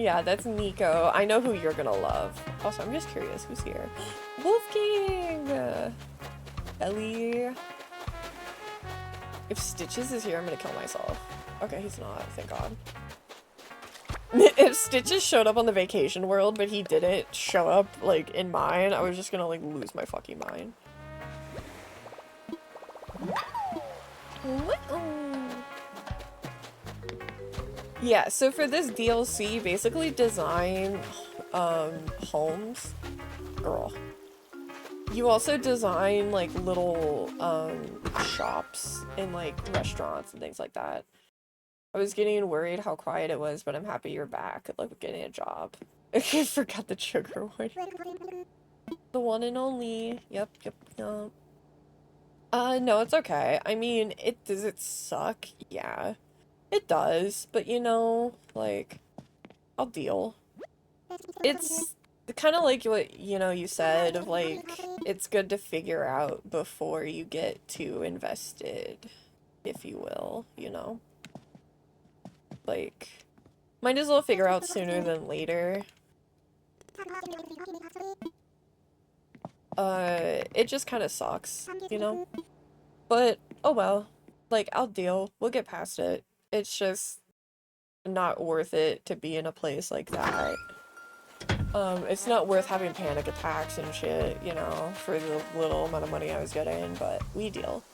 Yeah, that's Nico. I know who you're gonna love. Also, I'm just curious who's here. Wolf King! Ellie. If Stitches is here, I'm gonna kill myself. Okay, he's not, thank God. If Stitches showed up on the vacation world, but he didn't show up, like, in mine, I was just gonna, like, lose my fucking mind. Yeah, so for this DLC, basically design, homes. Girl. You also design, like, little, shops and, like, restaurants and things like that. I was getting worried how quiet it was, but I'm happy you're back. Good luck with getting a job. I forgot the sugar one. The one and only. Yep. No, it's okay. I mean, does it suck? Yeah. It does, but you know, like, I'll deal. It's kind of like what, you said of, like, it's good to figure out before you get too invested, if you will, Like, might as well figure out sooner than later. It just kind of sucks, But, oh well. Like, I'll deal. We'll get past it. It's just not worth it to be in a place like that. It's not worth having panic attacks and shit, for the little amount of money I was getting, but we deal.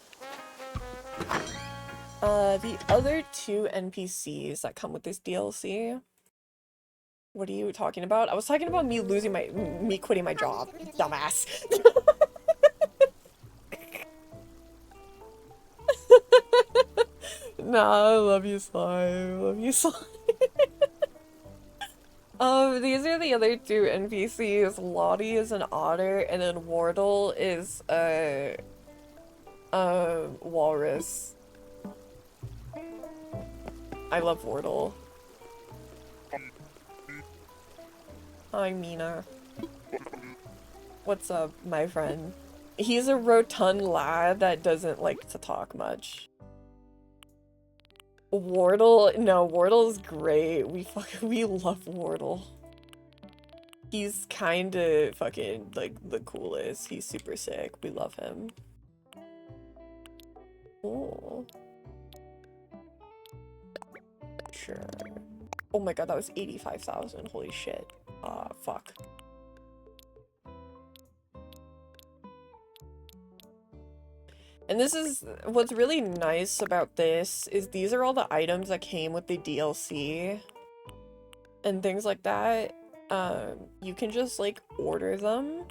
The other two NPCs that come with this DLC. What are you talking about? I was talking about me quitting my job, dumbass. Nah, I love you, Slime. Love you, Slime. These are the other two NPCs. Lottie is an otter, and then Wardle is a walrus. I love Wardle. Hi, Mina. What's up, my friend? He's a rotund lad that doesn't like to talk much. Wardle's great. We love Wardle. He's kinda fucking, like, the coolest. He's super sick. We love him. Oh. Sure. Oh my god, that was 85,000. Holy shit. Fuck. And this is what's really nice about this is these are all the items that came with the DLC and things like that. You can just, like, order them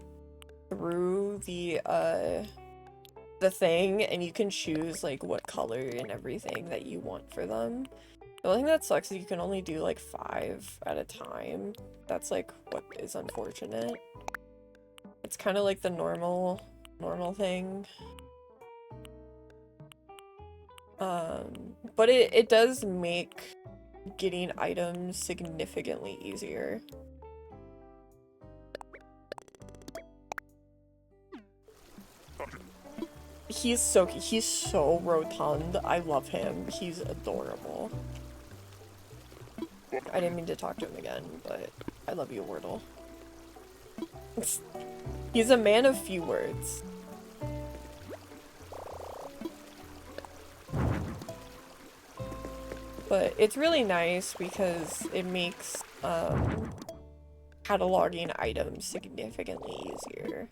through the thing, and you can choose, like, what color and everything that you want for them. The only thing that sucks is you can only do, like, 5 at a time. That's, like, what is unfortunate. It's kind of like the normal thing. But it does make getting items significantly easier. He's so rotund. I love him. He's adorable. I didn't mean to talk to him again, but I love you, Wordle. He's a man of few words. But it's really nice because it makes cataloging items significantly easier.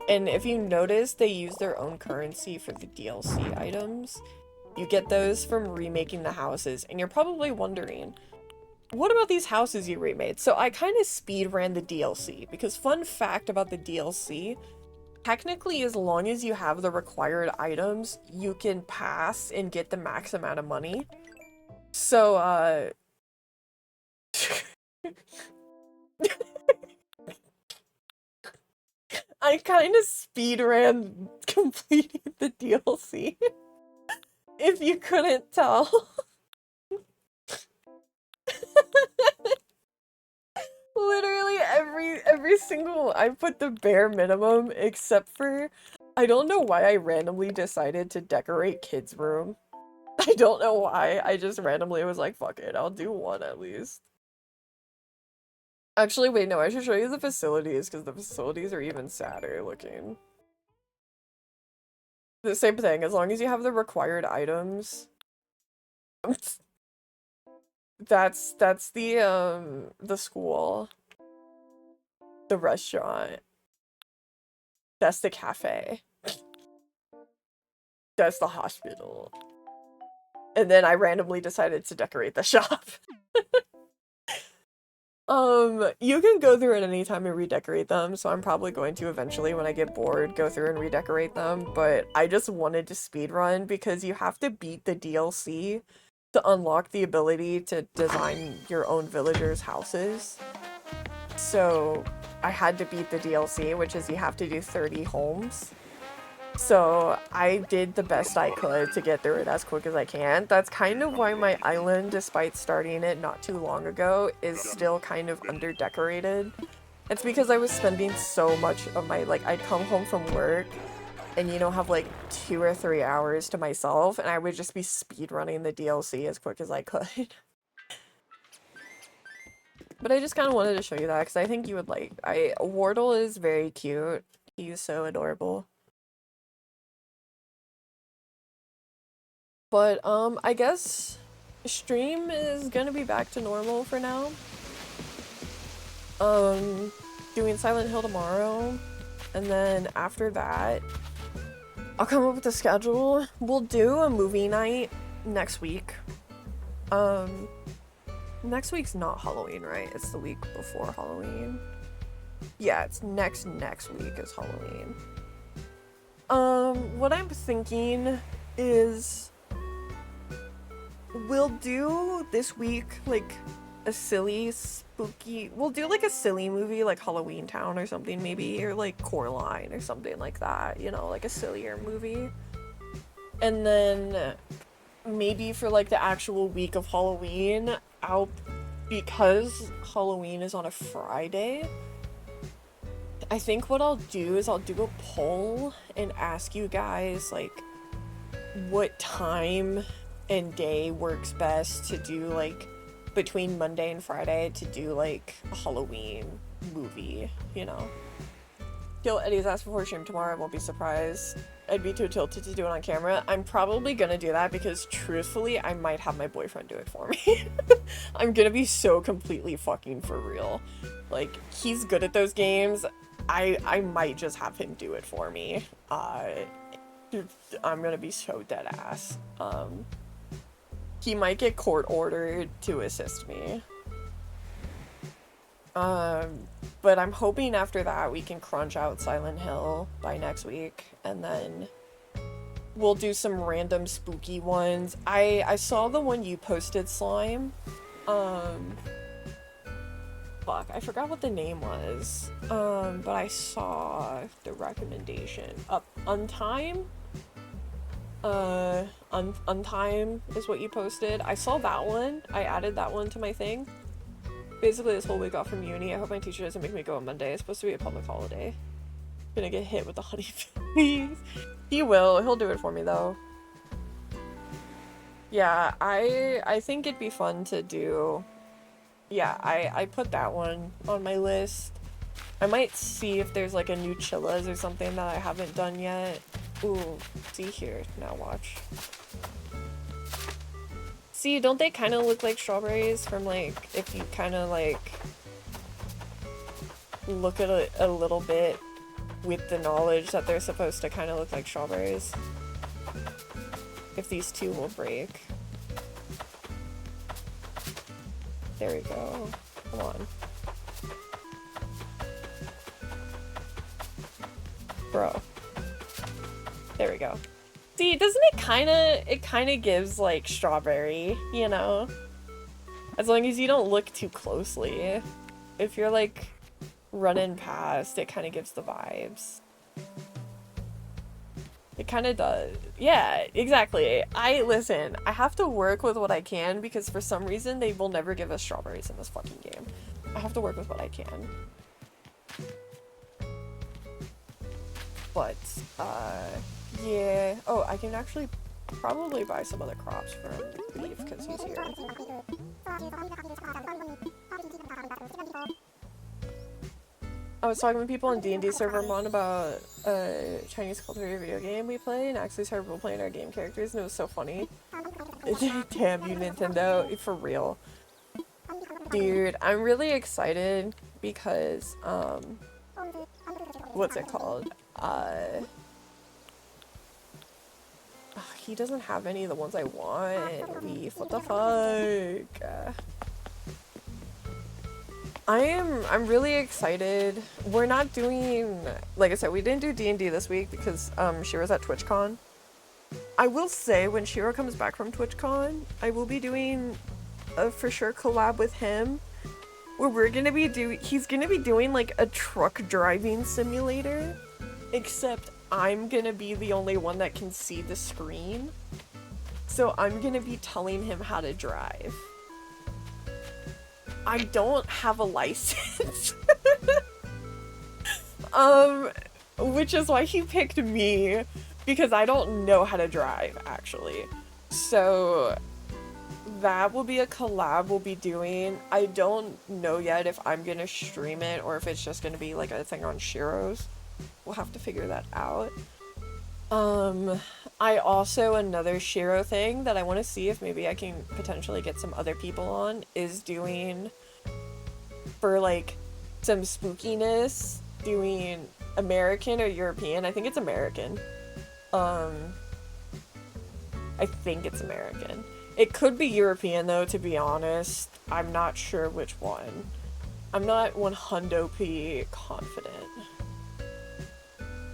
And if you notice, they use their own currency for the DLC items. You get those from remaking the houses, and you're probably wondering, what about these houses you remade? So I kind of speed ran the DLC, because fun fact about the DLC, technically as long as you have the required items, you can pass and get the max amount of money. So, I kind of speed ran completing the DLC. If you couldn't tell. Literally every single, I put the bare minimum except for, I don't know why I randomly decided to decorate kids' room. I I don't know why. I just randomly was like, fuck it, I'll do one at least. Actually, wait, no, I should show you the facilities because the facilities are even sadder looking. The same thing, as long as you have the required items. That's the school. The restaurant. That's the cafe. That's the hospital. And then I randomly decided to decorate the shop. You can go through at any time and redecorate them, so I'm probably going to eventually, when I get bored, go through and redecorate them, but I just wanted to speedrun because you have to beat the DLC to unlock the ability to design your own villagers' houses. So I had to beat the DLC, which is you have to do 30 homes. So I did the best I could to get through it as quick as I can. That's kind of why my island, despite starting it not too long ago, is still kind of under-decorated. It's because I was spending so much of my, like, I'd come home from work and, you know, have like 2 or 3 hours to myself, and I would just be speedrunning the DLC as quick as I could. But I just kind of wanted to show you that because I think you would like. Wardle is very cute. He's so adorable. But I guess stream is gonna be back to normal for now. Doing Silent Hill tomorrow, and then after that, I'll come up with a schedule. We'll do a movie night next week. Next week's not Halloween, right? It's the week before Halloween. Yeah, it's next week is Halloween. What I'm thinking is we'll do this week like a silly, spooky, we'll do like a silly movie like Halloween Town or something maybe, or like Coraline or something like that, you know, like a sillier movie. And then maybe for like the actual week of Halloween, because Halloween is on a Friday, I think what I'll do is I'll do a poll and ask you guys like what time and day works best to do like between Monday and Friday to do like a Halloween movie, you know. Kill Eddie's ass before stream tomorrow, I won't be surprised. I'd be too tilted to do it on camera. I'm probably gonna do that because truthfully, I might have my boyfriend do it for me. I'm gonna be so completely fucking for real. Like, he's good at those games. I might just have him do it for me. I'm gonna be so dead ass. He might get court ordered to assist me. But I'm hoping after that we can crunch out Silent Hill by next week, and then we'll do some random spooky ones. I saw the one you posted, Slime. Fuck, I forgot what the name was. But I saw the recommendation. Untime? Untime is what you posted. I saw that one. I added that one to my thing. Basically this whole week off from uni. I hope my teacher doesn't make me go on Monday. It's supposed to be a public holiday. Gonna get hit with the honeybees. He will. He'll do it for me though. Yeah, I think it'd be fun to do. Yeah, I put that one on my list. I might see if there's like a new Chillas or something that I haven't done yet. Ooh, see here. Now watch. See, don't they kind of look like strawberries from like, if you kind of like look at it a little bit with the knowledge that they're supposed to kind of look like strawberries? If these two will break. There we go. Come on. Bro. There we go. See, doesn't it kind of gives like strawberry, you know? As long as you don't look too closely. If you're like running past, it kind of gives the vibes. It kind of does. Yeah, exactly. Listen, I have to work with what I can because for some reason they will never give us strawberries in this fucking game. I have to work with what I can. But, yeah. Oh, I can actually probably buy some other crops for him to leave because he's here. I was talking to people on D&D server Mon about a Chinese culture video game we play, and actually started role-playing our game characters, and it was so funny. Damn you, Nintendo, for real. Dude, I'm really excited because, what's it called? He doesn't have any of the ones I want. Leaf, what the fuck? I'm really excited. We're not doing, like I said, we didn't do D&D this week because Shiro's at TwitchCon. I will say when Shiro comes back from TwitchCon, I will be doing a for sure collab with him where he's gonna be doing like a truck driving simulator, except I'm gonna be the only one that can see the screen. So I'm gonna be telling him how to drive. I don't have a license. Which is why he picked me, because I don't know how to drive, actually. So that will be a collab we'll be doing. I don't know yet if I'm gonna stream it or if it's just gonna be like a thing on Shiro's. We'll have to figure that out. I also, another Shiro thing that I want to see if maybe I can potentially get some other people on is doing, for like some spookiness, doing American or European. I think it's American. I think it's American. It could be European though, to be honest. I'm not sure which one. I'm not 100% confident.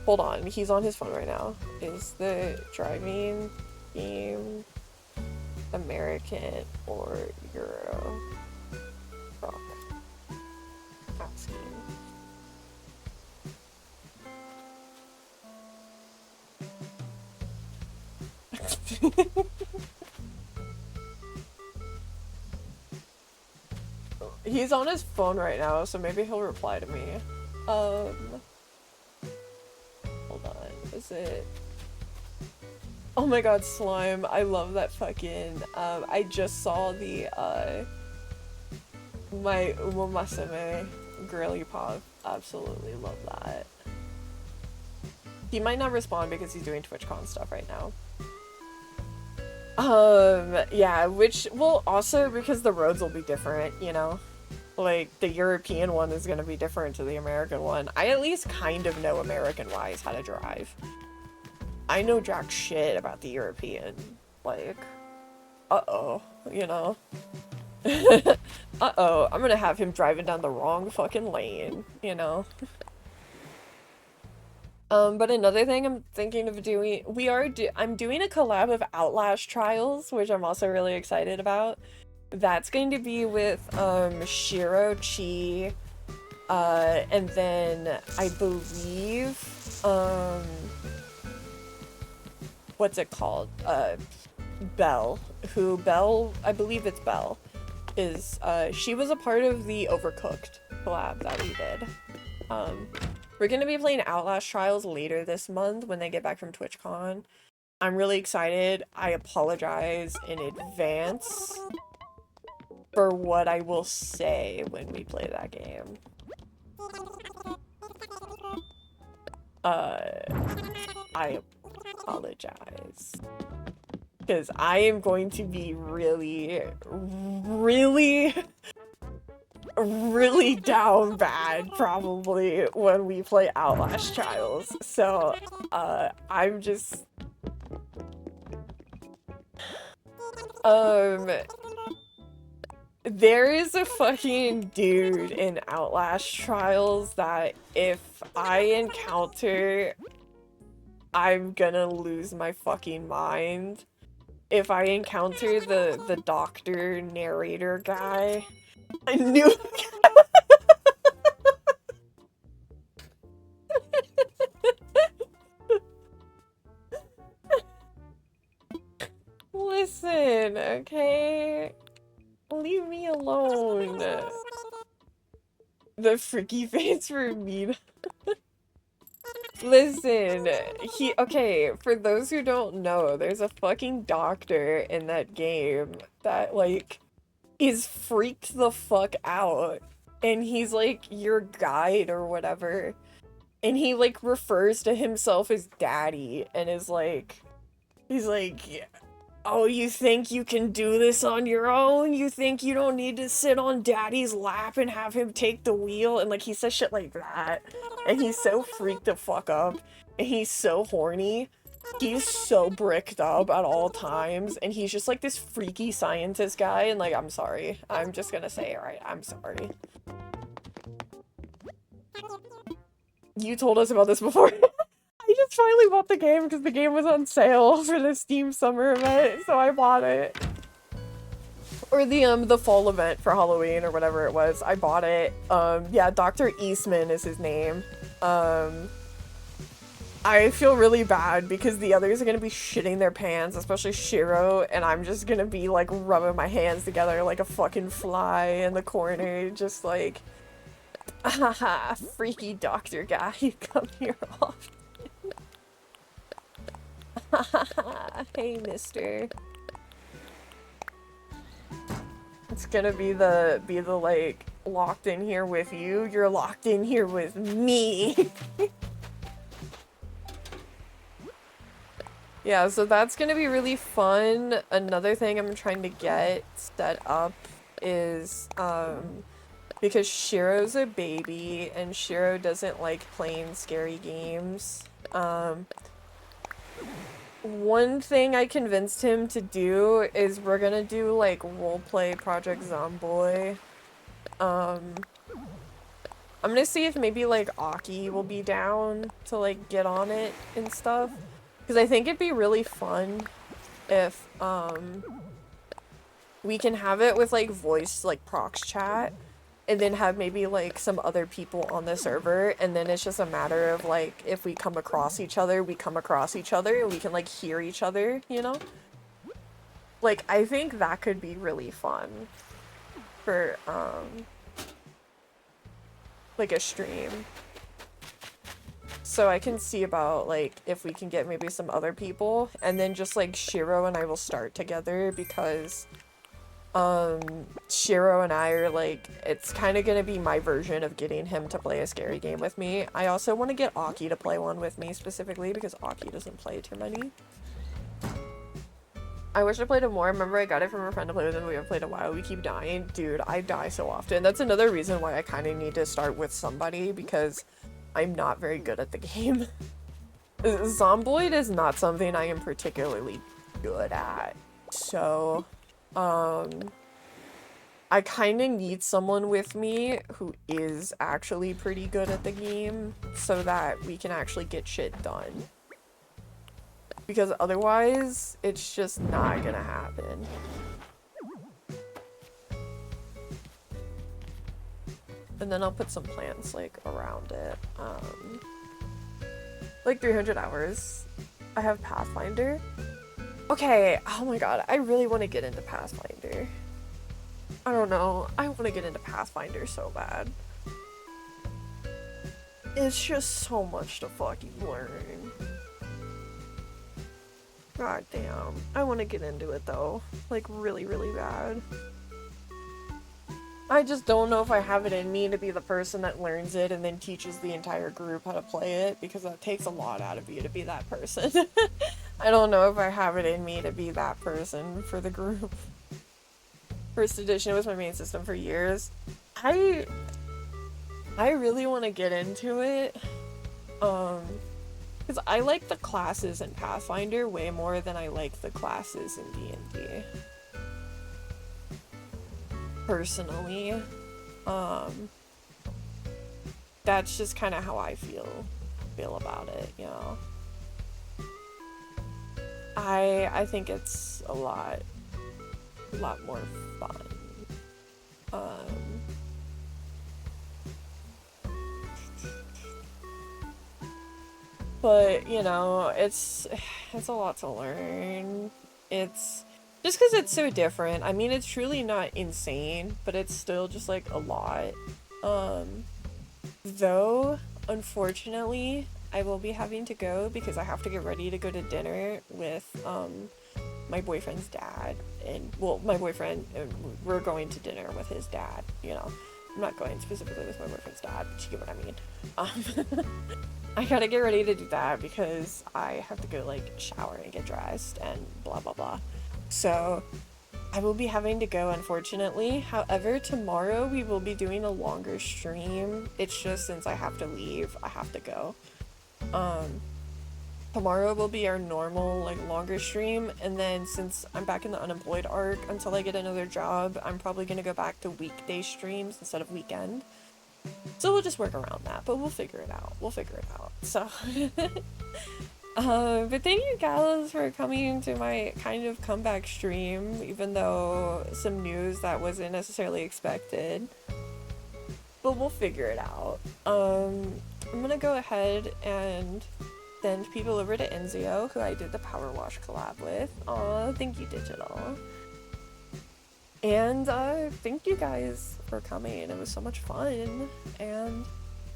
Hold on, he's on his phone right now. Is the driving game American or Euro? Rock. Asking. He's on his phone right now, so maybe he'll reply to me. Hold on, is it? Oh my god, Slime, I love that fucking, I just saw the, my Umamasame girly pop. Absolutely love that. He might not respond because he's doing TwitchCon stuff right now. Yeah, which, well, also because the roads will be different, you know? Like, the European one is gonna be different to the American one. I at least kind of know American-wise how to drive. I know jack shit about the European. Like, uh-oh, you know? Uh-oh, I'm gonna have him driving down the wrong fucking lane, you know? But another thing I'm thinking of doing, I'm doing a collab of Outlast Trials, which I'm also really excited about. That's going to be with, Shiro, Chi, and then I believe, what's it called? Belle, I believe it's Belle, is, she was a part of the Overcooked collab that we did. We're gonna be playing Outlast Trials later this month when they get back from TwitchCon. I'm really excited. I apologize in advance for what I will say when we play that game. I apologize. Because I am going to be really, really, really down bad probably when we play Outlast Trials. So, I'm just... There is a fucking dude in Outlast Trials that if I encounter, I'm gonna lose my fucking mind. If I encounter the doctor narrator guy, I knew. Listen, okay? Leave me alone. The freaky face for Mina. Listen, okay, for those who don't know, there's a fucking doctor in that game that, like, is freaked the fuck out. And he's, like, your guide or whatever. And he, like, refers to himself as daddy and is like, he's like, yeah. Oh, you think you can do this on your own? You think you don't need to sit on daddy's lap and have him take the wheel? And like he says shit like that. And he's so freaked the fuck up. And he's so horny. He's so bricked up at all times. And he's just like this freaky scientist guy. And like, I'm sorry. I'm just gonna say it right. I'm sorry. You told us about this before. I just finally bought the game because the game was on sale for the Steam summer event, so I bought it. Or the fall event for Halloween or whatever it was. I bought it. Yeah, Dr. Eastman is his name. I feel really bad because the others are gonna be shitting their pants, especially Shiro, and I'm just gonna be like rubbing my hands together like a fucking fly in the corner, just like, haha, freaky doctor guy, come here often. Hey, mister. It's gonna be the like locked in here with you. You're locked in here with me. Yeah, so that's gonna be really fun. Another thing I'm trying to get set up is because Shiro's a baby and Shiro doesn't like playing scary games. One thing I convinced him to do is we're gonna do like roleplay Project Zomboy. I'm gonna see if maybe like Aki will be down to like get on it and stuff. Because I think it'd be really fun if we can have it with like voice like prox chat. And then have maybe, like, some other people on the server, and then it's just a matter of, like, if we come across each other, we come across each other, and we can, like, hear each other, you know? Like, I think that could be really fun for, like, a stream. So I can see about, like, if we can get maybe some other people, and then just, like, Shiro and I will start together, because Shiro and I are like, it's kind of gonna be my version of getting him to play a scary game with me. I also want to get Aki to play one with me specifically because Aki doesn't play too many. I wish I played it more. Remember I got it from a friend to play with and we haven't played a while. We keep dying. Dude, I die so often. That's another reason why I kind of need to start with somebody because I'm not very good at the game. Zomboid is not something I am particularly good at. So I kind of need someone with me who is actually pretty good at the game so that we can actually get shit done. Because otherwise, it's just not gonna happen. And then I'll put some plants, like, around it. Like 300 hours. I have Pathfinder. Okay, oh my god, I really want to get into Pathfinder. I don't know, I want to get into Pathfinder so bad. It's just so much to fucking learn. God damn, I want to get into it though, like really, really bad. I just don't know if I have it in me to be the person that learns it and then teaches the entire group how to play it, because that takes a lot out of you to be that person. I don't know if I have it in me to be that person for the group. First edition was my main system for years. I really want to get into it. Because I like the classes in Pathfinder way more than I like the classes in D&D. Personally. That's just kind of how I feel about it, you know. I think it's a lot more fun. But, you know, it's a lot to learn. It's just because it's so different. I mean, it's truly not insane, but it's still just, like, a lot. Though, unfortunately, I will be having to go because I have to get ready to go to dinner with my boyfriend's dad, and well, my boyfriend, and we're going to dinner with his dad, you know. I'm not going specifically with my boyfriend's dad, but you get what I mean. I gotta get ready to do that because I have to go like shower and get dressed and blah blah blah. So I will be having to go, unfortunately. However, tomorrow we will be doing a longer stream. It's just since I have to leave, I have to go. Tomorrow will be our normal, like, longer stream, and then since I'm back in the unemployed arc until I get another job, I'm probably gonna go back to weekday streams instead of weekend. So we'll just work around that, but we'll figure it out. We'll figure it out. So, but thank you guys for coming to my kind of comeback stream, even though some news that wasn't necessarily expected. But we'll figure it out. I'm gonna go ahead and send people over to Enzio, who I did the Power Wash collab with. Aw, thank you, Digital. And thank you guys for coming. It was so much fun. And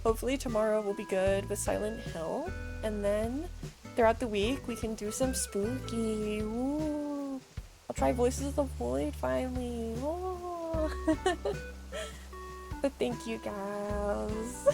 hopefully tomorrow will be good with Silent Hill. And then throughout the week we can do some spooky. Ooh. I'll try Voices of the Void finally. But thank you guys.